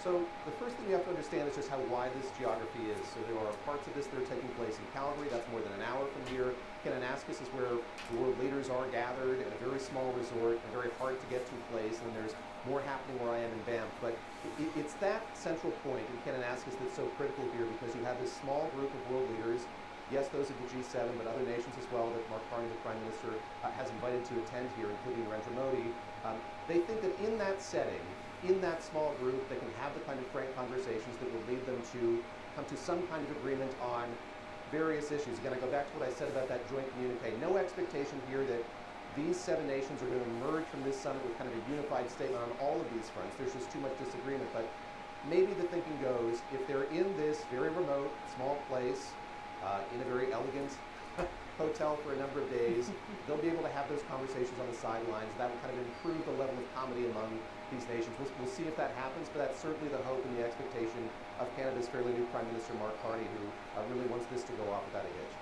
So the first thing you have to understand is just how wide this geography is. So there are parts of this that are taking place in Calgary, that's more than an hour from here. Kananaskis is where the world leaders are gathered in a very small resort, a very hard to get to place, and there's more happening where I am in Banff. But it's that central point in Kananaskis that's so critical here, because you have this small group of world leaders, yes, those of the G7, but other nations as well that Mark Carney, the Prime Minister, has invited to attend here, including Narendra Modi. They think that in that setting, in that small group, they can have the kind of frank conversations that will lead them to come to some kind of agreement on various issues. Again, I go back to what I said about that joint communique. No expectation here that these 7 nations are going to emerge from this summit with kind of a unified statement on all of these fronts. There's just too much disagreement. But maybe the thinking goes, if they're in this very remote, small place, in a very elegant hotel for a number of days, they'll be able to have those conversations on the sidelines. That will kind of improve the level of comedy among these nations. We'll see if that happens, but that's certainly the hope and the expectation of Canada's fairly new Prime Minister Mark Carney, who really wants this to go off without a hitch.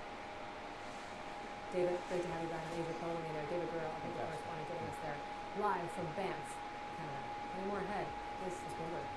David, great to have you back on Asia Polling there. David Burrell, I think the correspondent joining us there, live from Banff, Canada. Any more ahead? This is Bloomberg.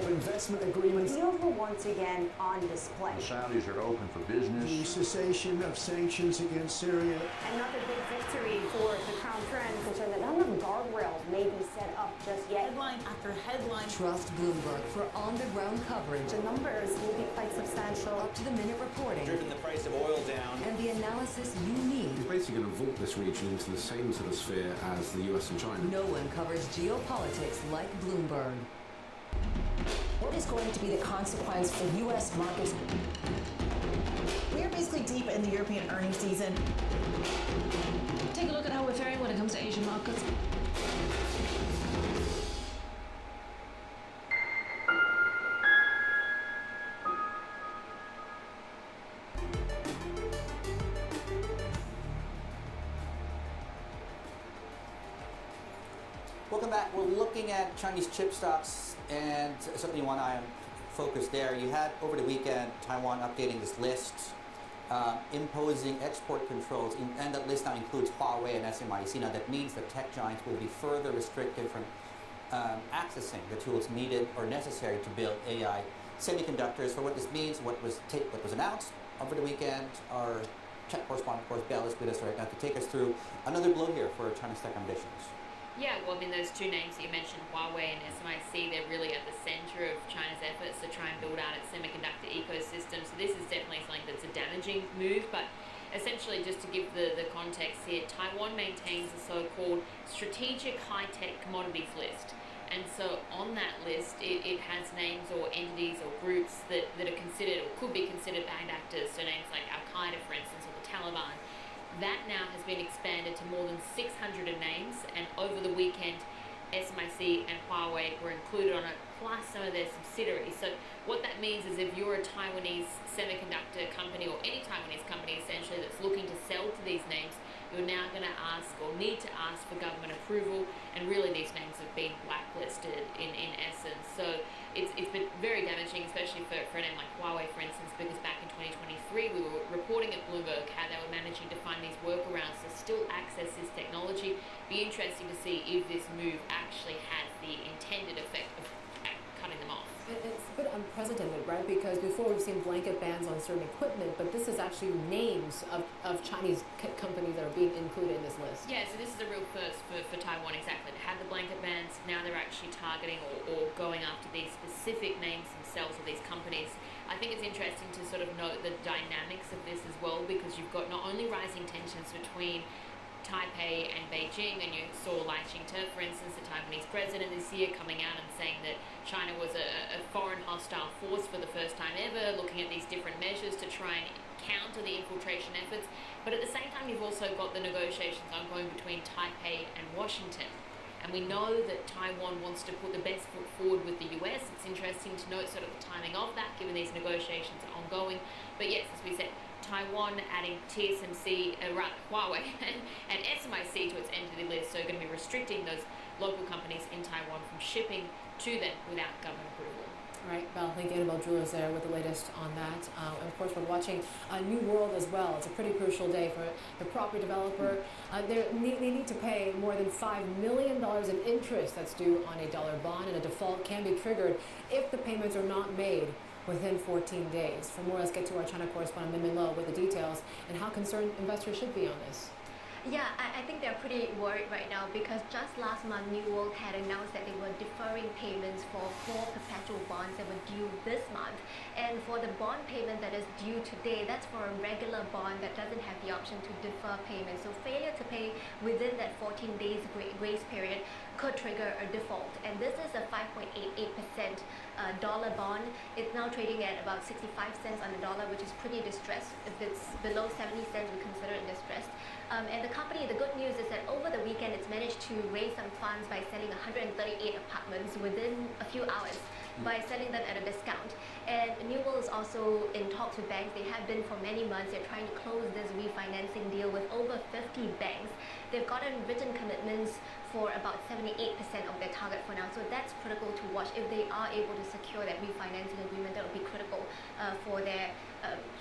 Investment agreements. Deals were once again on display. The Saudis are open for business. The cessation of sanctions against Syria. Another big victory for the Crown Prince. Concerned that none of the guardrails may be set up just yet. Headline after headline. Trust Bloomberg for on-the-ground coverage. The numbers will be quite substantial. Up-to-the-minute reporting. Driven the price of oil down. And the analysis you need. He's basically going to vault this region into the same sort of sphere as the US and China. No one covers geopolitics like Bloomberg. What is going to be the consequence for U.S. markets? We are basically deep in the European earnings season. Take a look at how we're faring when it comes to Asian markets. Welcome back. We're looking at Chinese chip stocks, and certainly one I am focused there. You had over the weekend Taiwan updating this list, imposing export controls, and that list now includes Huawei and SMIC. Now that means that tech giants will be further restricted from accessing the tools needed or necessary to build AI semiconductors. For what this means, what was announced over the weekend, our tech correspondent, of course, Belle is with us right now to take us through another blow here for China's tech ambitions. Yeah, well, I mean, those two names that you mentioned, Huawei and SMIC, they're really at the center of China's efforts to try and build out its semiconductor ecosystem. So this is definitely something that's a damaging move, but essentially, just to give the context here, Taiwan maintains a so-called strategic high-tech commodities list. And so on that list, it has names or entities or groups that are considered or could be considered bad actors. So names like Al-Qaeda, for instance, or the Taliban. That now has been expanded to more than 600 names, and over the weekend, SMIC and Huawei were included on it, plus some of their subsidiaries. So what that means is if you're a Taiwanese semiconductor company or any Taiwanese company essentially that's looking to sell to these names, you're now going to ask or need to ask for government approval, and really these names have been blacklisted in essence. So it's been very damaging, especially for a name like Huawei, for instance, because back in 2023 we were reporting at Bloomberg how they were managing to find these workarounds to still access this technology. Be interesting to see if this move actually has the intended effect of cutting them off. It's a bit unprecedented, right? Because before we've seen blanket bans on certain equipment, but this is actually names of Chinese companies that are being included in this list. Yeah, so this is a real first for Taiwan, exactly. They had the blanket bans, now they're actually targeting or going after these specific names themselves of these companies. I think it's interesting to sort of note the dynamics of this as well, because you've got not only rising tensions between Taipei and Beijing, and you saw Lai Ching-te, for instance, the Taiwanese president this year, coming out and saying that China was a foreign hostile force for the first time ever, looking at these different measures to try and counter the infiltration efforts. But at the same time, you've also got the negotiations ongoing between Taipei and Washington. And we know that Taiwan wants to put the best foot forward with the US. It's interesting to note sort of the timing of that, given these negotiations are ongoing. But yes, as we said, Taiwan adding TSMC, Huawei and SMIC to its entity list, so going to be restricting those local companies in Taiwan from shipping to them without government approval. All right, Belle, thank you. Annabelle Jewellers there with the latest on that. And of course, we're watching New World as well. It's a pretty crucial day for the property developer. They need to pay more than $5 million in interest that's due on a dollar bond, and a default can be triggered if the payments are not made within 14 days. For more, let's get to our China correspondent, Min Min Lo, with the details and how concerned investors should be on this. Yeah, I think they're pretty worried right now because just last month, New World had announced that they were deferring payments for 4 perpetual bonds that were due this month. And for the bond payment that is due today, that's for a regular bond that doesn't have the option to defer payment. So failure to pay within that 14 days grace period could trigger a default. And this is a 5.88% dollar bond. It's now trading at about 65 cents on the dollar, which is pretty distressed. If it's below 70 cents, we consider it distressed. And the company, the good news is that over the weekend, it's managed to raise some funds by selling 138 apartments within a few hours by selling them at a discount. And New World is also in talks with banks. They have been for many months. They're trying to close this refinancing deal with over 50 banks. They've gotten written commitments for about 78% of their target for now. So that's critical to watch. If they are able to secure that refinancing agreement, that would be critical for their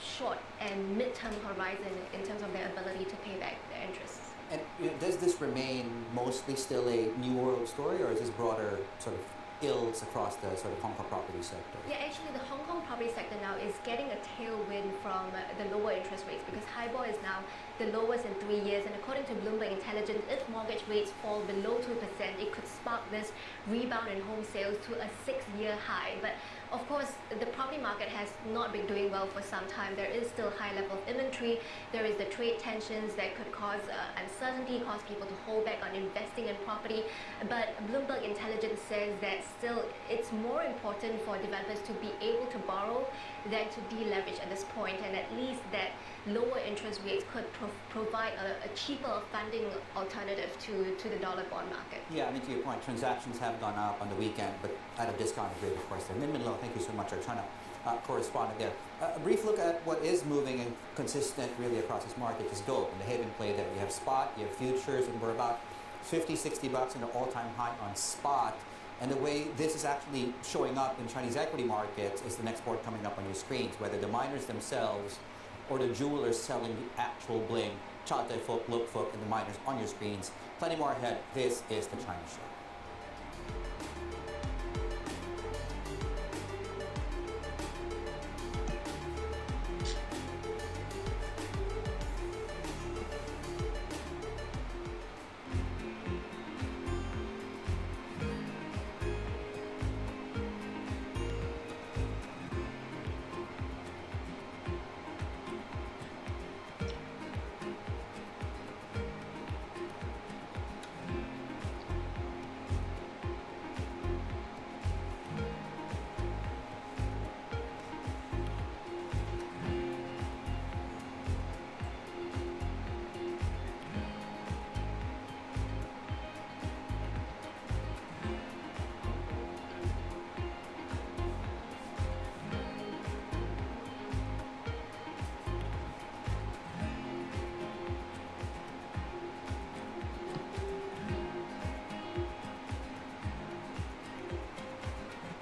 short and mid-term horizon in terms of their ability to pay back their interests. And does this remain mostly still a New World story, or is this broader sort of ills across the sort of Hong Kong property sector? Yeah, actually the Hong Kong property sector now is getting a tailwind from the lower interest rates because HIBOR is now the lowest in 3 years, and according to Bloomberg Intelligence, if mortgage rates fall below 2%, it could spark this rebound in home sales to a 6-year high. But of course, the property market has not been doing well for some time. There is still high level of inventory. There is the trade tensions that could cause uncertainty, cause people to hold back on investing in property. But Bloomberg Intelligence says that still it's more important for developers to be able to borrow than to deleverage at this point, and at least that lower interest rates could provide a cheaper funding alternative to the dollar bond market. Yeah, I mean, to your point, transactions have gone up on the weekend, but at a discounted rate, of course. Min Min Lo, thank you so much, our China correspondent there. A brief look at what is moving and consistent really across this market is gold. In the haven play there, you have spot, you have futures, and we're about 50, 60 bucks in an all-time high on spot. And the way this is actually showing up in Chinese equity markets is the next board coming up on your screens, whether the miners themselves or the jewelers selling the actual bling, Chow Tai Fook, Luk Fook, and the miners on your screens. Plenty more ahead. This is the China Show.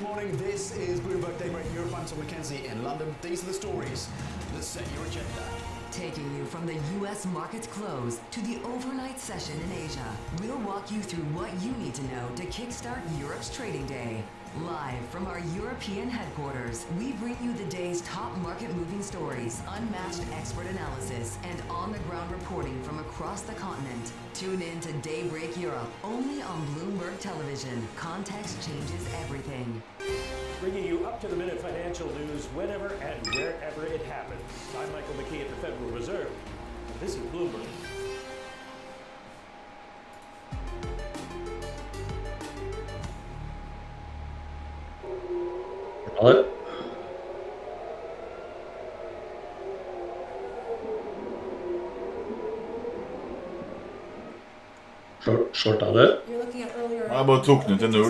Morning, this is Bloomberg Daybreak Europe. I'm Tom Mackenzie in London. These are the stories that set your agenda. Taking you from the U.S. markets close to the overnight session in Asia, we'll walk you through what you need to know to kickstart Europe's trading day. Live from our European headquarters, we bring you the day's top market-moving stories, unmatched expert analysis, and on-the-ground reporting from across the continent. Tune in to Daybreak Europe, only on Bloomberg Television. Context changes everything. Bringing you up-to-the-minute financial news whenever and wherever it happens. I'm Michael McKee at the Federal Reserve, and this is Bloomberg. Hello? Shortade. Jeg bare tok den til 0.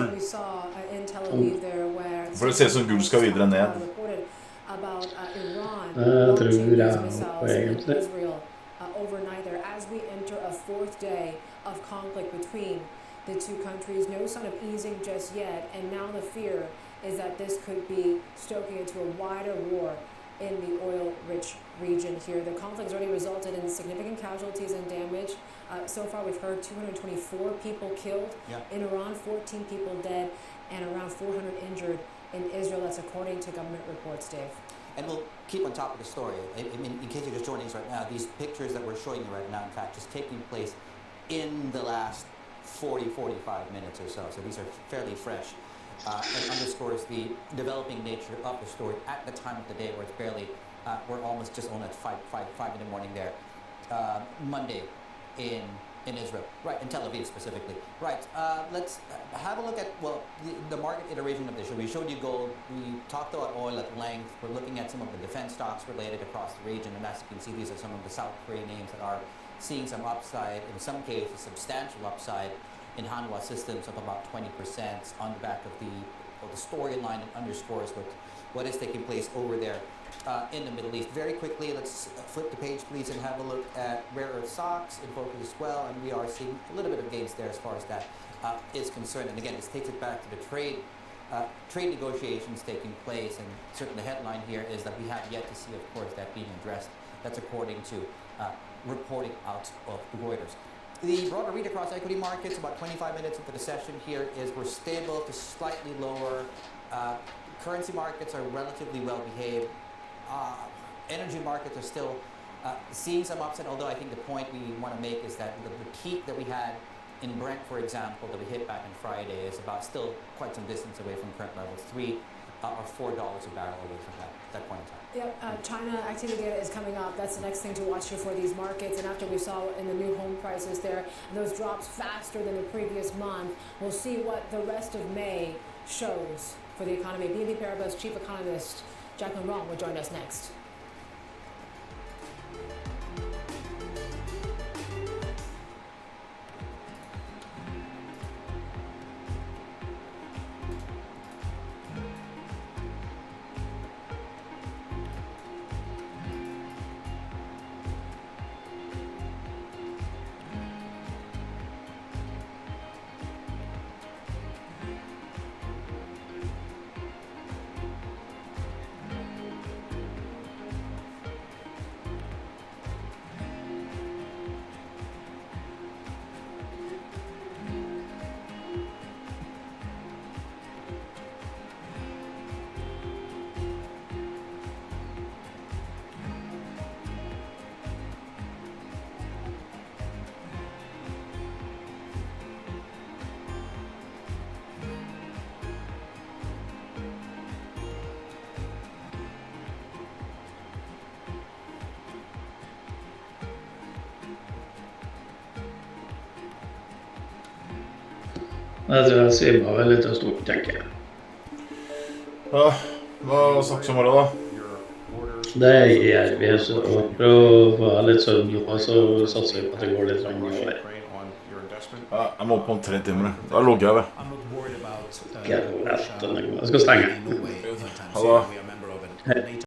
For det ser som gull skal videre ned. Jeg tror jeg er på egentlig. Overnight there as we enter a fourth day of conflict between the two countries. No sign of easing just yet, and now the fear is that this could be stoking into a wider war in the oil-rich region here. The conflict has already resulted in significant casualties and damage. So far we've heard 224 people killed in Iran, 14 people dead, and around 400 injured in Israel. That's according to government reports, Dave. And we'll keep on top of the story. In case you're just joining us right now, these pictures that we're showing you right now, in fact, just taking place in the last 40-45 minutes or so. So these are fairly fresh. And underscores the developing nature of the story at the time of the day where it's barely, we're almost just on at 5 in the morning there. Monday in Israel, right, in Tel Aviv specifically. Right, let's have a look at, well, the market iteration of this. We showed you gold, we talked about oil at length, we're looking at some of the defense stocks related across the region, and as you can see, these are some of the South Korean names that are seeing some upside, in some cases substantial upside, in Hanwha Systems of about 20% on the back of the storyline that underscores what is taking place over there in the Middle East. Very quickly, let's flip the page, please, and have a look at rare earth stocks in focus as well. And we are seeing a little bit of gains there as far as that is concerned. And again, this takes it back to the trade negotiations taking place. And certainly the headline here is that we have yet to see, of course, that being addressed. That's according to reporting out of Reuters. The broader read across equity markets, about 25 minutes into the session here, is we're stable to slightly lower. Currency markets are relatively well behaved. Energy markets are still seeing some upside, although I think the point we want to make is that the peak that we had in Brent, for example, that we hit back on Friday is about still quite some distance away from current levels, $3 or $4 a barrel away from that point in time. Yep, China activity data is coming up. That's the next thing to watch here for these markets. And after we saw in the new home prices there, those drops faster than the previous month, we'll see what the rest of May shows for the economy. BNP Paribas chief economist Jacqueline Wong will join us next. Jeg svimmer vel litt av stort, tenker jeg. Ja, hva snakker om det da? Det gjør vi, så prøv å få litt søvn, og så satser vi på at det går litt over. Ja, jeg må opp om 3 timer, da logger jeg ved. Jeg skal stenge. Ha det.